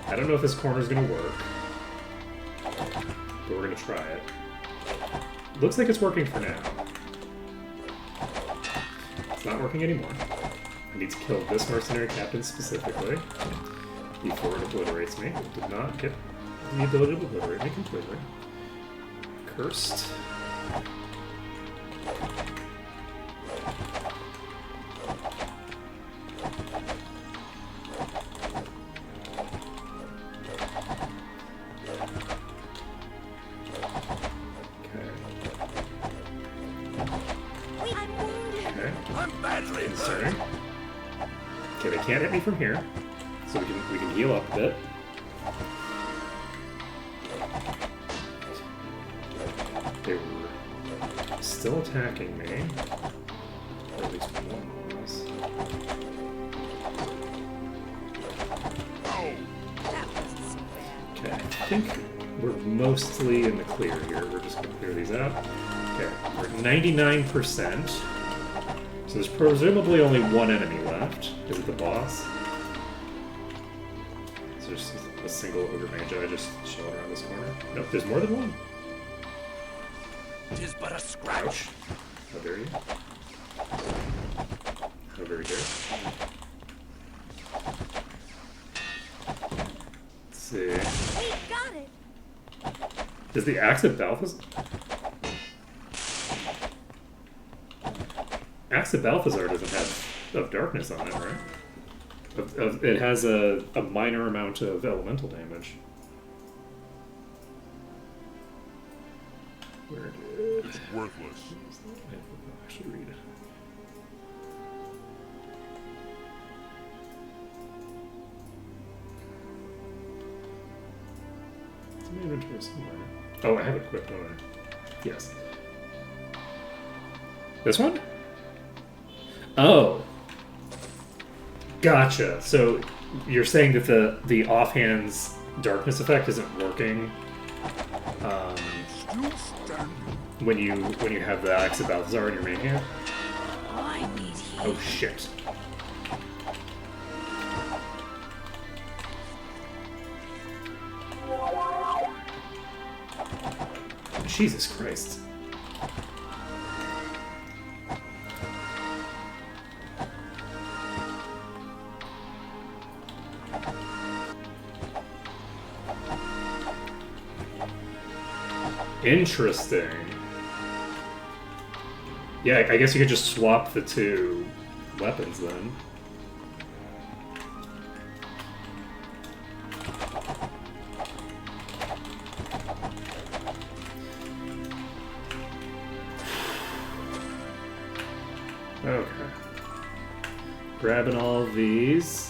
I don't know if this corner is going to work, but we're going to try it. Looks like it's working for now. It's not working anymore. I need to kill this mercenary captain specifically before it obliterates me. It did not get the ability to obliterate me completely. Cursed. Okay, they can't hit me from here, so we can heal up a bit. They were still attacking me. Or at least one was. Okay, I think we're mostly in the clear here. We're just gonna clear these out. Okay, we're at 99%. So there's presumably only one enemy left. Is it the boss? Is there just a single Ogre Magi just chilling around this corner? Nope, there's more than one. Tis but a scratch. Ouch. How dare you? How very dare. Let's see. Hey, got it. Does the Axe of Balthazar... Axe of Balthazar doesn't have of darkness on it, right? It has a minor amount of elemental damage. Where did... It's worthless. I should read it. It's in my inventory somewhere. Oh, I have it equipped, don't I? Yes. This one? Oh. Gotcha. So you're saying that the offhand's darkness effect isn't working Still standing. when you have the Axe of Balthazar in your main hand. All I need here. Oh shit. Jesus Christ. Interesting. Yeah, I guess you could just swap the two weapons then. Okay. Grabbing all of these.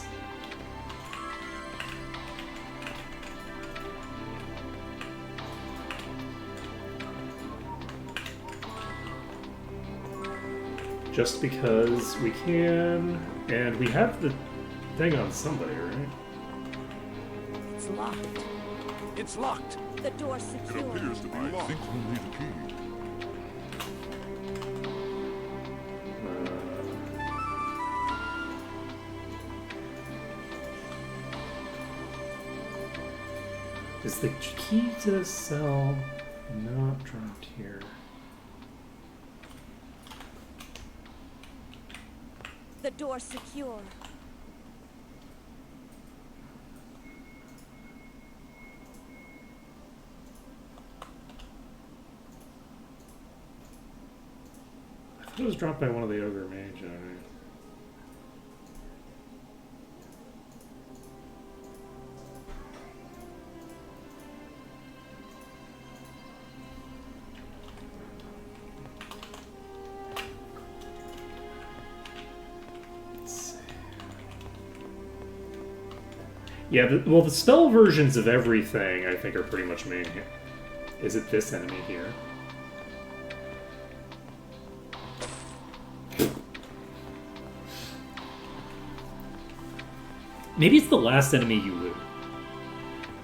Just because we can, and we have the thing on somebody, right? It's locked. It's locked. The door's It secure. appears to be locked. I think we'll need a key. Is the key to the cell not dropped here? The door's secure. I thought it was dropped by one of the ogre magi. Yeah, well, the spell versions of everything, I think, are pretty much main here. Is it this enemy here? Maybe it's the last enemy you loot.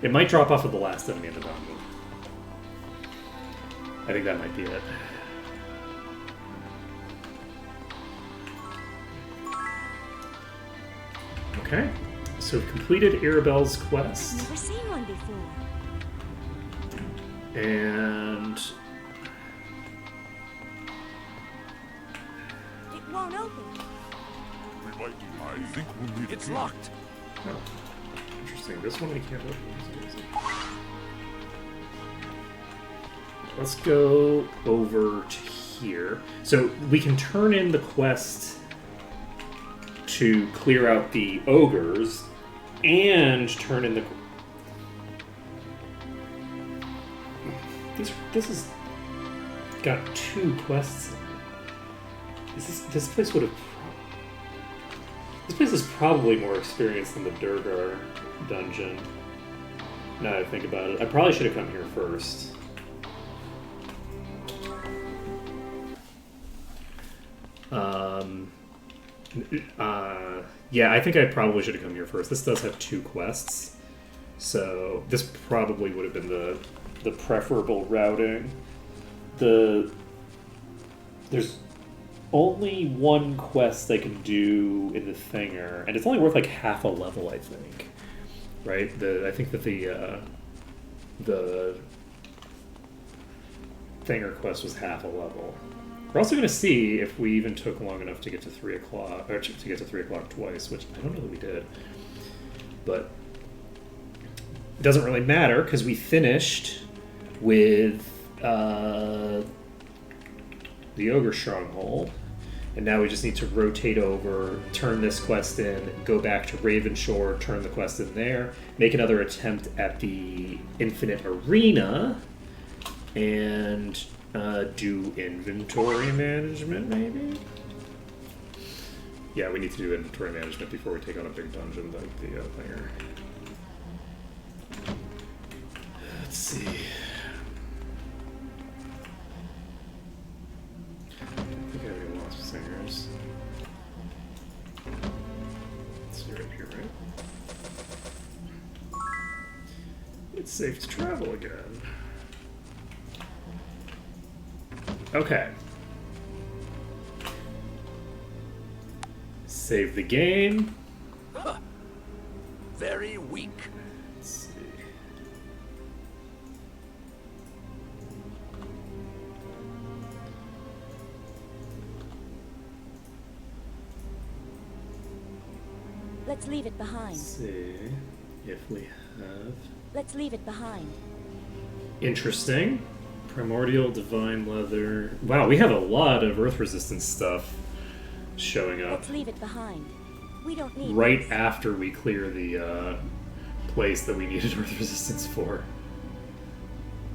It might drop off of the last enemy in the dungeon. I think that might be it. Okay. So we've completed Arabelle's quest. Never seen one before. And It won't open. We might. I think we'll need a It's key. locked. oh, interesting. This one we can't open. Let's go over to here. So we can turn in the quest to clear out the ogres and turn in the... This has got two quests in it. This place would have... This place is probably more experienced than the Durgar dungeon. Now that I think about it. I probably should have come here first. Yeah, I think I probably should have come here first. This does have two quests, so this probably would have been the preferable routing. There's only one quest I can do in the Thinger, and it's only worth like half a level, I think. Right? I think that the Thinger quest was half a level. We're also going to see if we even took long enough to get to 3 o'clock, or to get to 3 o'clock twice, which I don't know that we did. But it doesn't really matter, because we finished with the Ogre Stronghold, and now we just need to rotate over, turn this quest in, go back to Ravenshore, turn the quest in there, make another attempt at the Infinite Arena, and... do inventory management, maybe? Yeah, we need to do inventory management before we take on a big dungeon like the Thinger. Let's see. I don't think I have any lost singers. Let's see right here, right? It's safe to travel again. Okay. Save the game. Very weak. Let's see. Let's leave it behind. Let's see if we have. Let's leave it behind. Interesting. Primordial, divine leather. Wow, we have a lot of earth resistance stuff showing up Let's leave it behind. We don't need right this. after we clear the place that we needed earth resistance for.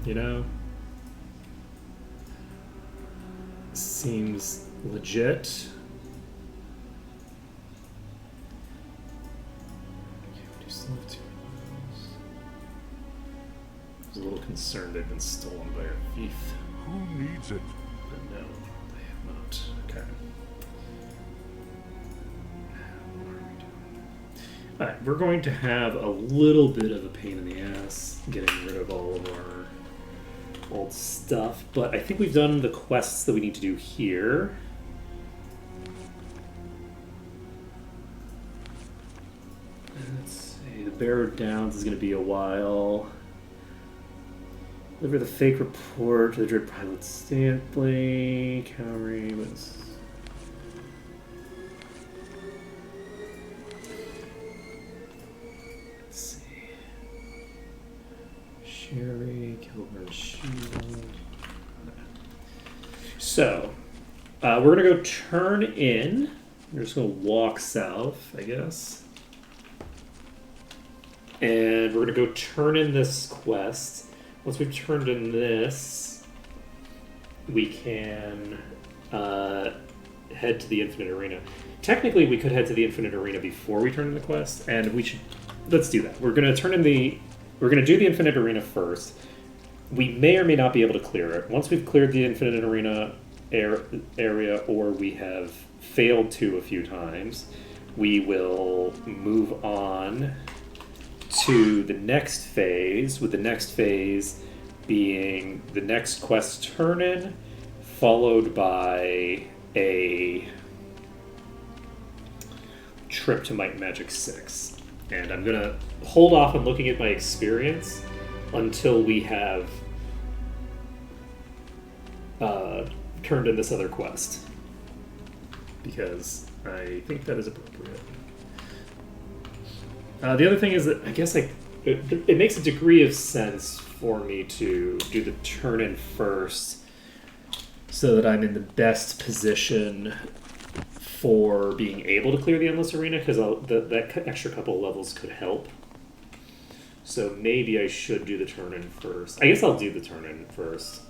You know? Seems legit. Okay, we do still have 2 of those. I was a little concerned they've been stolen by a thief. Who needs it? But no, they have not. Okay. What are we doing? Alright, we're going to have a little bit of a pain in the ass getting rid of all of our old stuff, but I think we've done the quests that we need to do here. Let's see, the Bearer Downs is going to be a while. Deliver the fake report to the Dread Pilot Stanley. Cowrie was. Let's see. Sherry, Kilburn Shield. So, we're gonna go turn in. We're just gonna walk south, I guess. And we're gonna go turn in this quest. Once we've turned in this, we can head to the Infinite Arena. Technically, we could head to the Infinite Arena before we turn in the quest, and we should. Let's do that. We're gonna turn in the. We're gonna do the Infinite Arena first. We may or may not be able to clear it. Once we've cleared the Infinite Arena area, or we have failed to a few times, we will move on to the next phase, with the next phase being the next quest turn-in, followed by a trip to Might and Magic 6. And I'm going to hold off on looking at my experience until we have turned in this other quest, because I think that is appropriate. The other thing is that I guess it makes a degree of sense for me to do the turn-in first, so that I'm in the best position for being able to clear the Endless Arena, because that extra couple of levels could help. So maybe I should do the turn-in first. I guess I'll do the turn-in first.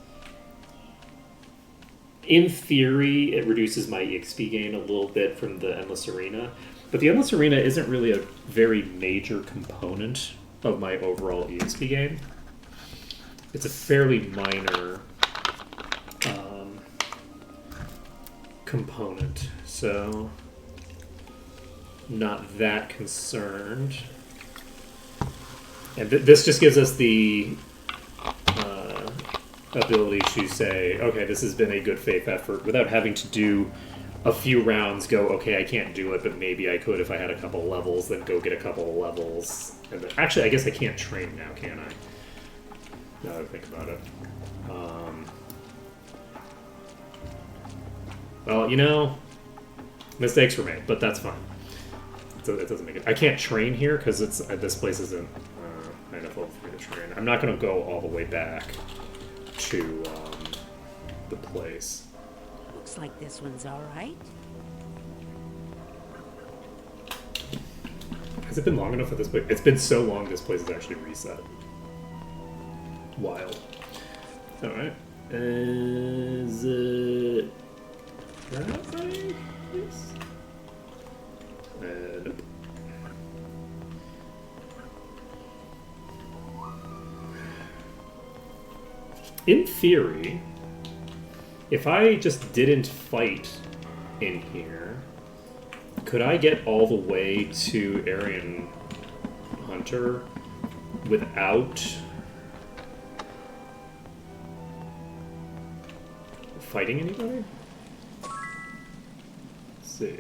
In theory, it reduces my EXP gain a little bit from the Endless Arena, but the Endless Arena isn't really a very major component of my overall EXP gain. It's a fairly minor component, so not that concerned. And this just gives us the ability to say, okay, this has been a good faith effort, without having to do a few rounds, go, okay, I can't do it, but maybe I could if I had a couple of levels, then go get a couple of levels. And then, actually, I guess I can't train now, can I? Now that I think about it. Well, you know, mistakes were made, but that's fine. It doesn't make it. I can't train here because this place isn't high enough level for me to train. I'm not going to go all the way back to the place. Looks like this one's all right. Has it been long enough at this place? It's been so long this place is actually reset. Wild. Alright. Is it that way? Yes. Nope. In theory, if I just didn't fight in here, could I get all the way to Aryan Hunter without fighting anybody? Let's see.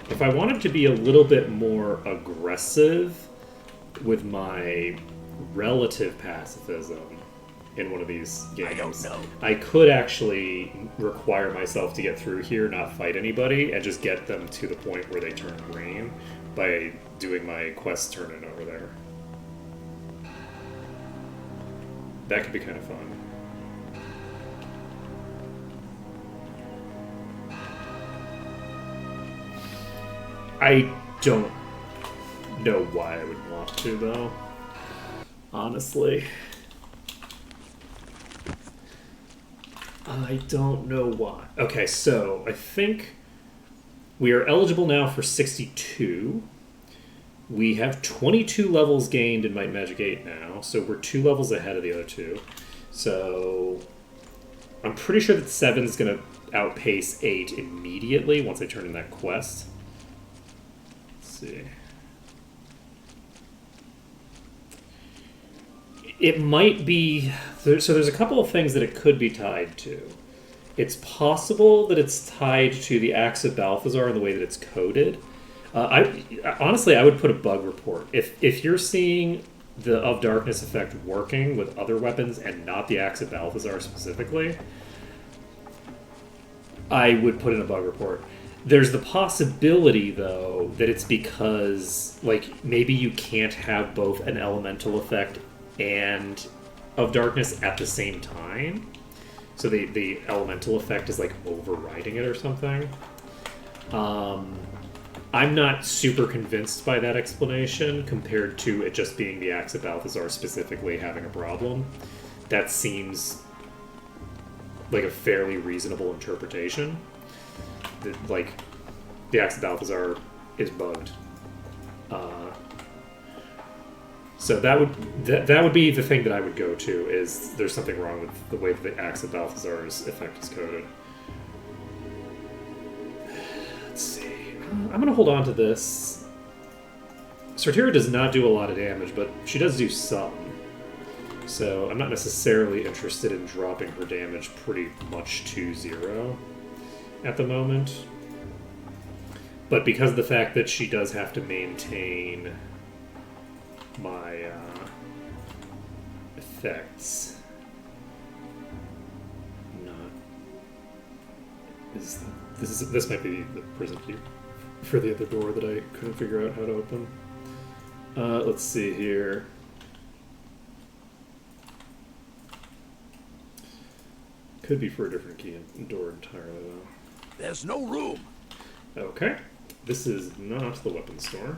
If I wanted to be a little bit more aggressive with my relative pacifism in one of these games, I don't know. I could actually require myself to get through here, not fight anybody, and just get them to the point where they turn green by doing my quest turn-in over there. That could be kind of fun. I don't know why I would want to, though. Honestly. I don't know why. Okay, so I think we are eligible now for 62. We have 22 levels gained in Might and Magic 8 now, so we're 2 levels ahead of the other two. So I'm pretty sure that 7 is going to outpace 8 immediately once I turn in that quest. Let's see. It might be... So there's a couple of things that it could be tied to. It's possible that it's tied to the Axe of Balthazar and the way that it's coded. Honestly, I would put a bug report. If you're seeing the Of Darkness effect working with other weapons and not the Axe of Balthazar specifically, I would put in a bug report. There's the possibility, though, that it's because, like, maybe you can't have both an elemental effect and Of Darkness at the same time. So the elemental effect is, like, overriding it or something. I'm not super convinced by that explanation compared to it just being the Axe of Balthazar specifically having a problem. That seems like a fairly reasonable interpretation. Like, the Axe of Balthazar is bugged. So that would be the thing that I would go to, is there's something wrong with the way that the Axe of Balthazar's effect is coded. Let's see. I'm going to hold on to this. Sortira does not do a lot of damage, but she does do some. So I'm not necessarily interested in dropping her damage pretty much to 0 at the moment. But because of the fact that she does have to maintain my effects, this might be the prison key for the other door that I couldn't figure out how to open. Let's see here. Could be for a different key door entirely, though. There's no room. Okay. This is not the weapon store.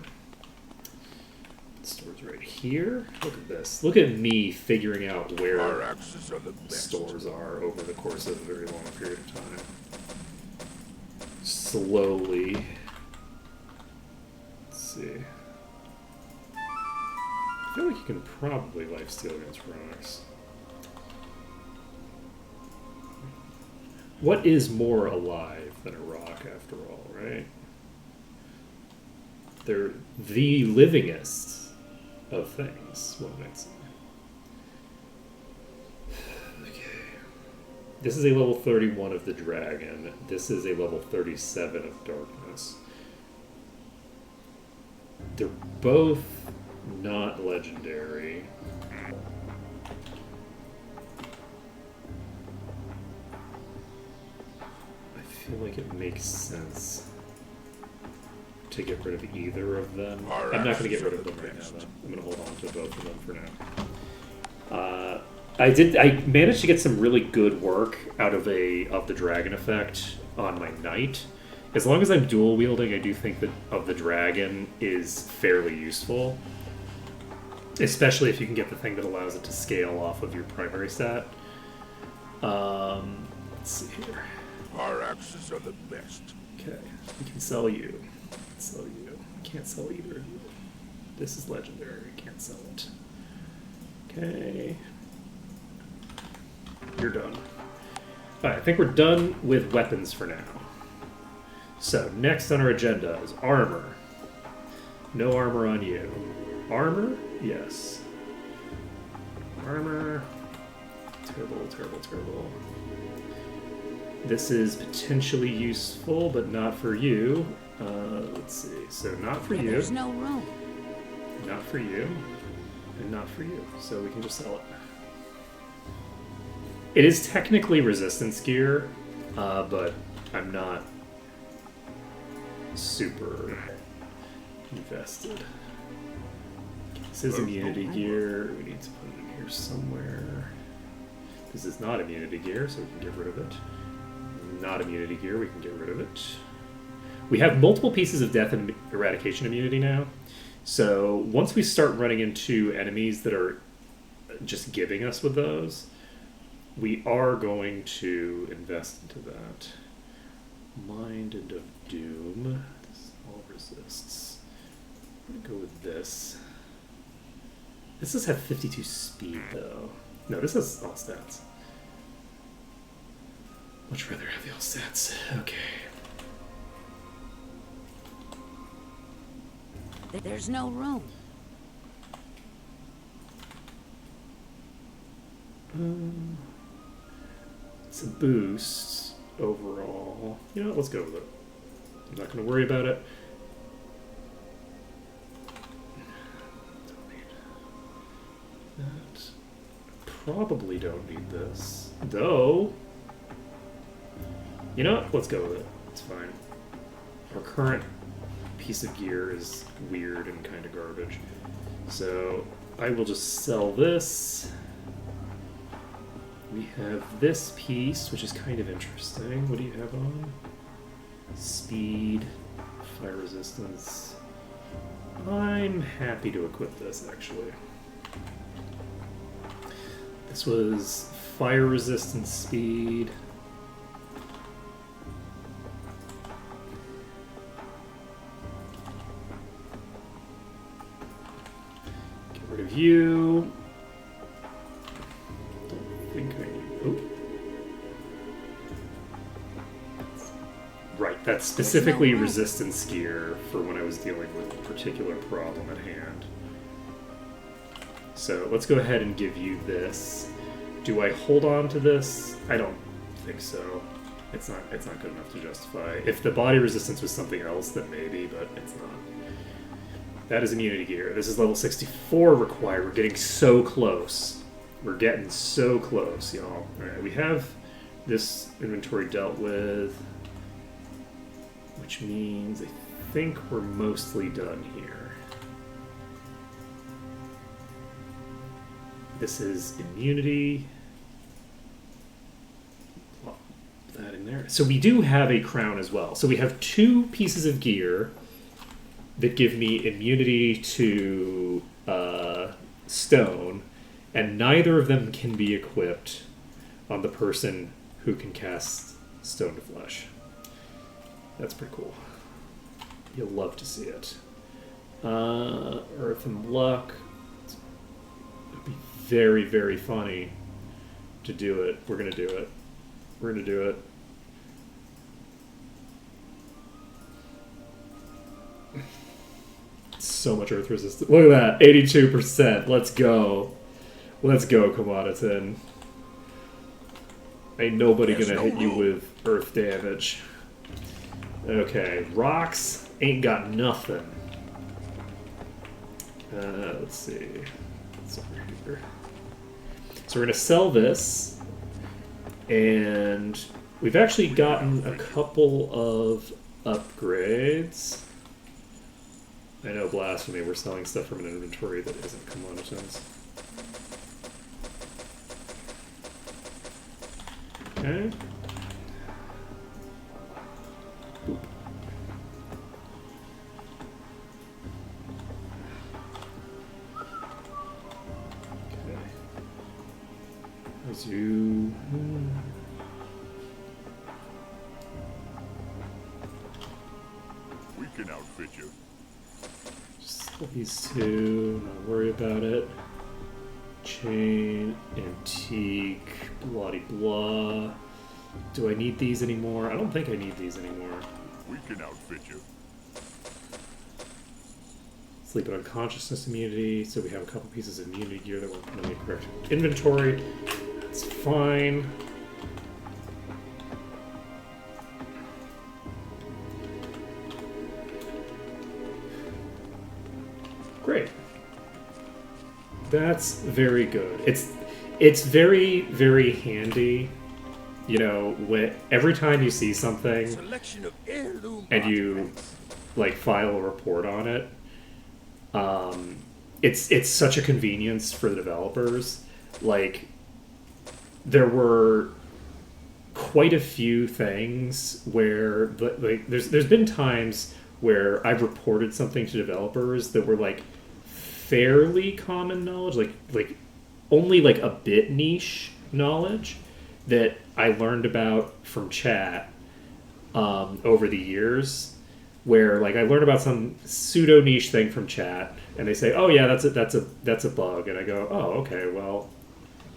The store's right here. Look at this. Look at me figuring out where Our axes are the best. stores are over the course of a very long period of time. Slowly. Let's see. I feel like you can probably lifesteal against rocks. What is more alive than a rock, after all, right? They're the livingest of things, one might say. Okay. This is a level 31 of the dragon. This is a level 37 of darkness. They're both not legendary. I feel like it makes sense to get rid of either of them. I'm not going to get rid of them right now, though. I'm going to hold on to both of them for now. I managed to get some really good work out of the dragon effect on my knight. As long as I'm dual wielding, I do think that Of the Dragon is fairly useful. Especially if you can get the thing that allows it to scale off of your primary stat. Let's see here. Our axes are the best. Okay, we can sell you. Sell you. Can't sell either of you. This is legendary. Can't sell it. Okay. You're done. Alright, I think we're done with weapons for now. So, next on our agenda is armor. No armor on you. Armor? Yes. Armor. Terrible, terrible, terrible. This is potentially useful, but not for you. Let's see. So not for you. There's no room. Not for you. And not for you. So we can just sell it. It is technically resistance gear, but I'm not super invested. This is immunity gear. We need to put it in here somewhere. This is not immunity gear, so we can get rid of it. Not immunity gear, we can get rid of it. We have multiple pieces of death and eradication immunity now. So once we start running into enemies that are just giving us with those, we are going to invest into that. Mind of Doom. This all resists. I'm gonna go with this. This does have 52 speed though. No, this has all stats. Much rather have the all stats. Okay. There's no room. It's a boost overall. You know what? Let's go with it. I'm not going to worry about it. Don't need that. Probably don't need this. Though, you know what? Let's go with it. It's fine. Our current piece of gear is weird and kind of garbage. So I will just sell this. We have this piece, which is kind of interesting. What do you have on? Speed, fire resistance. I'm happy to equip this, actually. This was fire resistance, speed. Get rid of you. Don't think I need. Oh. Right, that's specifically resistance gear for when I was dealing with a particular problem at hand. So let's go ahead and give you this. Do I hold on to this? I don't think so. It's not good enough to justify. If the body resistance was something else, then maybe, but it's not. That is immunity gear. This is level 64 required. We're getting so close. We're getting so close, y'all. Alright, we have this inventory dealt with, which means I think we're mostly done here. This is immunity. Plop that in there. So we do have a crown as well. So we have two pieces of gear that give me immunity to stone, and neither of them can be equipped on the person who can cast stone to flesh. That's pretty cool. You'll love to see it. Earth and luck. It'd be very, very funny to do it. We're gonna do it. We're gonna do it. So much earth resistance. Look at that, 82%. Let's go. Let's go, Kamadatin. Ain't nobody gonna hit you with earth damage. Okay, rocks ain't got nothing. Let's see. What's over here? So we're gonna sell this, and we've actually gotten a couple of upgrades. I know, blasphemy, we're selling stuff from an inventory that isn't commodities. Okay. Boop. Okay. As you... We can outfit you. These two, not worry about it. Chain, antique, bloody blah. Do I need these anymore? I don't think I need these anymore. We can outfit you. Sleep and unconsciousness immunity, so we have a couple pieces of immunity gear that we're in the correct inventory. That's fine. That's very good. It's very, very handy, you know, when every time you see something Selection of heirloom and you artifacts. like file a report on it, it's such a convenience for the developers. Like, there were quite a few things where like there's been times where I've reported something to developers that were like fairly common knowledge, like only like a bit niche knowledge that I learned about from chat over the years, where like I learned about some pseudo niche thing from chat, and they say, "Oh yeah, that's a bug," and I go, "Oh okay, well,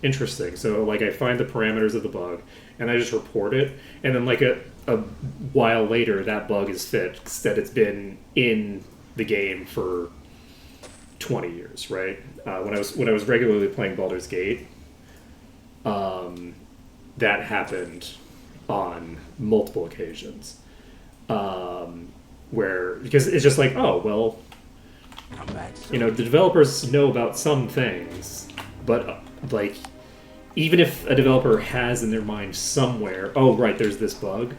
interesting." So like I find the parameters of the bug, and I just report it, and then like a while later, that bug is fixed. That it's been the game for 20 years, right? When I was regularly playing Baldur's Gate, that happened on multiple occasions, where because it's just like, oh well, Come back soon. you know, the developers know about some things, but like even if a developer has in their mind somewhere, oh right, there's this bug.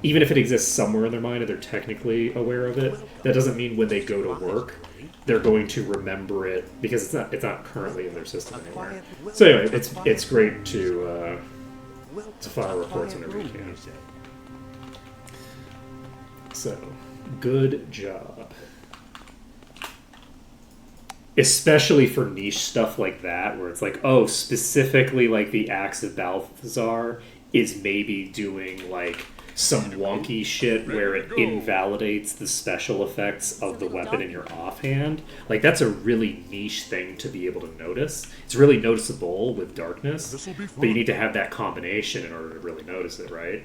Even if it exists somewhere in their mind and they're technically aware of it, that doesn't mean when they go to work they're going to remember it because it's not currently in their system anywhere. So anyway, it's great to file reports whenever you can. So good job, especially for niche stuff like that, where it's like, oh, specifically like the Axe of Balthazar is maybe doing like some wonky shit where it invalidates the special effects of the weapon in your offhand. Like, that's a really niche thing to be able to notice. It's really noticeable with darkness, This'll be but you fun. need to have that combination in order to really notice it, right?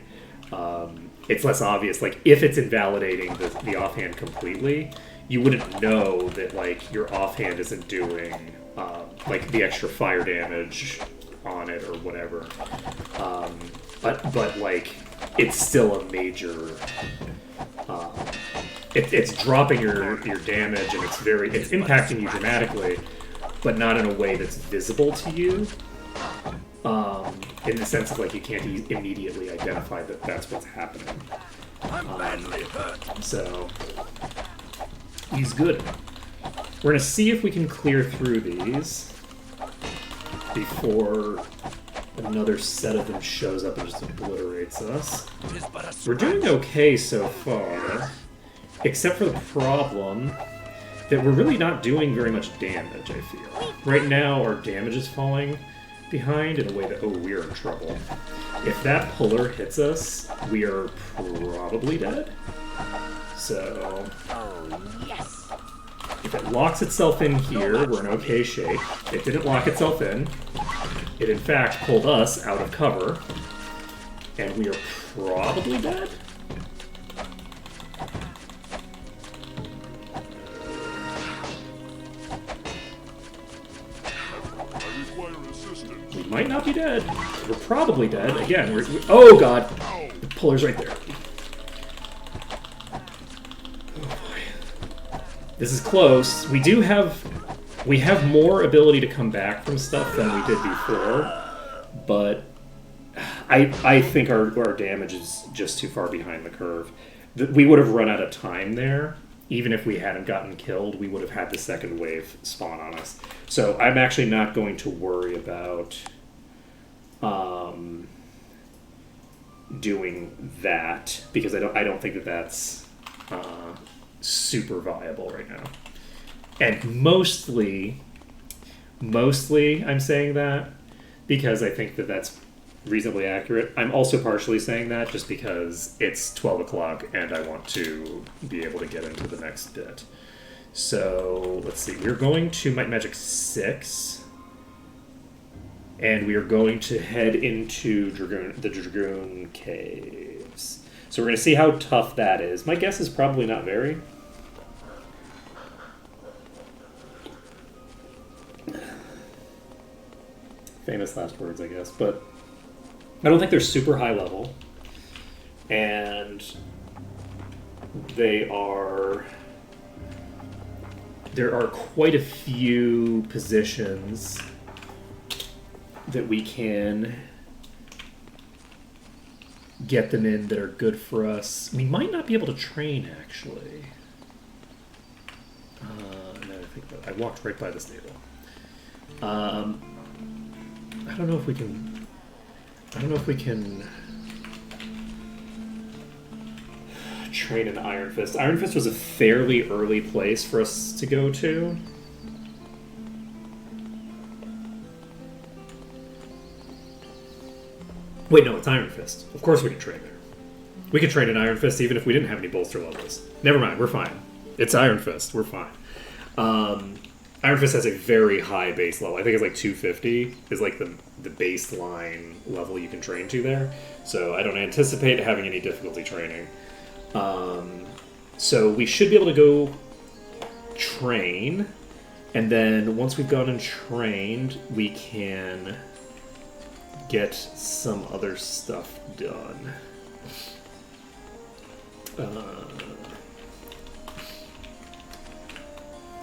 It's less obvious. Like, if it's invalidating the offhand completely, you wouldn't know that, like, your offhand isn't doing, like, the extra fire damage on it or whatever. But like, it's still a major. It's dropping your damage, and it's impacting you dramatically, but not in a way that's visible to you. In the sense of like you can't immediately identify that that's what's happening. So he's good. We're gonna see if we can clear through these before another set of them shows up and just obliterates us. We're doing okay so far, except for the problem that we're really not doing very much damage, I feel. Right now, our damage is falling behind in a way that, oh, we're in trouble. If that puller hits us, we are probably dead. So, Yes. if it locks itself in here, we're in okay shape. It didn't lock itself in. It, in fact, pulled us out of cover. And we are probably dead. I require assistance. We might not be dead. We're probably dead. Again, oh god! The puller's right there. Oh boy. This is close. We have more ability to come back from stuff than we did before, but I think our damage is just too far behind the curve. We would have run out of time there. Even if we hadn't gotten killed, we would have had the second wave spawn on us. So I'm actually not going to worry about doing that, because I don't think that that's super viable right now. And mostly I'm saying that because I think that that's reasonably accurate. I'm also partially saying that just because it's 12 o'clock and I want to be able to get into the next bit. So, let's see. We're going to Might Magic 6. And we are going to head into the Dragoon Caves. So we're going to see how tough that is. My guess is probably not very. Famous last words, I guess. But I don't think they're super high level. And they are there are quite a few positions that we can get them in that are good for us. We might not be able to train, actually. Now I think about it. I walked right by this needle. I don't know if we can... I don't know if we can train an Iron Fist. Iron Fist was a fairly early place for us to go to. Wait, no, it's Iron Fist. Of course we can train there. We could train an Iron Fist even if we didn't have any bolster levels. Never mind, we're fine. It's Iron Fist, we're fine. Iron Fist has a very high base level. I think it's like 250 is like the baseline level you can train to there. So I don't anticipate having any difficulty training. So we should be able to go train, and then once we've gone and trained, we can get some other stuff done.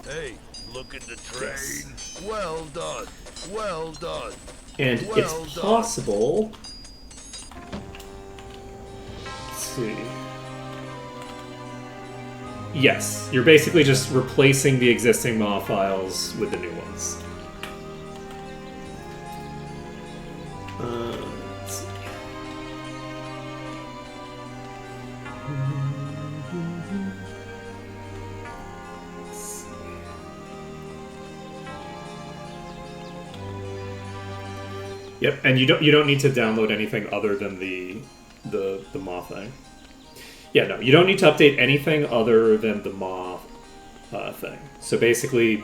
Hey, look at the train. Yes. Well done. Well done. And well it's done. possible. Let's see. Yes, you're basically just replacing the existing MAW files with the new ones. Let's see. Yep, and you don't need to download anything other than the MAW thing. Yeah, no, you don't need to update anything other than the MAW thing. So basically,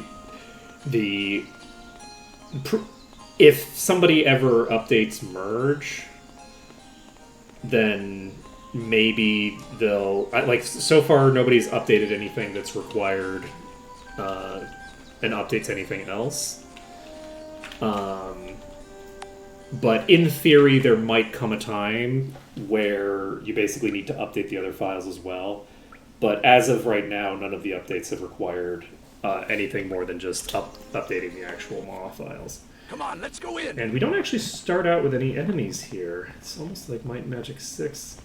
if somebody ever updates merge, then maybe they'll so far nobody's updated anything that's required and updates anything else. But in theory, there might come a time where you basically need to update the other files as well. But as of right now, none of the updates have required anything more than just updating the actual MAW files. Come on, let's go in. And we don't actually start out with any enemies here. It's almost like Might and Magic 6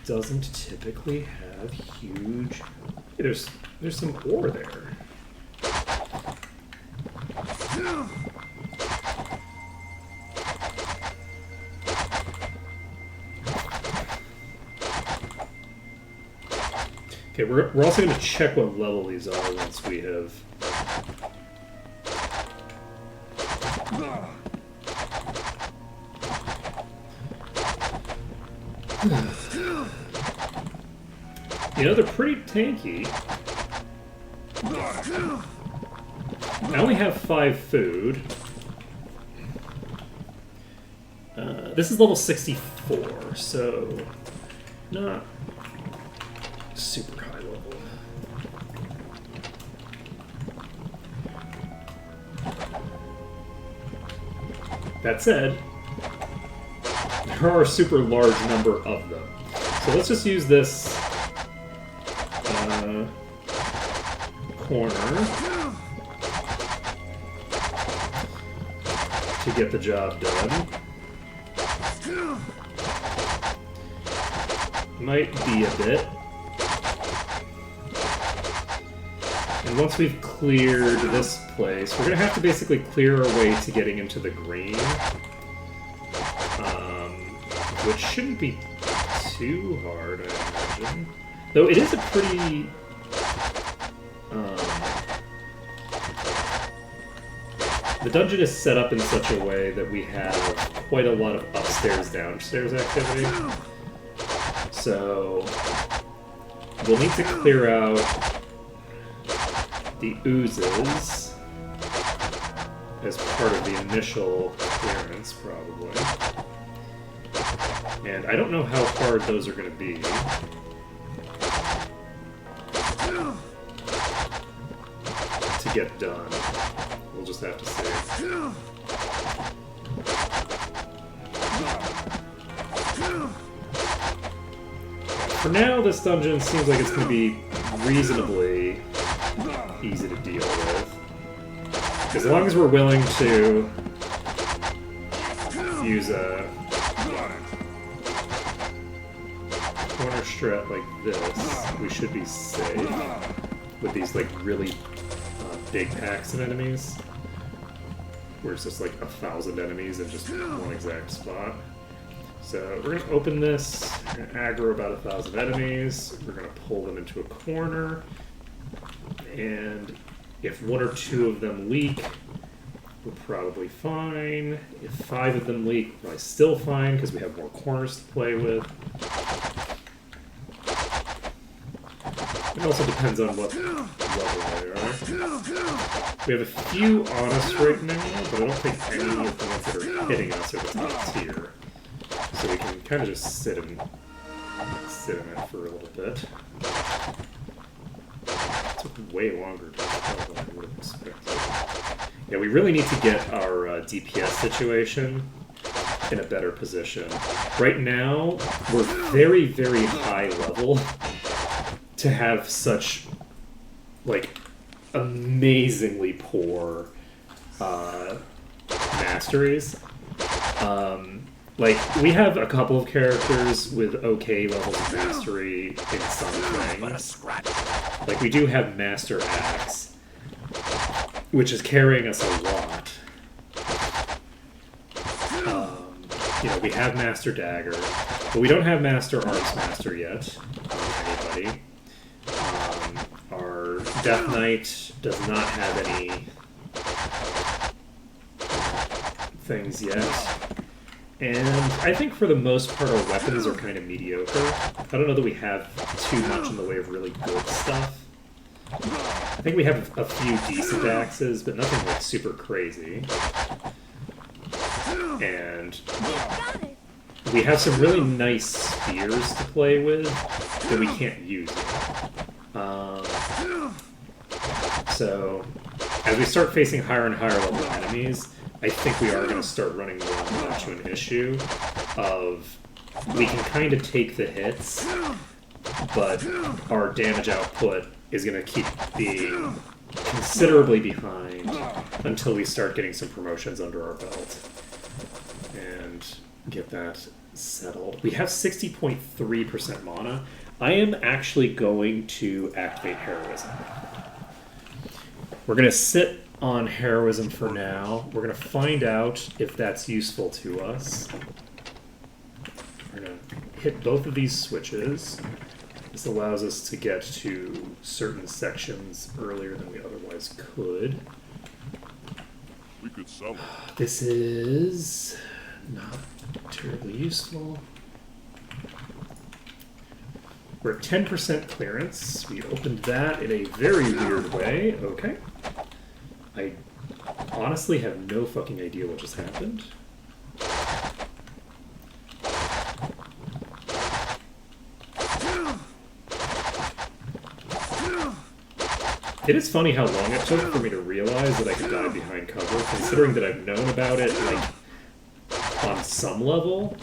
doesn't typically have huge... Hey, there's some ore there. Okay, we're also going to check what level these are once we have... You know, they're pretty tanky. I only have 5 food. This is level 64, so not super high level. That said, there are a super large number of them. So let's just use this corner to get the job done. Might be a bit. And once we've cleared this place, we're going to have to basically clear our way to getting into the green. Which shouldn't be too hard, I imagine. Though it is a pretty... the dungeon is set up in such a way that we have quite a lot of upstairs, downstairs activity. So we'll need to clear out the oozes as part of the initial clearance, probably. And I don't know how hard those are going to be. To get done. We'll just have to see. For now, this dungeon seems like it's going to be reasonably easy to deal with. As long as we're willing to use a corner strat like this, we should be safe with these like really big packs of enemies, where it's just like 1,000 enemies in just one exact spot. So we're gonna open this, we're gonna aggro about 1,000 enemies, we're gonna pull them into a corner, and if 1 or 2 of them leak, we're probably fine. If 5 of them leak, we're probably still fine because we have more corners to play with. It also depends on what level they are. We have a few on us right now, but I don't think any of the ones that are hitting us are the top tier. So we can kind of just sit in it for a little bit. It took way longer to kill than I would have expected. Yeah, we really need to get our DPS situation in a better position. Right now, we're very, very high level to have such, like, amazingly poor masteries. Like, we have a couple of characters with okay levels of mastery in some things. Like, we do have Master Axe, which is carrying us a lot. You know, we have Master Dagger, but we don't have Master Arms Master yet on anybody. Our Death Knight does not have any things yet. And I think for the most part our weapons are kind of mediocre. I don't know that we have too much in the way of really good stuff. I think we have a few decent axes, but nothing like super crazy. And we have some really nice spears to play with that we can't use yet. So as we start facing higher and higher level enemies, I think we are going to start running more and more into an issue of we can kind of take the hits, but our damage output is going to keep being considerably behind until we start getting some promotions under our belt and get that settled. We have 60.3% mana. I am actually going to activate Heroism. We're going to sit on Heroism for now. We're going to find out if that's useful to us. We're going to hit both of these switches. This allows us to get to certain sections earlier than we otherwise could. We could sell it. This is not terribly useful. We're at 10% clearance. We opened that in a very weird way. Okay. I honestly have no fucking idea what just happened. It is funny how long it took for me to realize that I could die behind cover, considering that I've known about it, like, on some level,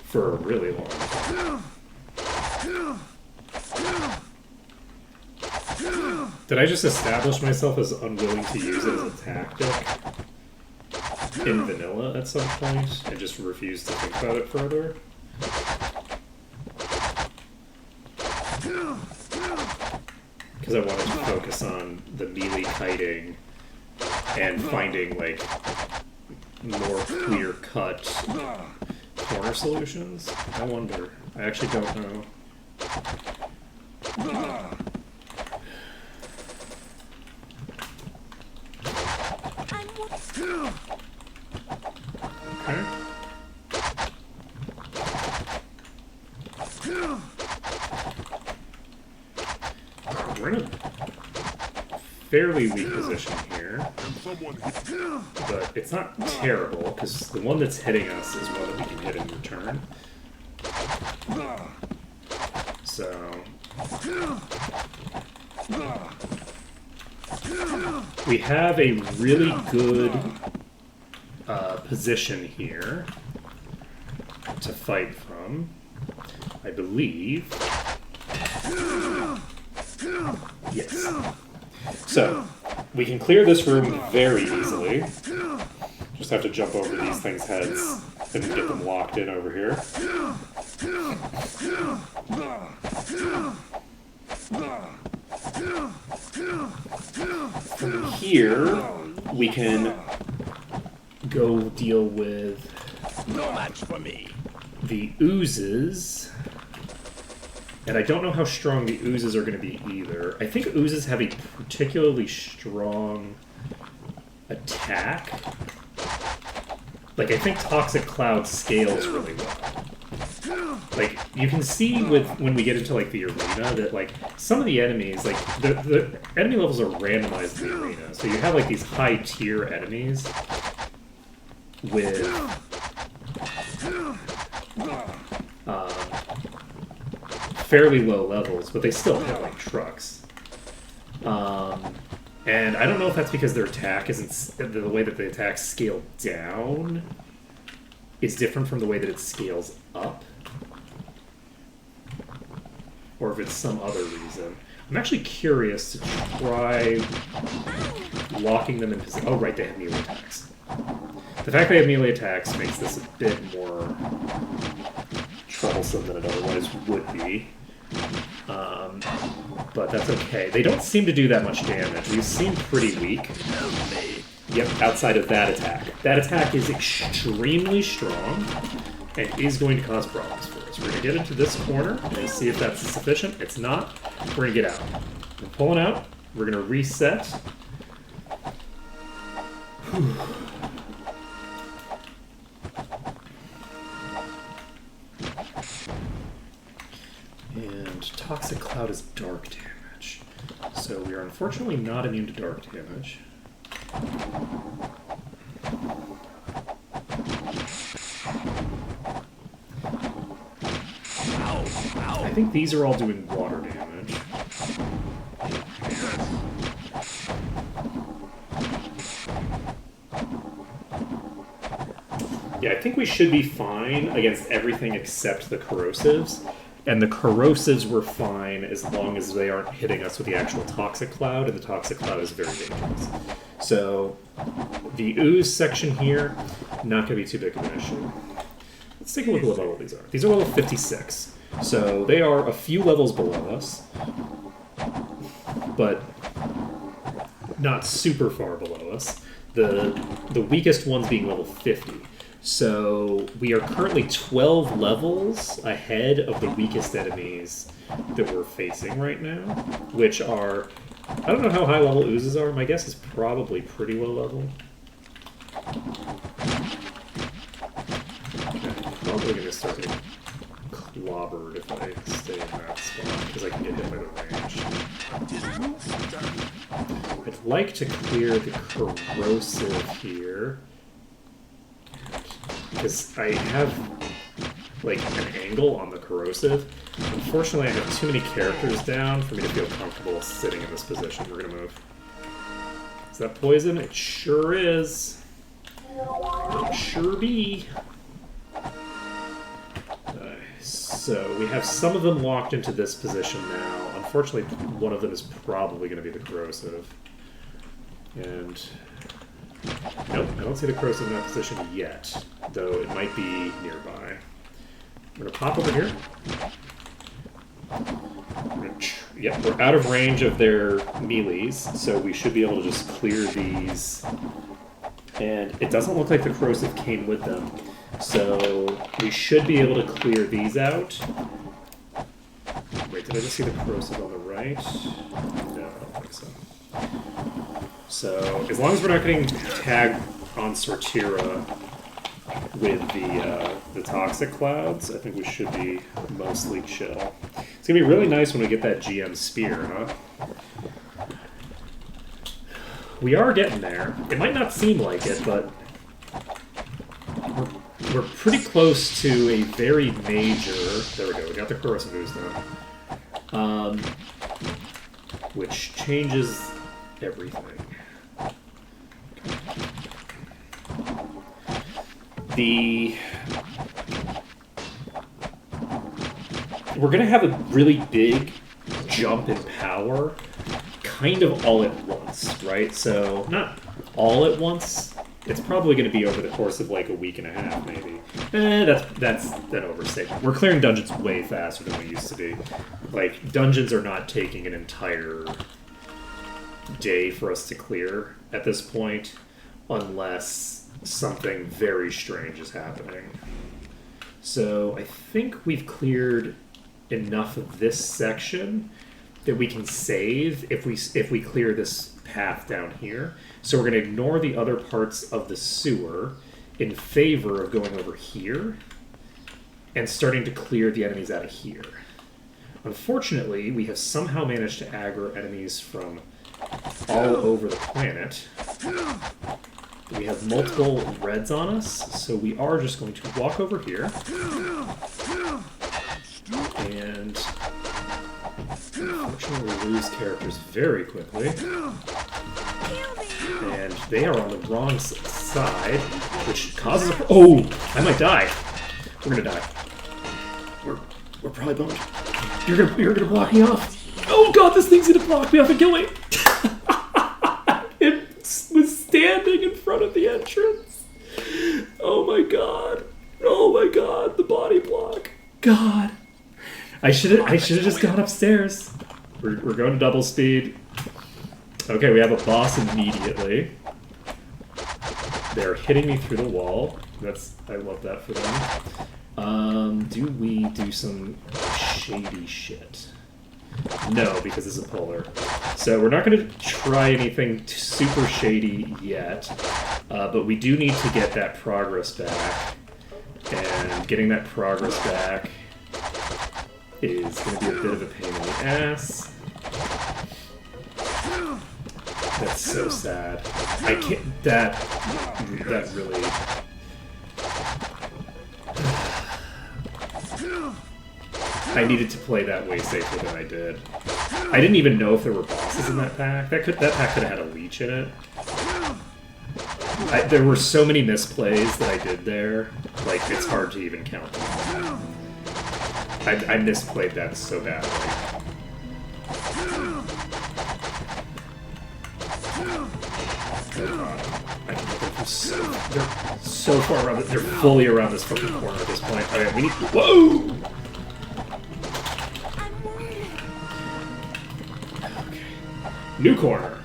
for a really long time. Did I just establish myself as unwilling to use it as a tactic in vanilla at some point and just refuse to think about it further? Because I wanted to focus on the melee kiting and finding, like, more clear-cut corner solutions. I wonder. I actually don't know. Okay. We're in a fairly weak position here, but it's not terrible, because the one that's hitting us is one that we can hit in return. So... we have a really good position here to fight from, I believe. Yes. So, we can clear this room very easily. Just have to jump over these things' heads and get them locked in over here. From here, we can go deal with No match for me. the oozes. And I don't know how strong the oozes are going to be either. I think oozes have a particularly strong attack. Like, I think Toxic Cloud scales really well. Like, you can see when we get into, like, the arena that, like, some of the enemies, like, the enemy levels are randomized in the arena. So you have, like, these high-tier enemies with fairly low levels, but they still hit like trucks. And I don't know if that's because their attack isn't, the way that the attacks scale down is different from the way that it scales up, or if it's some other reason. I'm actually curious to try locking them in position. Oh, right, they have melee attacks. The fact they have melee attacks makes this a bit more troublesome than it otherwise would be. But that's okay. They don't seem to do that much damage. These seem pretty weak. Yep, outside of that attack. That attack is extremely strong and is going to cause problems for us. We're going to get into this corner and see if that's sufficient. It's not. We're going to get out. We're pulling out. We're going to reset. Whew. And Toxic Cloud is dark damage. So we are unfortunately not immune to dark damage. I think these are all doing water damage. Yeah, I think we should be fine against everything except the corrosives. And the corrosives were fine as long as they aren't hitting us with the actual Toxic Cloud, and the Toxic Cloud is very dangerous. So, the ooze section here, not going to be too big of an issue. Let's take a look at what level these are. These are level 56. So, they are a few levels below us, but not super far below us. The weakest ones being level 50. So we are currently 12 levels ahead of the weakest enemies that we're facing right now, which are, I don't know how high level oozes are. My guess is probably pretty low level. Okay, probably going to start getting clobbered if I stay in that spot, because I can get hit by the range. I'd like to clear the corrosive here, because I have, like, an angle on the corrosive. Unfortunately, I have too many characters down for me to feel comfortable sitting in this position. We're gonna move. Is that poison? It sure is. It sure be. So, we have some of them locked into this position now. Unfortunately, one of them is probably going to be the corrosive. And nope, I don't see the corrosive in that position yet, though it might be nearby. We're going to pop over here. Yep, we're out of range of their melees, so we should be able to just clear these. And it doesn't look like the corrosive came with them, so we should be able to clear these out. Wait, did I just see the corrosive on the right? No, I don't think so. So, as long as we're not getting tagged on Sortira with the toxic clouds, I think we should be mostly chill. It's going to be really nice when we get that GM spear, huh? We are getting there. It might not seem like it, but we're pretty close to a very major... There we go, we got the corrosive ooze now. Which changes everything. We're going to have a really big jump in power kind of all at once, right? So not all at once. It's probably going to be over the course of like a week and a half, maybe. That's that overstatement. We're clearing dungeons way faster than we used to be. Like, dungeons are not taking an entire day for us to clear at this point, unless something very strange is happening. So I think we've cleared enough of this section that we can save if we clear this path down here. So we're going to ignore the other parts of the sewer in favor of going over here and starting to clear the enemies out of here. Unfortunately, we have somehow managed to aggro enemies from all over the planet. We have multiple reds on us, so we are just going to walk over here. And unfortunately, we lose characters very quickly. And they are on the wrong side, which causes a... Oh! I might die. We're gonna die. We're probably boned. You're gonna block me off. Oh god, this thing's gonna block me off and kill me! It was standing in front of the entrance. Oh my god. Oh my god, the body block. God. I should have just gone upstairs. We're going to double speed. Okay, we have a boss immediately. They're hitting me through the wall. I love that for them. Do we do some shady shit? No, because it's a polar. So we're not going to try anything super shady yet, but we do need to get that progress back. And getting that progress back is going to be a bit of a pain in the ass. That's so sad. I can't. That really. I needed to play that way safer than I did. I didn't even know if there were bosses in that pack. That pack could have had a leech in it. There were so many misplays that I did there. Like, it's hard to even count them. I misplayed that so badly. I can get them from they're so far around it. They're fully around this fucking corner at this point. Okay, we need. Whoa! Okay. New corner.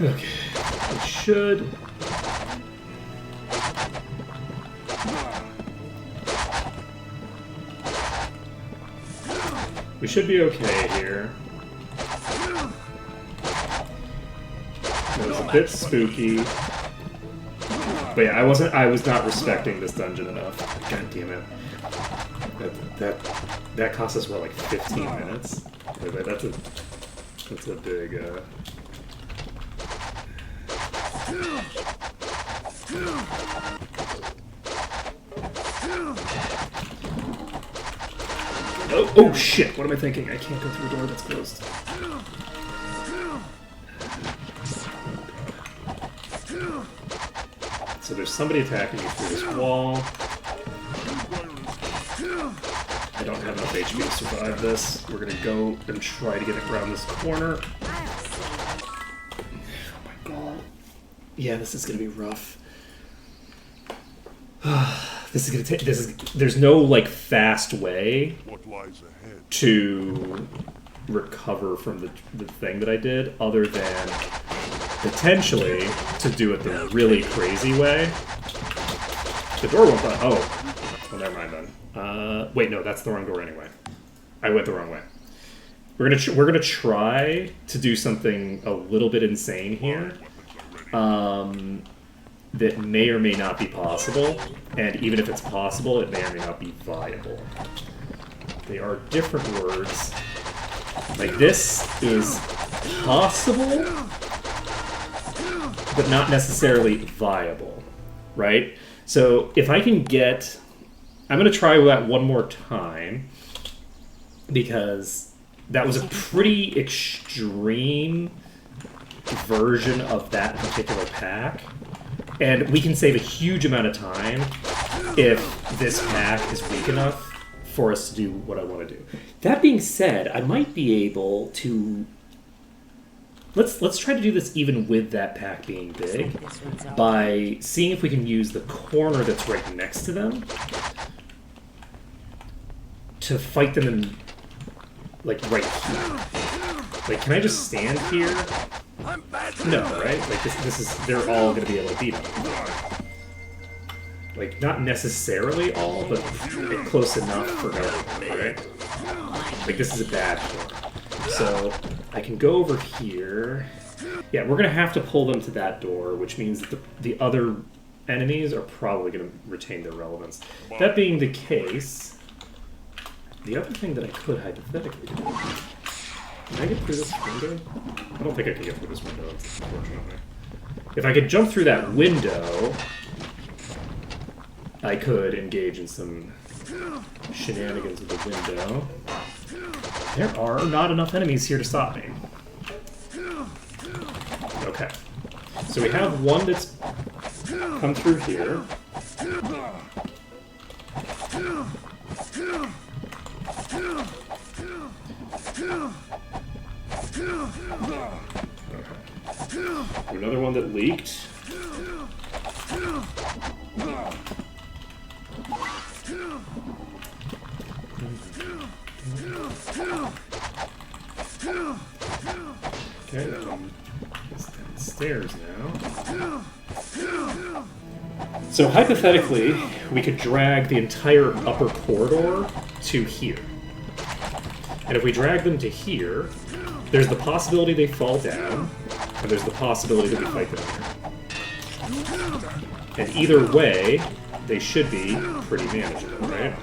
Okay. It should. We should be okay here. It was a bit spooky. But yeah, I was not respecting this dungeon enough. God damn it. That cost us what, like 15 minutes? That's a big Oh shit, what am I thinking? I can't go through a door that's closed. So there's somebody attacking me through this wall. I don't have enough HP to survive this. We're gonna go and try to get around this corner. Oh my god. Yeah, this is gonna be rough. This is gonna take. There's no like fast way to recover from the thing that I did, other than potentially to do it the really crazy way. The door won't button. Oh, never mind then. Wait, no, that's the wrong door anyway. I went the wrong way. We're gonna try to do something a little bit insane here. That may or may not be possible, and even if it's possible, it may or may not be viable. They are different words. Like, this is possible, but not necessarily viable, right? So, if I can get... I'm going to try that one more time, because that was a pretty extreme version of that particular pack, and we can save a huge amount of time if this pack is weak enough for us to do what I want to do. That being said, I might be able to... Let's try to do this even with that pack being big This one's all by seeing if we can use the corner that's right next to them to fight them in, like, right here. Like, can I just stand here? No, right? Like, this is... They're all going to be able to beat them. Like, not necessarily all, but like, close enough for everyone, right? Like, this is a bad corner. So, I can go over here. Yeah, we're going to have to pull them to that door, which means that the other enemies are probably going to retain their relevance. That being the case, the other thing that I could hypothetically do... Can I get through this window? I don't think I can get through this window, unfortunately. If I could jump through that window, I could engage in some shenanigans with the window. There are not enough enemies here to stop me. Okay. So we have one that's come through here. Okay. Another one that leaked. Okay, it's downstairs now. So hypothetically, we could drag the entire upper corridor to here. And if we drag them to here, there's the possibility they fall down, and there's the possibility that we fight them here. And either way, they should be pretty manageable, right?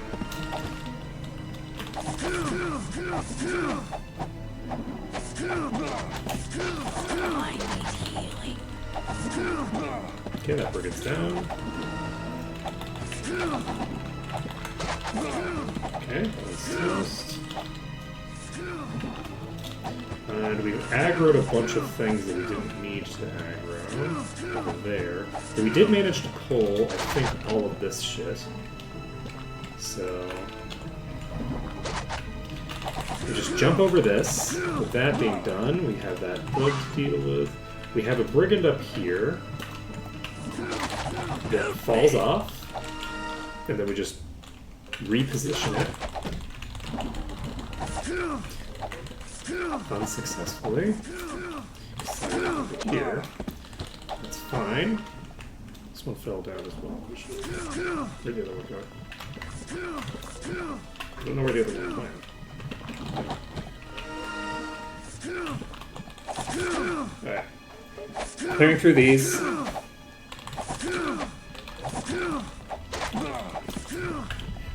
Okay, that brigade's down. Okay, that was toast. And we aggroed a bunch of things that we didn't need to aggro over there. But we did manage to pull, I think, all of this shit. So... we just jump over this. With that being done, we have that bug to deal with. We have a brigand up here that falls off. And then we just reposition it. Unsuccessfully. Here. That's fine. This one fell down as well. Where'd the other one go? I don't know where the other one went. Alright. Clearing through these.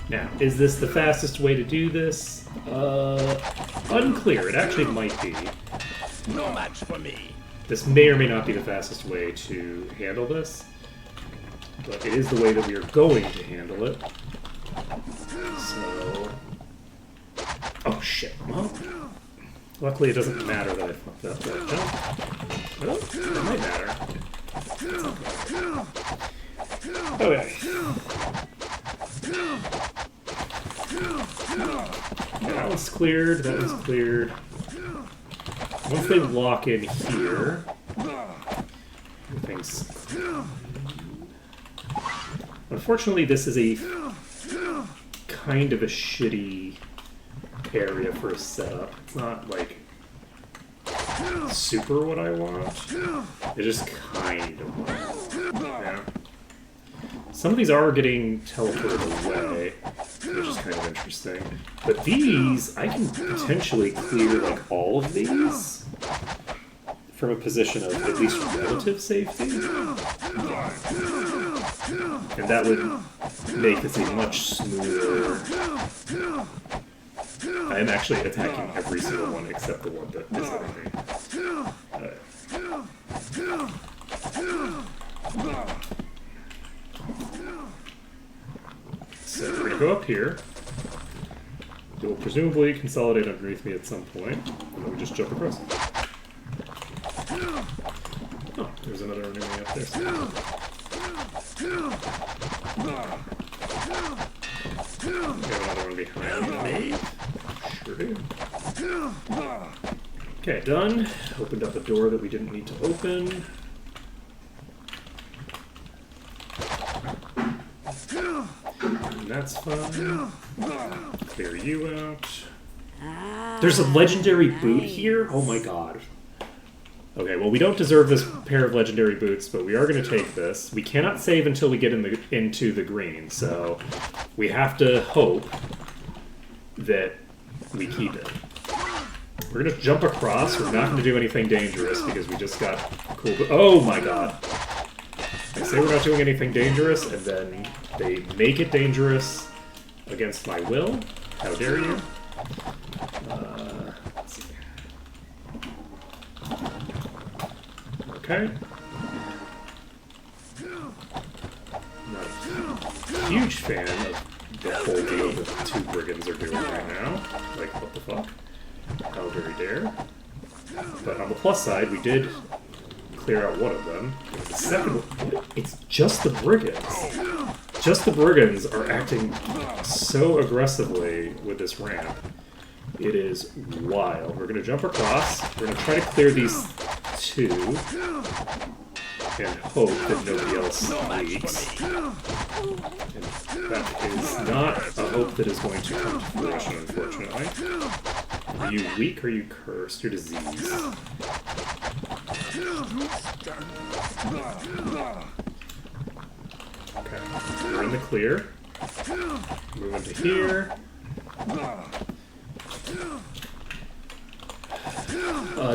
Now, is this the fastest way to do this? Unclear. It actually might be. No match for me. This may or may not be the fastest way to handle this, but it is the way that we are going to handle it. So... oh shit. Well, luckily it doesn't matter that I fucked up that jump. Well, it might matter. Okay. That was cleared, that was cleared. Once they lock in here, everything's... unfortunately, this is a kind of a shitty area for a setup. It's not, like, super what I want. It's just kind of what I want. Yeah. Some of these are getting teleported away, which is kind of interesting. But these, I can potentially clear, like, all of these from a position of at least relative safety. And that would make this a much smoother... I am actually attacking every single one except the one that is hitting me. So we're going to go up here. It will presumably consolidate underneath me at some point, and then we just jump across. Oh, there's another enemy up there. We have another one behind me. Sure do. Okay, done. Opened up a door that we didn't need to open. And that's fine. Clear you out. There's a legendary boot here? Oh my god. Okay, well we don't deserve this pair of legendary boots, but we are going to take this. We cannot save until we get into the green, so we have to hope that we keep it. We're going to jump across. We're not going to do anything dangerous because we just got cool... Oh my god. I say we're not doing anything dangerous, and then they make it dangerous against my will. How dare you? Let's see. Okay. Not a huge fan of the whole deal that the two brigands are doing right now. Like, what the fuck? How very dare. But on the plus side, we did clear out one of them. The second one, it's just the brigands. Just the brigands are acting so aggressively with this ramp. It is wild. We're going to jump across. We're going to try to clear these two. And hope that nobody else leaks. And that is not a hope that is going to come to fruition, unfortunately. Are you weak or are you cursed? You're diseased. Okay, we're in the clear. Move into here.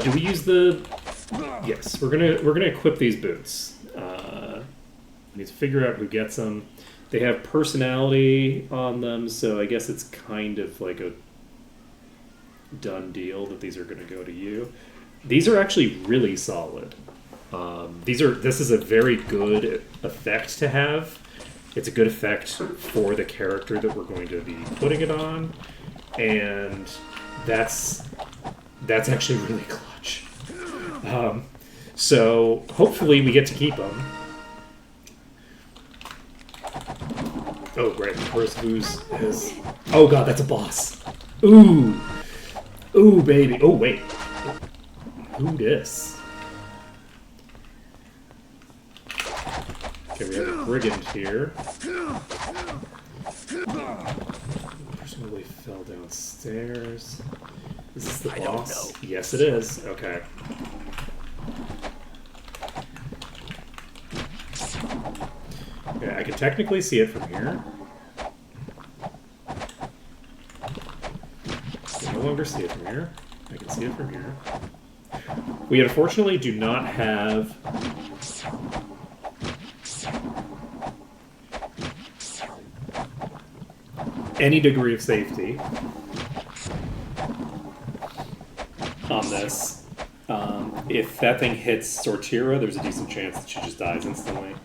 Do we use the... Yes, we're gonna equip these boots. We need to figure out who gets them. They have personality on them, so I guess it's kind of like a done deal that these are going to go to you. These are actually really solid. This is a very good effect to have. It's a good effect for the character that we're going to be putting it on, and that's actually really clutch. So hopefully we get to keep them. Oh great, where's Booze is... Oh god, that's a boss. Ooh! Ooh, baby. Oh, wait. Who this? Okay, we have a brigand here. Presumably fell downstairs. Is this the boss? Yes, it is. Okay. Okay, I can technically see it from here. I no longer see it from here. I can see it from here. We unfortunately do not have any degree of safety on this. If that thing hits Sortira, there's a decent chance that she just dies instantly.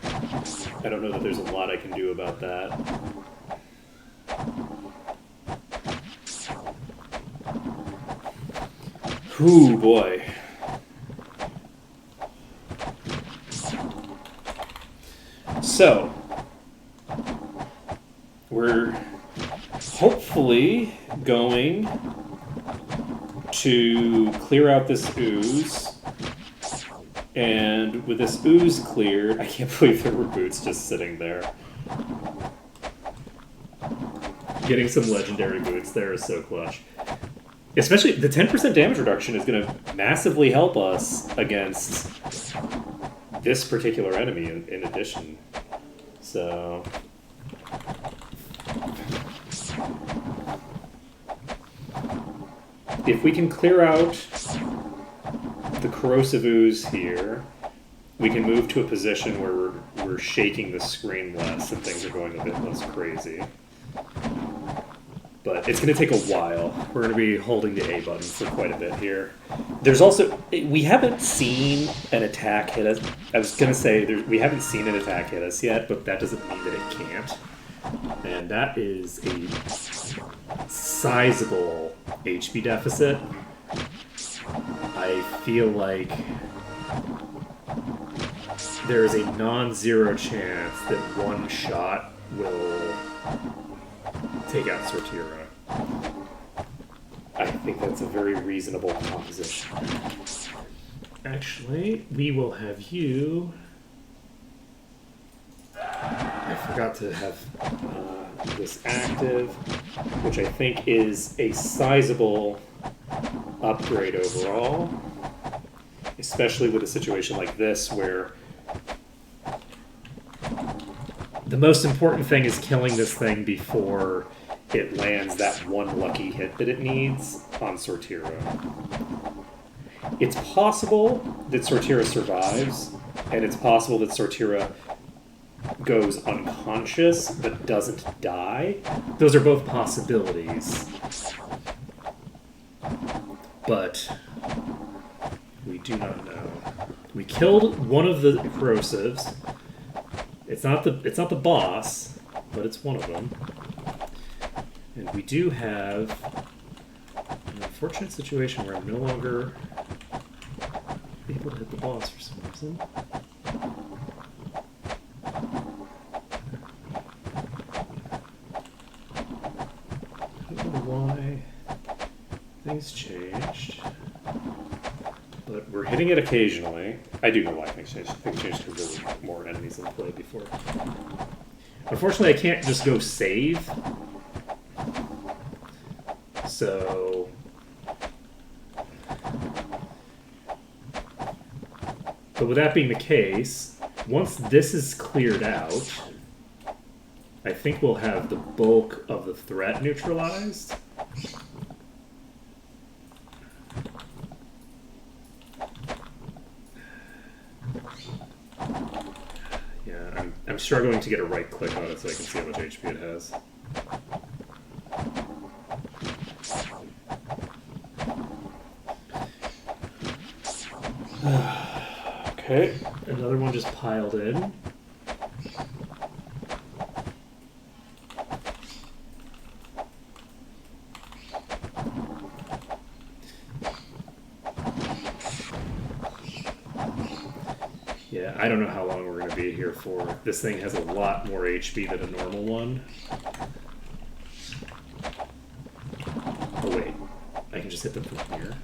I don't know that there's a lot I can do about that. Ooh, boy. So, we're hopefully going to clear out this ooze. And with this ooze cleared, I can't believe there were boots just sitting there. Getting some legendary boots there is so clutch. Especially, the 10% damage reduction is going to massively help us against this particular enemy in addition. So... if we can clear out the corrosive ooze here, we can move to a position where we're shaking the screen less and things are going a bit less crazy. But it's going to take a while. We're going to be holding the A button for quite a bit here. There's also... we haven't seen an attack hit us. I was going to say, we haven't seen an attack hit us yet, but that doesn't mean that it can't. And that is a sizable HP deficit. I feel like there is a non-zero chance that one shot will take out Sortira. I think that's a very reasonable proposition. Actually, we will have you... I forgot to have this active, which I think is a sizable upgrade overall, especially with a situation like this where the most important thing is killing this thing before it lands that one lucky hit that it needs on Sortira. It's possible that Sortira survives, and it's possible that Sortira goes unconscious but doesn't die. Those are both possibilities. But we do not know. We killed one of the corrosives. It's not the boss, but it's one of them. And we do have an unfortunate situation where I'm no longer able to hit the boss for some reason. I don't know why things changed, but we're hitting it occasionally. I do know why things changed. Things changed because there were more enemies in play before. Unfortunately, I can't just go save. So... But with that being the case, once this is cleared out, I think we'll have the bulk of the threat neutralized. Yeah, I'm struggling to get a right click on it so I can see how much HP it has. Okay, another one just piled in. Yeah, I don't know how long we're going to be here for. This thing has a lot more HP than a normal one. Oh wait, I can just hit them from here.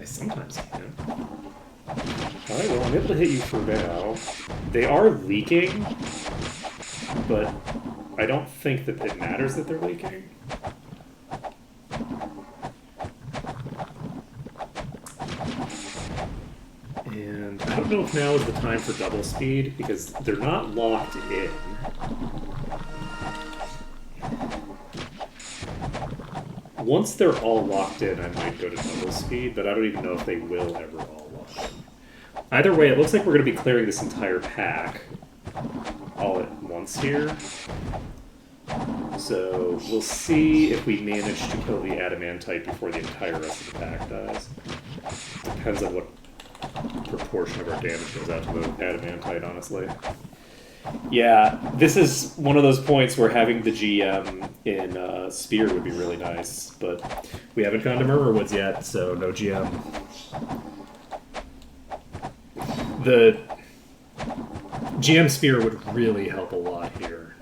Sometimes can. Alright, well, I'm able to hit you for now. They are leaking, but I don't think that it matters that they're leaking. And I don't know if now is the time for double speed, because they're not locked in. Once they're all locked in, I might go to double speed, but I don't even know if they will ever all lock in. Either way, it looks like we're going to be clearing this entire pack all at once here. So we'll see if we manage to kill the adamantite before the entire rest of the pack dies. Depends on what proportion of our damage goes out to the adamantite, honestly. Yeah, this is one of those points where having the GM in Spear would be really nice, but we haven't gone to Murmurwoods yet, so no GM. The GM Spear would really help a lot here.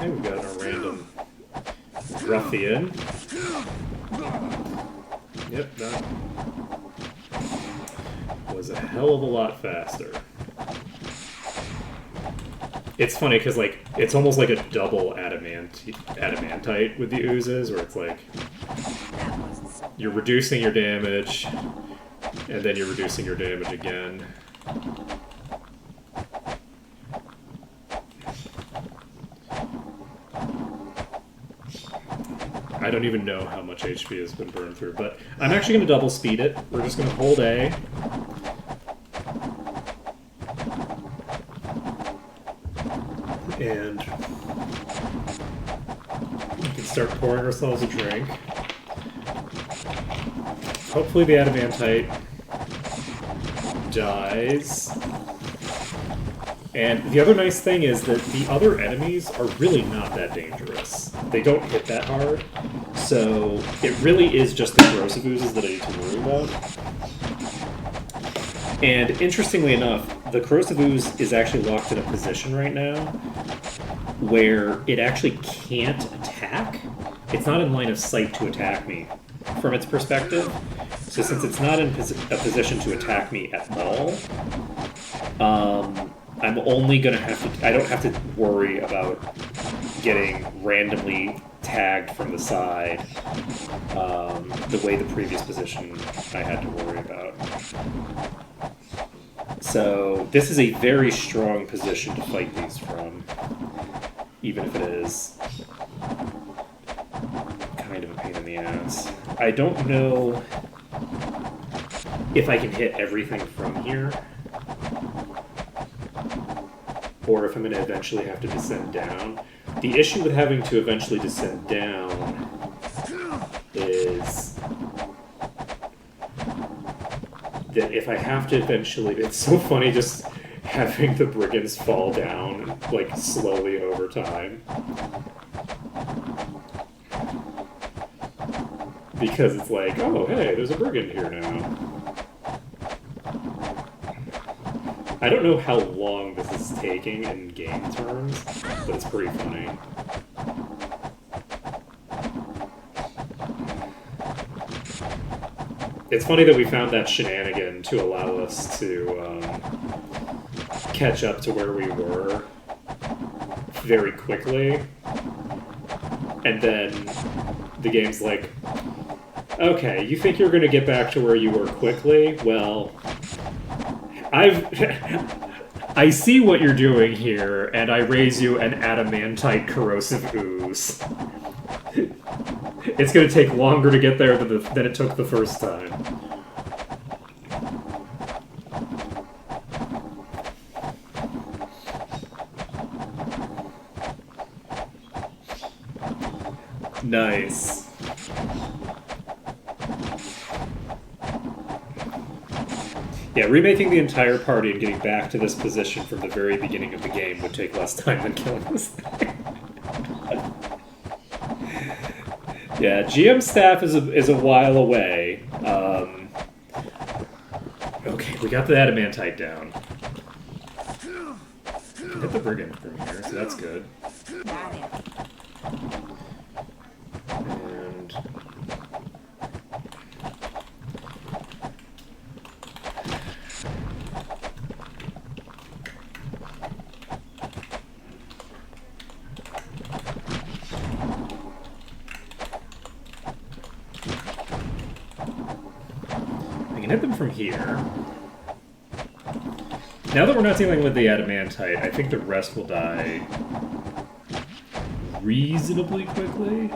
Okay, we've got a random ruffian. Yep, that was a hell of a lot faster. It's funny because like it's almost like a double adamantite with the oozes, where it's like you're reducing your damage and then you're reducing your damage again. I don't even know how much HP has been burned through, but I'm actually going to double speed it. We're just going to hold A. And we can start pouring ourselves a drink. Hopefully the adamantite dies. And the other nice thing is that the other enemies are really not that dangerous. They don't hit that hard, so it really is just the corrosive oozes that I need to worry about. And interestingly enough, the corrosive ooze is actually locked in a position right now where it actually can't attack. It's not in line of sight to attack me from its perspective. So since it's not in a position to attack me at all, I'm only going to have to... I don't have to worry about getting randomly tagged from the side the way the previous position I had to worry about. So this is a very strong position to fight these from, even if it is kind of a pain in the ass. I don't know if I can hit everything from here, or if I'm going to eventually have to descend down. The issue with having to eventually descend down is that if I have to eventually... It's so funny just having the brigands fall down, like, slowly over time. Because it's like, oh, hey, there's a brigand here now. I don't know how long this is taking in game terms, but it's pretty funny. It's funny that we found that shenanigan to allow us to catch up to where we were very quickly. And then the game's like, okay, you think you're going to get back to where you were quickly? Well, I see what you're doing here, and I raise you an adamantite corrosive ooze. It's going to take longer to get there than it took the first time. Nice. Yeah, remaking the entire party and getting back to this position from the very beginning of the game would take less time than killing this thing. Yeah, GM staff is a while away. Okay, we got the adamantite down. We can hit the brigand from here, so that's good. Got it. And I can hit them from here. Now that we're not dealing with the adamantite, I think the rest will die reasonably quickly.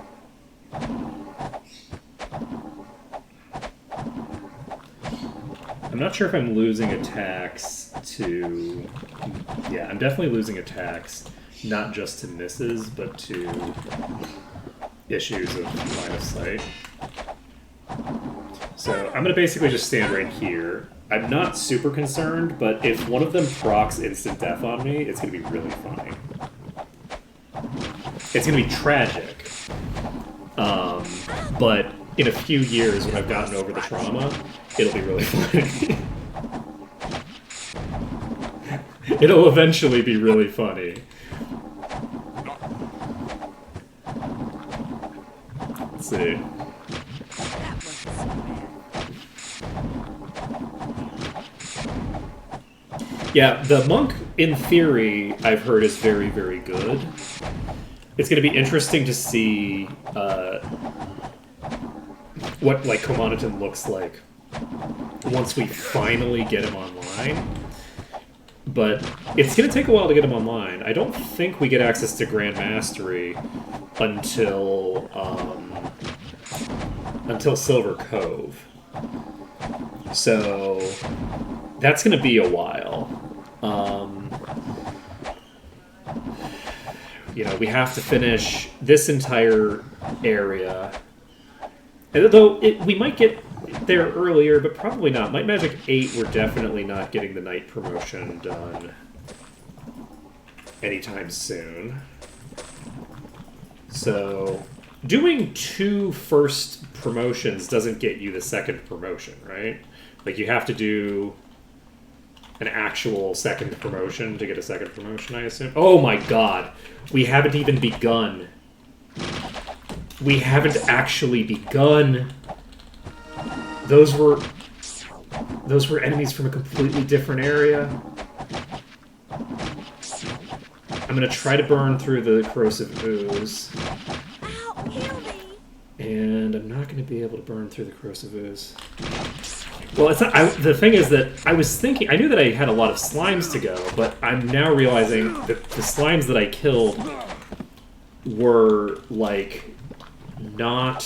I'm not sure if I'm losing attacks to... Yeah, I'm definitely losing attacks, not just to misses, but to issues of line of sight. So I'm going to basically just stand right here. I'm not super concerned, but if one of them procs instant death on me, it's going to be really funny. It's going to be tragic. But in a few years, when I've gotten over the trauma, it'll be really funny. It'll eventually be really funny. Let's see. That wasn't so bad. Yeah, the monk, in theory, I've heard is very, very good. It's going to be interesting to see what like Comoniton looks like once we finally get him online. But it's going to take a while to get him online. I don't think we get access to Grand Mastery until Silver Cove. So that's going to be a while. You know, we have to finish this entire area. Though we might get there earlier, but probably not. Might Magic 8, we're definitely not getting the Knight promotion done anytime soon. So, doing 2 first promotions doesn't get you the second promotion, right? Like, you have to do an actual second promotion to get a second promotion, I assume. Oh my god. We haven't even begun. We haven't actually begun. Those were enemies from a completely different area. I'm gonna try to burn through the corrosive ooze. Ow, heal me! And I'm not gonna be able to burn through the corrosive ooze. Well, it's not. The thing is that I was thinking, I knew that I had a lot of slimes to go, but I'm now realizing that the slimes that I killed were, like, not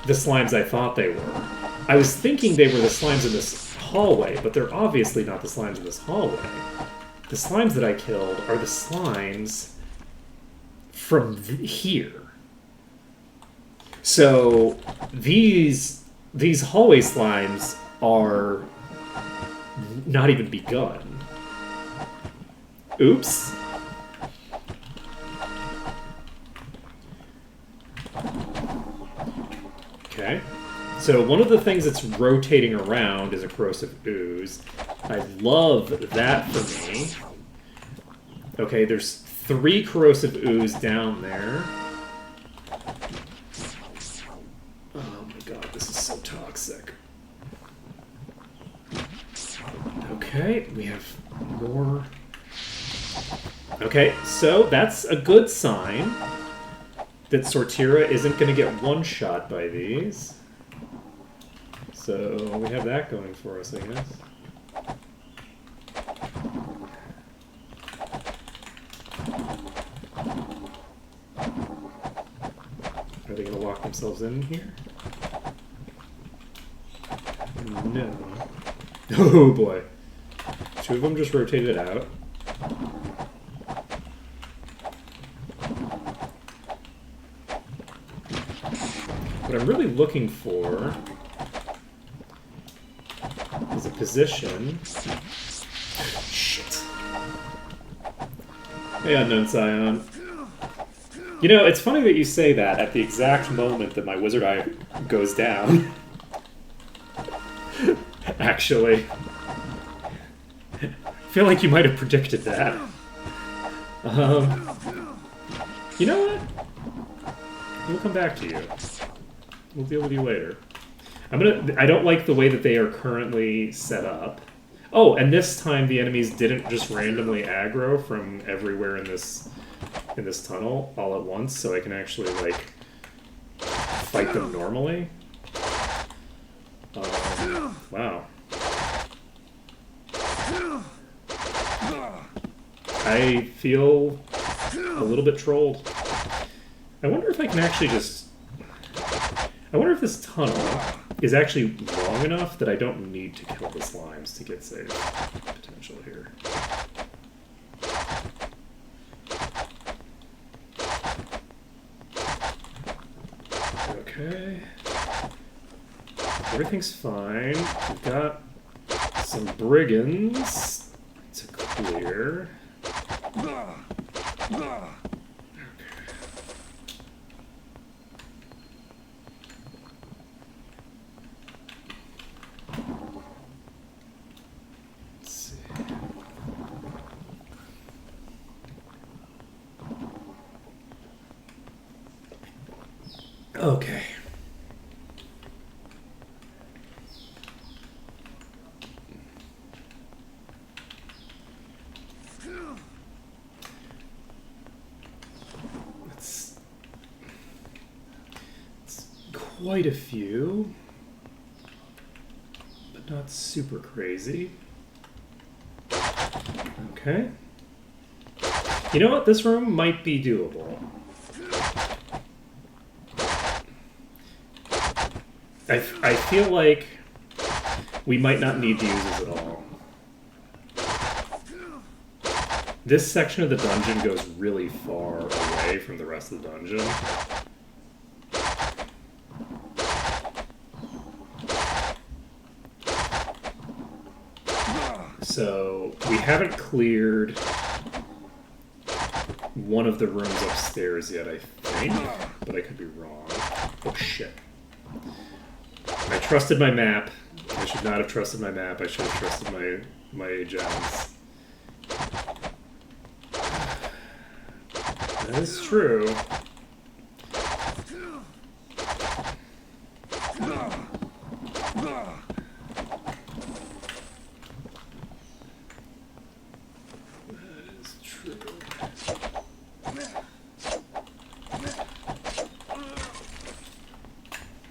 the slimes I thought they were. I was thinking they were the slimes in this hallway, but they're obviously not the slimes in this hallway. The slimes that I killed are the slimes from here. So these hallway slimes are not even begun. Oops. Okay. So one of the things that's rotating around is a corrosive ooze. I love that for me. Okay, there's 3 corrosive ooze down there. Oh my god, this is so toxic. Okay, we have more. Okay, so that's a good sign that Sortira isn't going to get one-shot by these. So we have that going for us, I guess. Are they going to lock themselves in here? No. Oh boy. 2 of them just rotated out. What I'm really looking for is a position. Shit. Hey, Unknown Scion. You know, it's funny that you say that at the exact moment that my wizard eye goes down. Actually. I feel like you might have predicted that. You know what? We'll come back to you. We'll deal with you later. I don't like the way that they are currently set up. Oh, and this time the enemies didn't just randomly aggro from everywhere in this tunnel all at once, so I can actually, like, fight them normally. Wow. I feel a little bit trolled. I wonder if I can actually just... I wonder if this tunnel is actually long enough that I don't need to kill the slimes to get save potential here. Okay. Everything's fine. We've got some brigands to clear. Okay. It's quite a few, but not super crazy. Okay. You know what? This room might be doable. I feel like we might not need to use this at all. This section of the dungeon goes really far away from the rest of the dungeon. So we haven't cleared one of the rooms upstairs yet, I think, but I could be wrong. Oh shit. I trusted my map. I should not have trusted my map. I should have trusted my gems. That is true.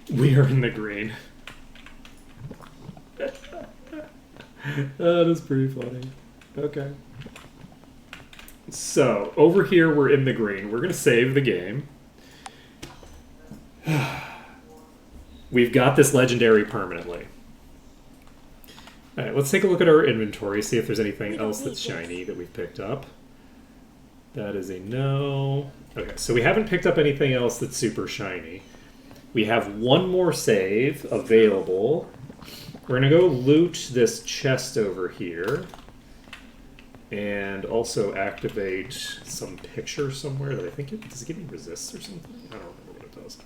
We are in the green. That is pretty funny. Okay. So, over here we're in the green. We're going to save the game. We've got this legendary permanently. Alright, let's take a look at our inventory, see if there's anything else that's shiny that we've picked up. That is a no. Okay, so we haven't picked up anything else that's super shiny. We have one more save available. We're going to go loot this chest over here. And also activate some picture somewhere that I think does it give me resists or something? I don't remember what it does.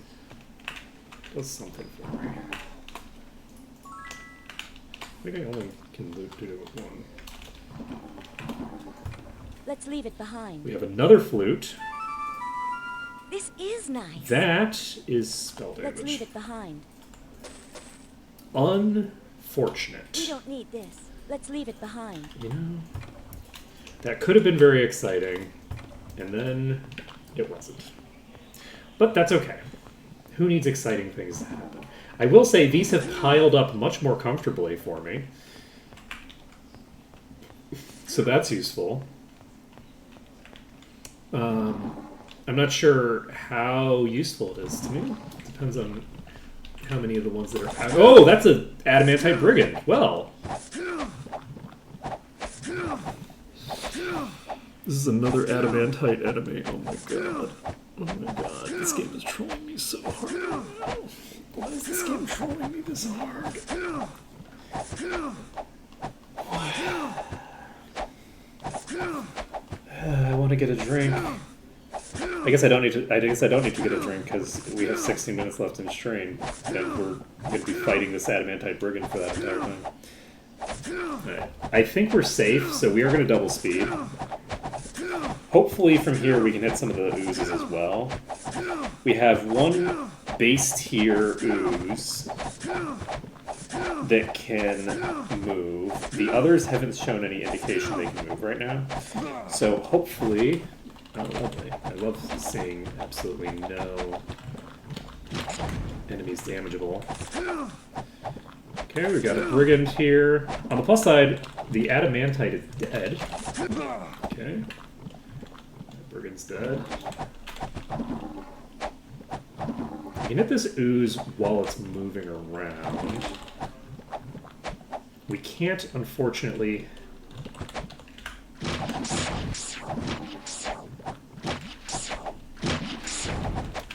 It does something for me. I think I only can loot do it with one. Let's leave it behind. We have another flute. This is nice. That is spell damage. Let's leave it behind. Unfortunate. We don't need this. Let's leave it behind. You know, that could have been very exciting, and then it wasn't. But that's okay. Who needs exciting things to happen? I will say these have piled up much more comfortably for me. So that's useful. I'm not sure how useful it is to me. It depends on how many of the ones that are... Oh, that's an adamantite brigand. Well. This is another adamantite enemy. Oh my god. Oh my god. This game is trolling me so hard. Why is this game trolling me this hard? I want to get a drink. I guess I don't need to get a drink because we have 16 minutes left in stream, and we're going to be fighting this adamantite brigand for that entire time. Right. I think we're safe, so we are going to double speed. Hopefully from here we can hit some of the oozes as well. We have one base tier ooze that can move. The others haven't shown any indication they can move right now. So hopefully... Oh, lovely. I love seeing absolutely no enemies damageable. Okay, we got a brigand here. On the plus side, the adamantite is dead. Okay. Brigand's dead. You can hit this ooze while it's moving around. We can't, unfortunately...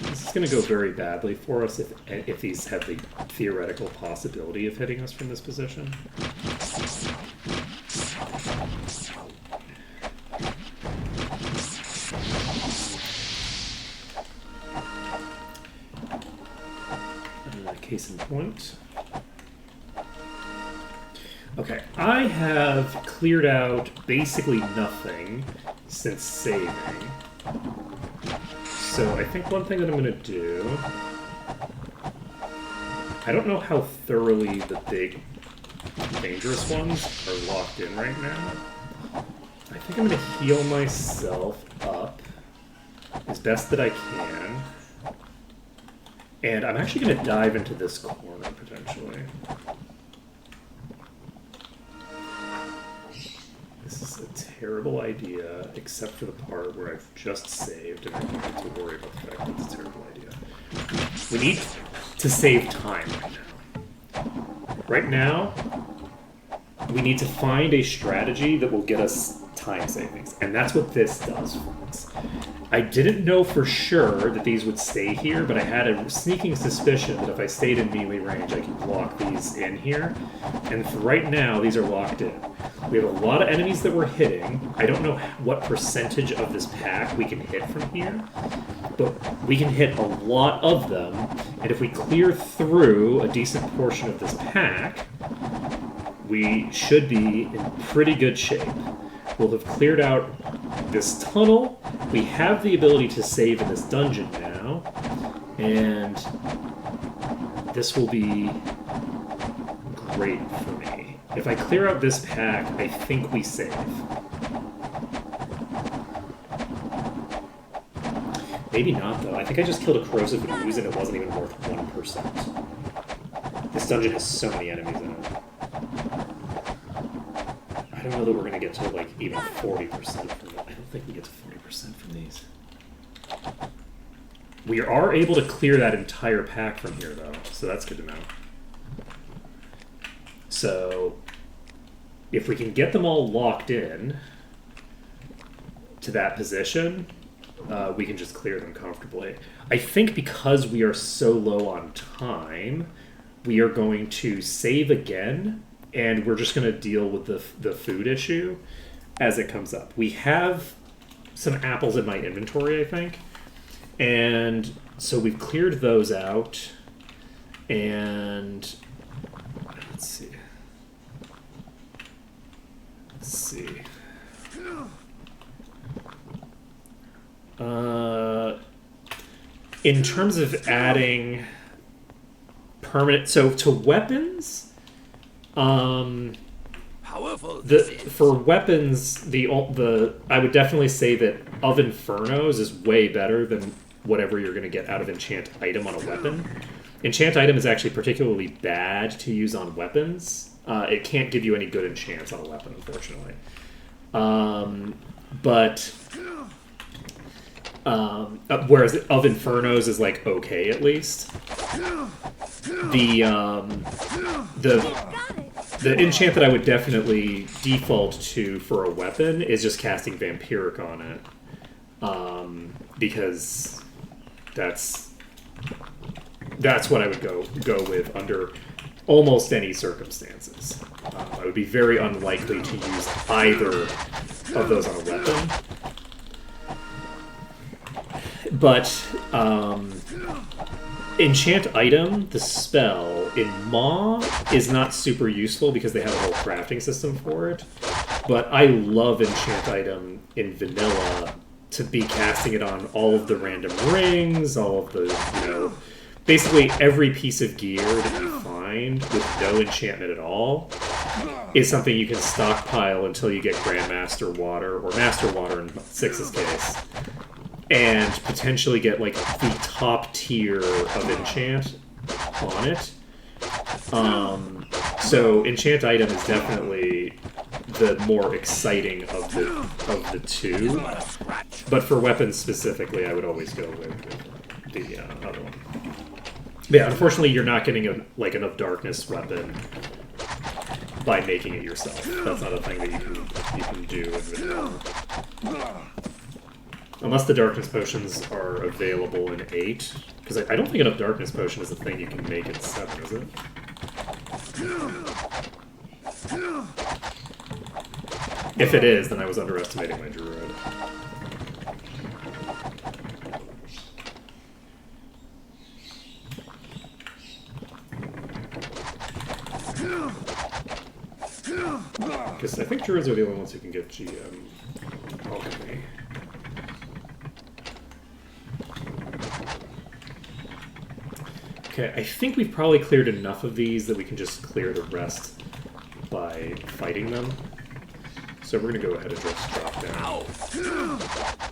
This is going to go very badly for us if these have the theoretical possibility of hitting us from this position. Case in point. Okay, I have cleared out basically nothing since saving. So I think one thing that I'm going to do... I don't know how thoroughly the big dangerous ones are locked in right now. I think I'm going to heal myself up as best that I can. And I'm actually going to dive into this corner, potentially. This is a terrible idea, except for the part where I've just saved, and I don't have to worry about the fact that it's a terrible idea. We need to save time right now. Right now, we need to find a strategy that will get us time savings, and that's what this does for us. I didn't know for sure that these would stay here, but I had a sneaking suspicion that if I stayed in melee range, I could lock these in here. And for right now, these are locked in. We have a lot of enemies that we're hitting. I don't know what percentage of this pack we can hit from here, but we can hit a lot of them. And if we clear through a decent portion of this pack, we should be in pretty good shape. We'll have cleared out this tunnel. We have the ability to save in this dungeon now, and this will be great for me. If I clear out this pack, I think we save. Maybe not, though. I think I just killed a corrosive ooze and it wasn't even worth 1%. This dungeon has so many enemies in it. I don't know that we're going to get to, like, even 40% from them. I don't think we get to 40% from these. We are able to clear that entire pack from here, though, so that's good to know. So, if we can get them all locked in to that position, we can just clear them comfortably. I think because we are so low on time, we are going to save again, and we're just going to deal with the food issue as it comes up. We have some apples in my inventory, I think, and so we've cleared those out, and let's see. In terms of adding permanent, so to weapons, for weapons, I would definitely say that of Infernos is way better than whatever you're going to get out of enchant item on a weapon. Enchant item is actually particularly bad to use on weapons. It can't give you any good enchants on a weapon, unfortunately. Whereas of Infernos is like okay at least. The enchant that I would definitely default to for a weapon is just casting Vampiric on it, because that's what I would go with under almost any circumstances. I would be very unlikely to use either of those on a weapon. But enchant item, the spell in Maw is not super useful because they have a whole crafting system for it. But I love enchant item in vanilla to be casting it on all of the random rings, all of the, basically every piece of gear that you find with no enchantment at all is something you can stockpile until you get Grandmaster Water, or Master Water in 6's case, and potentially get like the top tier of enchant on it. So enchant item is definitely the more exciting of the two, but for weapons specifically, I would always go with the other one. But yeah, unfortunately, you're not getting enough darkness weapon by making it yourself. That's not a thing that you can do in vanilla. Unless the darkness potions are available in 8. Because I don't think enough darkness potion is a thing you can make in 7, is it? If it is, then I was underestimating my druid. Because I think druids are the only ones who can get GM alchemy. Okay, I think we've probably cleared enough of these that we can just clear the rest by fighting them. So we're going to go ahead and just drop down. I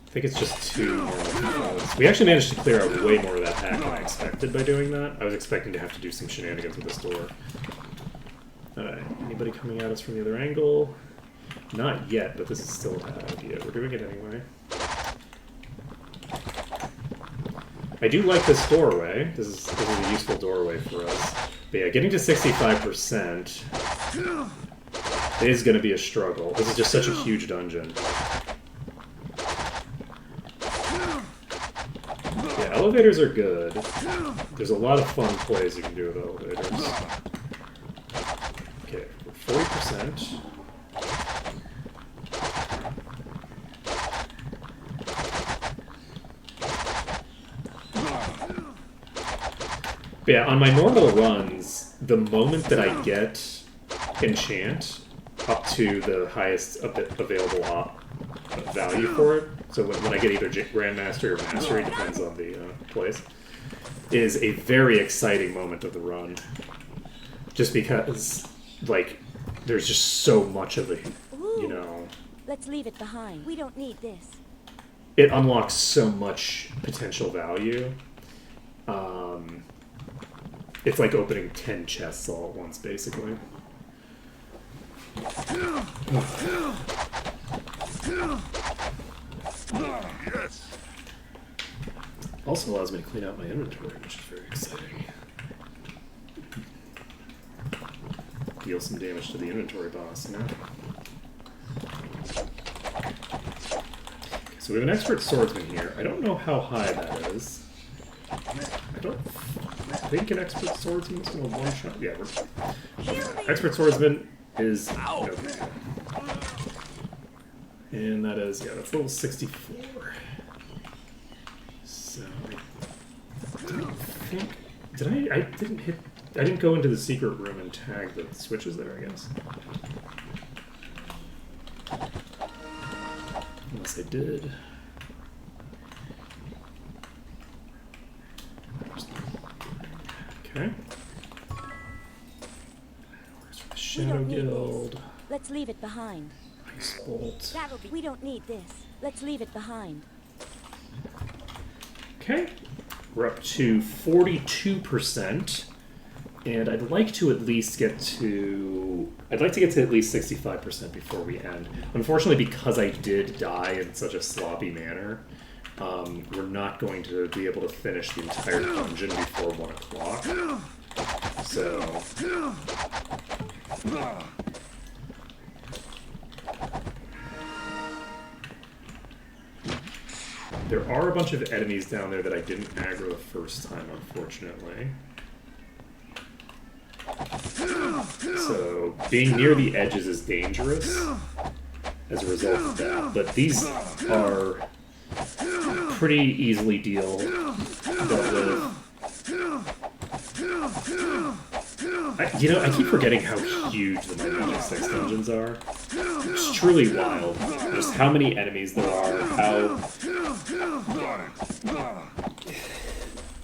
think it's just 2 normal foes. We actually managed to clear out way more of that pack than I expected by doing that. I was expecting to have to do some shenanigans with this door. Alright, anybody coming at us from the other angle? Not yet, but this is still a bad idea. We're doing it anyway. I do like this doorway. This is a useful doorway for us. But yeah, getting to 65% is going to be a struggle. This is just such a huge dungeon. elevators are good. There's a lot of fun plays you can do with elevators. Okay, we're 40%. But yeah, on my normal runs, the moment that I get enchant up to the highest available value for it, so when I get either Grandmaster or Mastery, depends on the place, is a very exciting moment of the run. Just because, like, there's just so much of it, you know. Let's leave it behind. We don't need this. It unlocks so much potential value. It's like opening 10 chests all at once, basically. Yes. Also allows me to clean out my inventory, which is very exciting. Deal some damage to the inventory boss, you know? So we have an expert swordsman here. I don't know how high that is. I don't think an expert swordsman is going to one-shot. Yeah, expert swordsman is okay. And that is, yeah, that's level 64. So I didn't go into the secret room and tag the switches there, I guess. Unless I did. Okay. Where's the Shadow Guild? Let's leave it behind. Ice Bolt. We don't need this. Let's leave it behind. Okay. We're up to 42%. And I'd like to at least get to... I'd like to get to at least 65% before we end. Unfortunately, because I did die in such a sloppy manner, we're not going to be able to finish the entire dungeon before 1 o'clock. So... There are a bunch of enemies down there that I didn't aggro the first time, unfortunately. So, being near the edges is dangerous as a result of that. But these are pretty easily dealt with. I keep forgetting how huge the Magic 6 dungeons are. It's truly wild. Just how many enemies there are,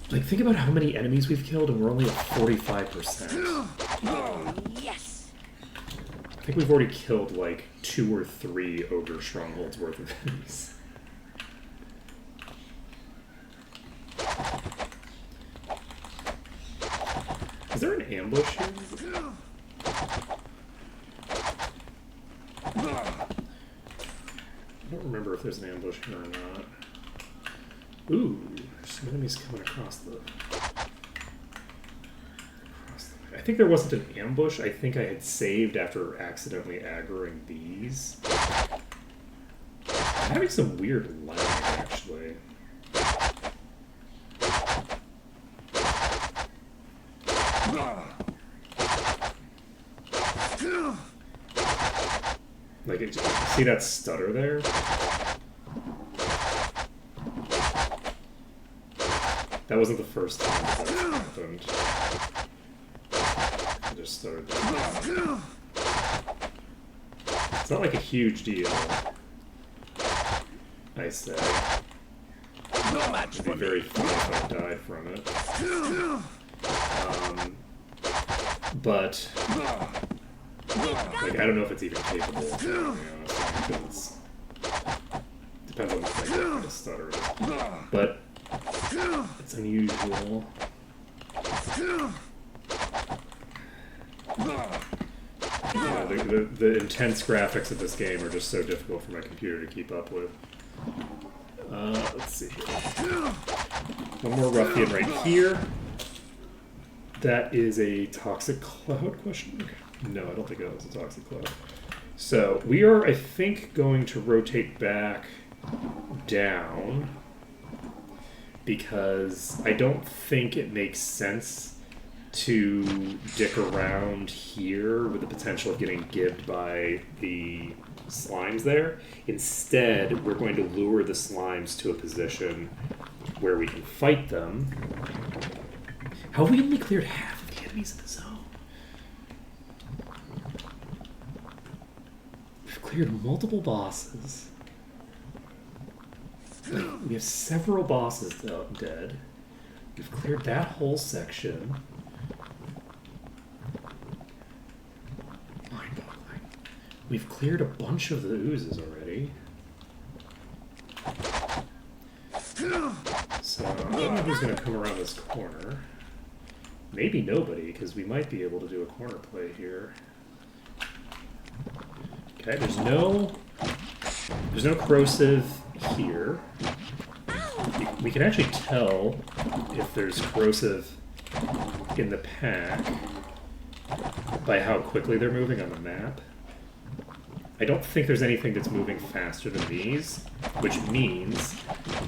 Like, think about how many enemies we've killed, and we're only at 45%. Yes. I think we've already killed, like, 2 or 3 Ogre Strongholds worth of enemies. Is there an ambush here? I don't remember if there's an ambush here or not. Ooh, there's some enemies coming across the way. I think there wasn't an ambush. I think I had saved after accidentally aggroing these. I'm having some weird lag, actually. Like, see that stutter there? That wasn't the first time that happened. I just started that. It's not like a huge deal, I say. It'd be very funny if I died from it. But like, I don't know if it's even capable of that, to be honest, because it depends on what kind of stutter it is. But it's unusual. Yeah, the intense graphics of this game are just so difficult for my computer to keep up with. Let's see here. One more ruffian right here. That is a toxic cloud question mark? No, I don't think that was a toxic cloud. So we are, I think, going to rotate back down. because I don't think it makes sense to dick around here with the potential of getting gibbed by the slimes there. Instead, we're going to lure the slimes to a position where we can fight them. How have we only cleared half of the enemies in the zone? We've cleared multiple bosses. We have several bosses dead. We've cleared that whole section. Mind-boggling. We've cleared a bunch of the oozes already. So I don't know who's going to come around this corner. Maybe nobody, because we might be able to do a corner play here. Okay, there's no corrosive here. We can actually tell if there's corrosive in the pack by how quickly they're moving on the map. I don't think there's anything that's moving faster than these, which means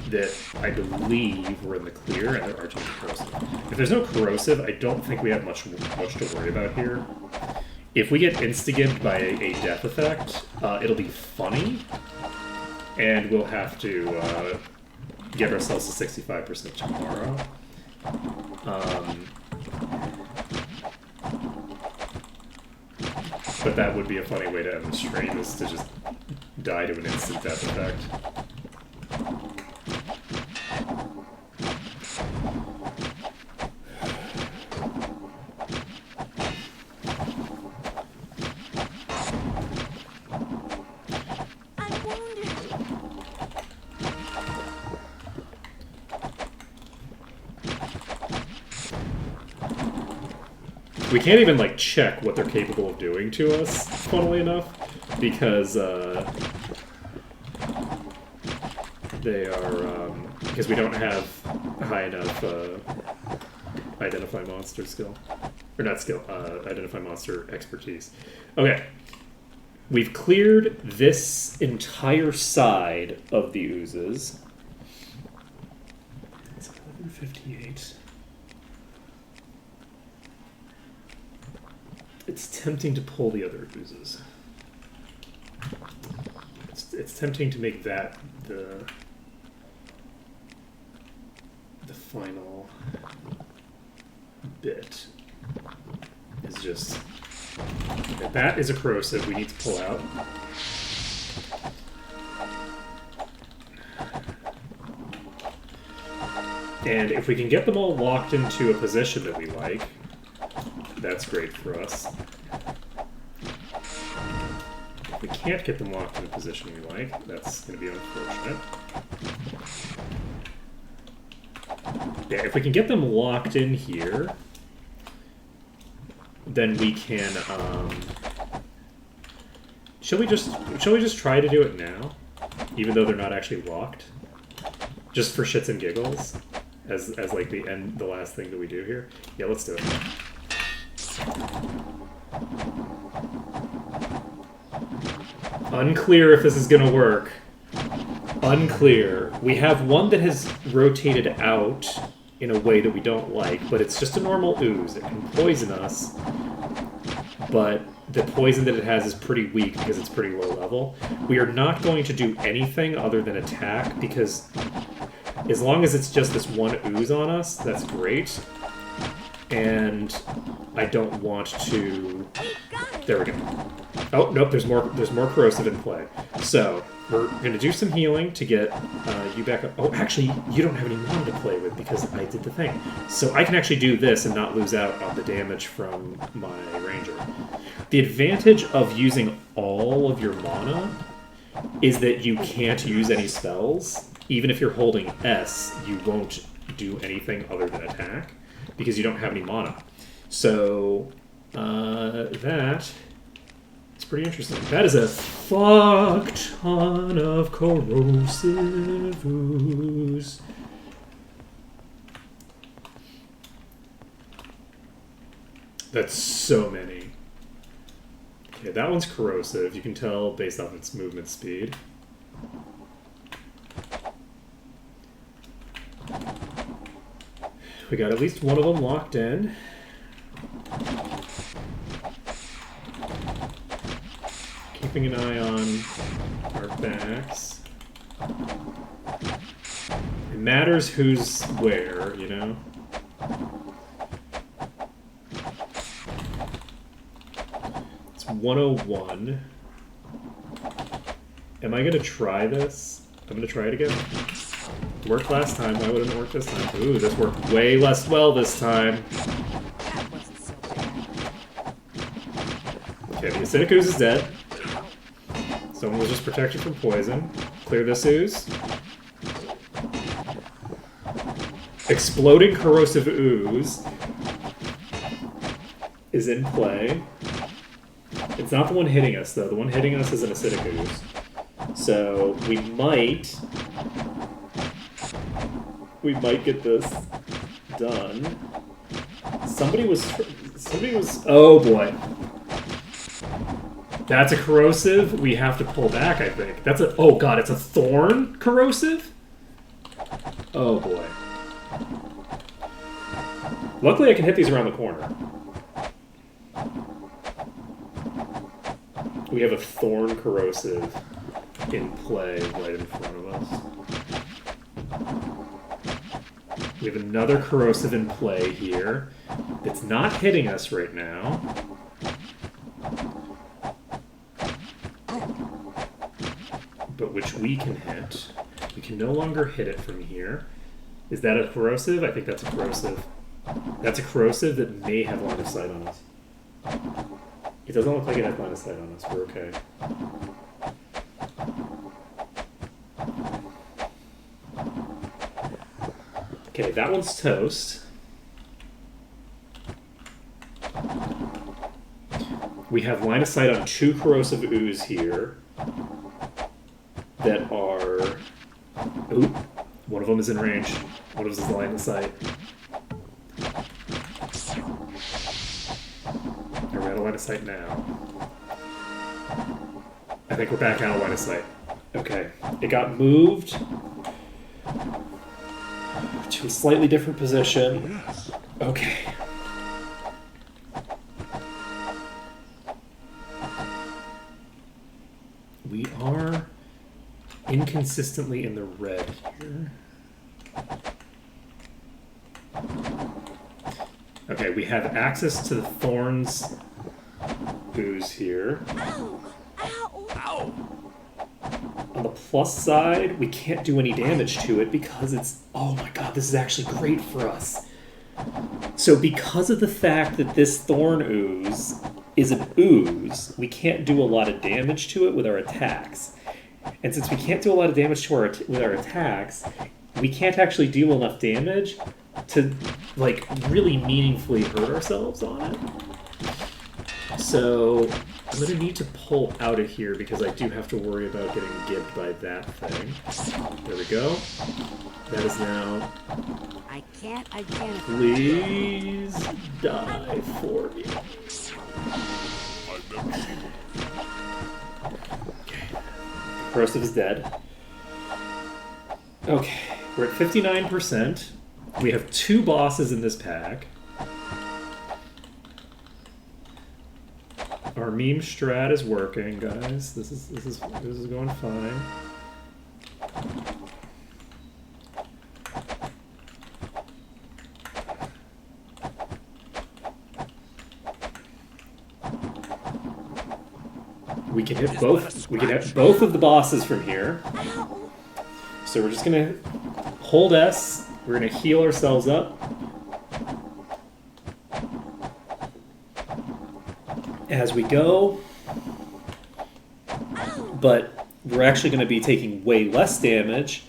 that I believe we're in the clear and there aren't any corrosive. If there's no corrosive, I don't think we have much to worry about here. If we get insta-gibbed by a death effect, it'll be funny, and we'll have to get ourselves to 65% tomorrow. But that would be a funny way to end the stream, is to just die to an instant death effect. I'm wounded. We can't even, like, check what they're capable of doing to us, funnily enough, because, they are, because we don't have high enough, identify monster skill. Or not skill, identify monster expertise. Okay. We've cleared this entire side of the oozes. It's 11:58. It's tempting to pull the other oozes. It's tempting to make that the final bit. Is just okay, that is a corrosive we need to pull out. And if we can get them all locked into a position that we like, that's great for us. If we can't get them locked in a position we like, that's going to be unfortunate. Yeah, if we can get them locked in here, then we can, shall we just try to do it now? Even though they're not actually locked? Just for shits and giggles? As like the last thing that we do here? Yeah, let's do it. Unclear if this is gonna work. Unclear. We have one that has rotated out in a way that we don't like, but it's just a normal ooze. It can poison us, but the poison that it has is pretty weak because it's pretty low level. We are not going to do anything other than attack, because as long as it's just this one ooze on us, that's great. And I don't want to... There we go. Oh, nope, there's more corrosive in play. So, we're going to do some healing to get you back up. Oh, actually, you don't have any mana to play with because I did the thing. So I can actually do this and not lose out on the damage from my ranger. The advantage of using all of your mana is that you can't use any spells. Even if you're holding S, you won't do anything other than attack because you don't have any mana. So, that... It's pretty interesting. That is a fuck ton of corrosive ooze. That's so many. Okay, that one's corrosive. You can tell based off its movement speed. We got at least one of them locked in. Keeping an eye on our backs. It matters who's where, you know? It's 101. Am I going to try this? I'm going to try it again. It worked last time. Why wouldn't it work this time? Ooh, this worked way less well this time. That wasn't so bad. Okay, the acidic ooze is dead. Someone was just protected from poison. Clear this ooze. Exploding corrosive ooze is in play. It's not the one hitting us, though. The one hitting us is an acidic ooze. So we might get this done. Somebody was, oh boy. That's a corrosive. We have to pull back, I think. That's a, oh god, it's a thorn corrosive? Oh boy. Luckily I can hit these around the corner. We have a thorn corrosive in play right in front of us. We have another corrosive in play here. It's not hitting us right now. But which we can hit. We can no longer hit it from here. Is that a corrosive? I think that's a corrosive. That's a corrosive that may have line of sight on us. It doesn't look like it has line of sight on us. We're okay. Okay, that one's toast. We have line of sight on two corrosive ooze here that are... Oop. One of them is in range. One of them is line of sight. We're out of line of sight now. I think we're back out of line of sight. Okay. It got moved to a slightly different position. Okay. We are inconsistently in the red here. Okay, we have access to the thorns ooze here. Ow! Ow! Ow! On the plus side, we can't do any damage to it because it's... Oh my god, this is actually great for us. So because of the fact that this thorn ooze is an ooze, we can't do a lot of damage to it with our attacks. And since we can't do a lot of damage to with our attacks, we can't actually do enough damage to, like, really meaningfully hurt ourselves on it. So I'm going to need to pull out of here because I do have to worry about getting gibbed by that thing. There we go. That is now... I can't identify. Please die for me. I've never seen one. Okay. Corrosive is dead. Okay, we're at 59%. We have two bosses in this pack. Our meme strat is working, guys. This is going fine. We can hit both. We can hit both of the bosses from here. So we're just gonna hold S. We're gonna heal ourselves up. As we go. But we're actually gonna be taking way less damage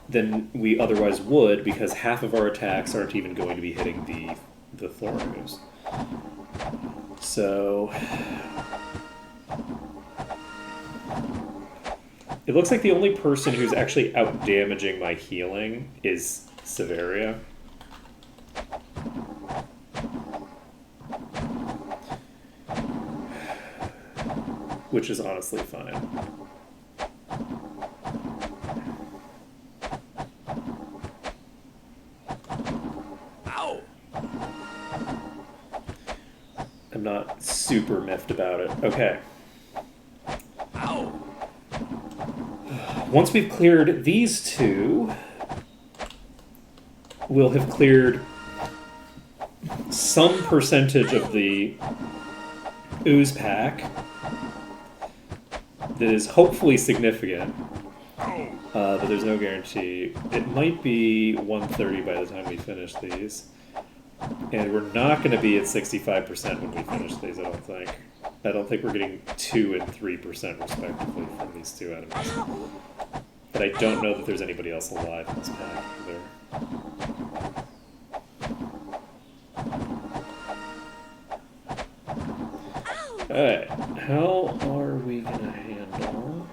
than we otherwise would because half of our attacks aren't even going to be hitting the thorn ooze. So it looks like the only person who's actually out damaging my healing is Severia. Which is honestly fine. super miffed about it. Okay. Ow! Once we've cleared these two, we'll have cleared some percentage of the ooze pack that is hopefully significant, but there's no guarantee. It might be 130 by the time we finish these. And we're not going to be at 65% when we finish these, I don't think. I don't think we're getting 2 and 3% respectively from these two enemies. But I don't know that there's anybody else alive in this pack either. Alright, how are we gonna handle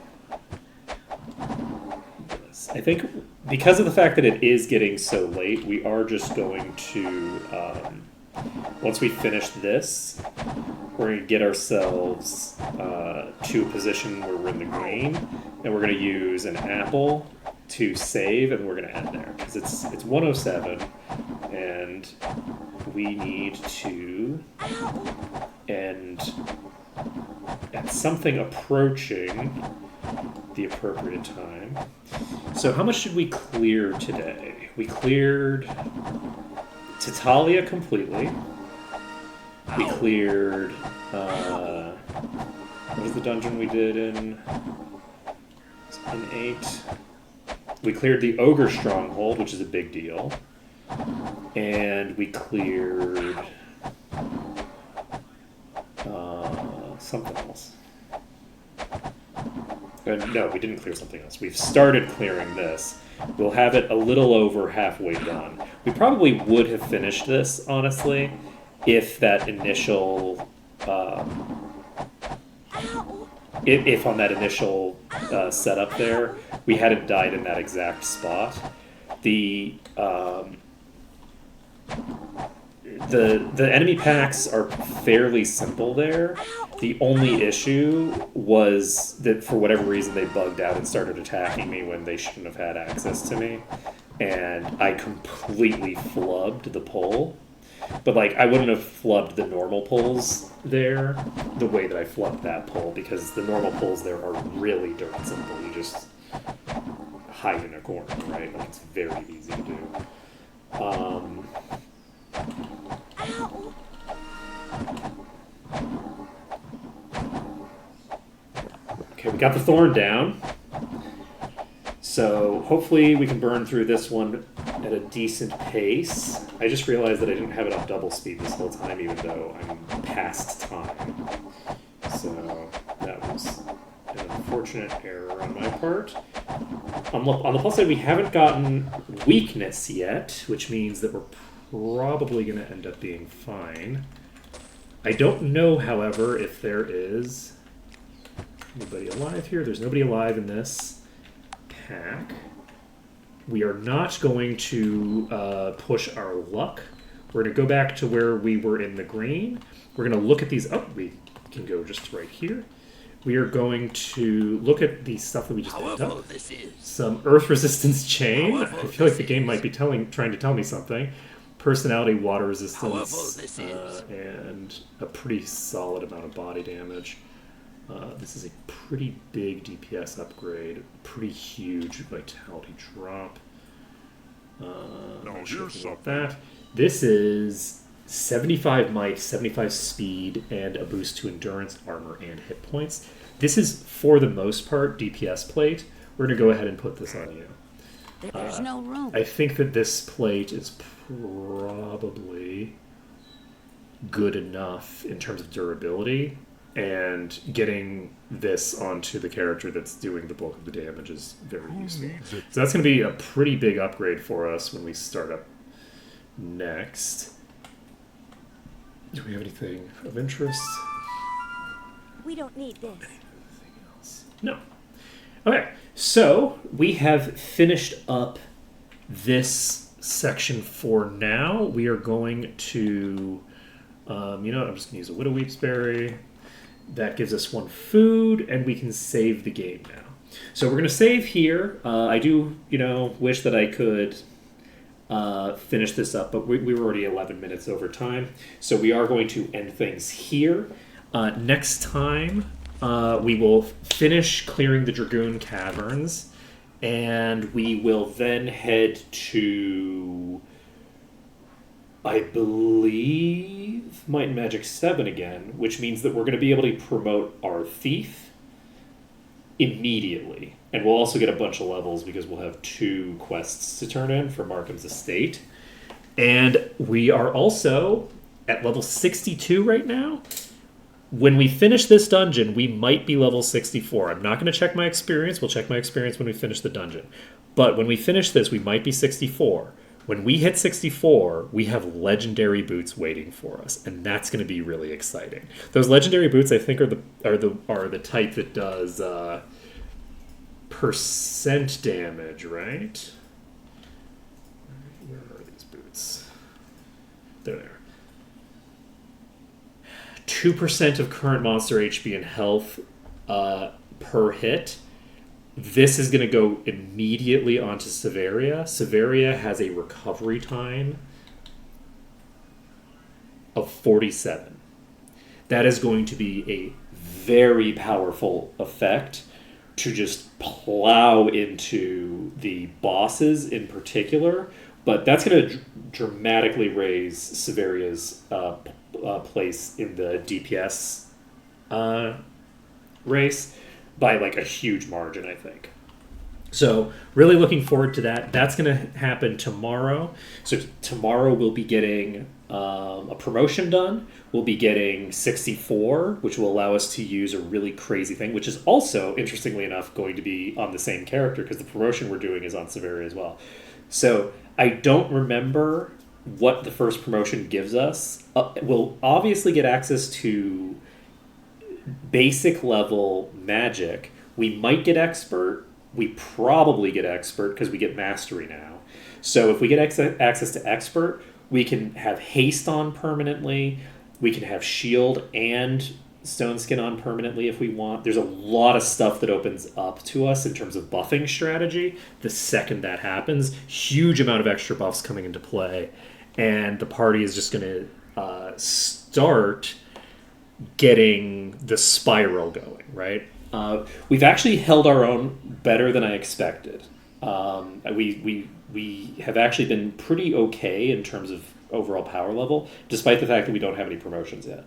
this? I think because of the fact that it is getting so late, we are just going to, once we finish this, we're going to get ourselves to a position where we're in the green, and we're going to use an apple to save, and we're going to end there, because it's 107, and we need to end at something approaching the appropriate time. So how much did we clear today? We cleared Tatalia completely. We cleared, what was the dungeon we did in 8? We cleared the Ogre Stronghold, which is a big deal. And we cleared something else. No, we didn't clear something else. We've started clearing this. We'll have it a little over halfway done. We probably would have finished this, honestly, if that initial... if on that initial setup there, we hadn't died in that exact spot. The enemy packs are fairly simple there. The only issue was that for whatever reason they bugged out and started attacking me when they shouldn't have had access to me. And I completely flubbed the pull. But like I wouldn't have flubbed the normal pulls there the way that I flubbed that pull, because the normal pulls there are really dirt simple. You just hide in a corner, right? Like it's very easy to do. Okay, we got the thorn down. So hopefully we can burn through this one at a decent pace. I just realized that I didn't have it on double speed this whole time, even though I'm past time. So that was an unfortunate error on my part. On the plus side, we haven't gotten weakness yet, which means that we're probably going to end up being fine. I don't know, however, if there is anybody alive here. There's nobody alive in this pack. We are not going to push our luck. We're going to go back to where we were in the green. We're going to look at these. Oh, we can go just right here. We are going to look at the stuff that we just picked up. Some Earth Resistance Chain. I feel like the game might be trying to tell me something. Personality, Water Resistance, and a pretty solid amount of body damage. This is a pretty big DPS upgrade. Pretty huge Vitality drop. Now here's something. That. This is 75 might, 75 speed, and a boost to endurance, armor, and hit points. This is, for the most part, DPS plate. We're going to go ahead and put this on you. There's no room. I think that this plate is probably good enough in terms of durability, and getting this onto the character that's doing the bulk of the damage is very useful. So that's going to be a pretty big upgrade for us when we start up next. Do we have anything of interest? We don't need this. Anything else? No. Okay, so we have finished up this section for now. We are going to, I'm just going to use a Widow Weep's Berry. That gives us 1 food, and we can save the game now. So we're going to save here. I do, wish that I could finish this up, but we were already 11 minutes over time. So we are going to end things here. Next time, we will finish clearing the Dragoon Caverns, and we will then head to, I believe, Might and Magic 7 again, which means that we're going to be able to promote our Thief immediately. And we'll also get a bunch of levels because we'll have 2 quests to turn in for Markham's Estate. And we are also at level 62 right now. When we finish this dungeon, we might be level 64. I'm not going to check my experience. We'll check my experience when we finish the dungeon. But when we finish this, we might be 64. When we hit 64, we have legendary boots waiting for us, and that's going to be really exciting. Those legendary boots, I think, are the type that does percent damage, right? Where are these boots? They're there. 2% of current monster HP and health per hit. This is going to go immediately onto Severia. Severia has a recovery time of 47. That is going to be a very powerful effect to just plow into the bosses in particular, but that's going to dramatically raise Severia's place in the DPS race by like a huge margin, I think. So really looking forward to that. That's going to happen tomorrow. So tomorrow we'll be getting a promotion done. We'll be getting 64, which will allow us to use a really crazy thing, which is also, interestingly enough, going to be on the same character because the promotion we're doing is on Severia as well. So I don't remember what the first promotion gives us. We'll obviously get access to basic level magic. We might get expert. We probably get expert because we get mastery now. So if we get access to expert, we can have haste on permanently. We can have shield and stone skin on permanently if we want. There's a lot of stuff that opens up to us in terms of buffing strategy the second that happens. Huge amount of extra buffs coming into play. And the party is just going to start getting the spiral going, right? We've actually held our own better than I expected. We have actually been pretty okay in terms of overall power level, despite the fact that we don't have any promotions yet.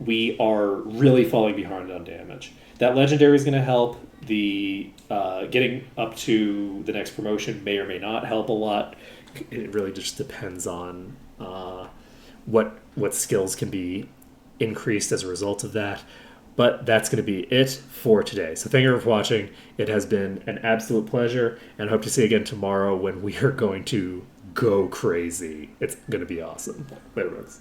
We are really falling behind on damage. That legendary is going to help. The getting up to the next promotion may or may not help a lot. It really just depends on what skills can be increased as a result of that. But that's going to be it for today. So thank you for watching. It has been an absolute pleasure, and hope to see you again tomorrow when we are going to go crazy. It's going to be awesome. Later, folks.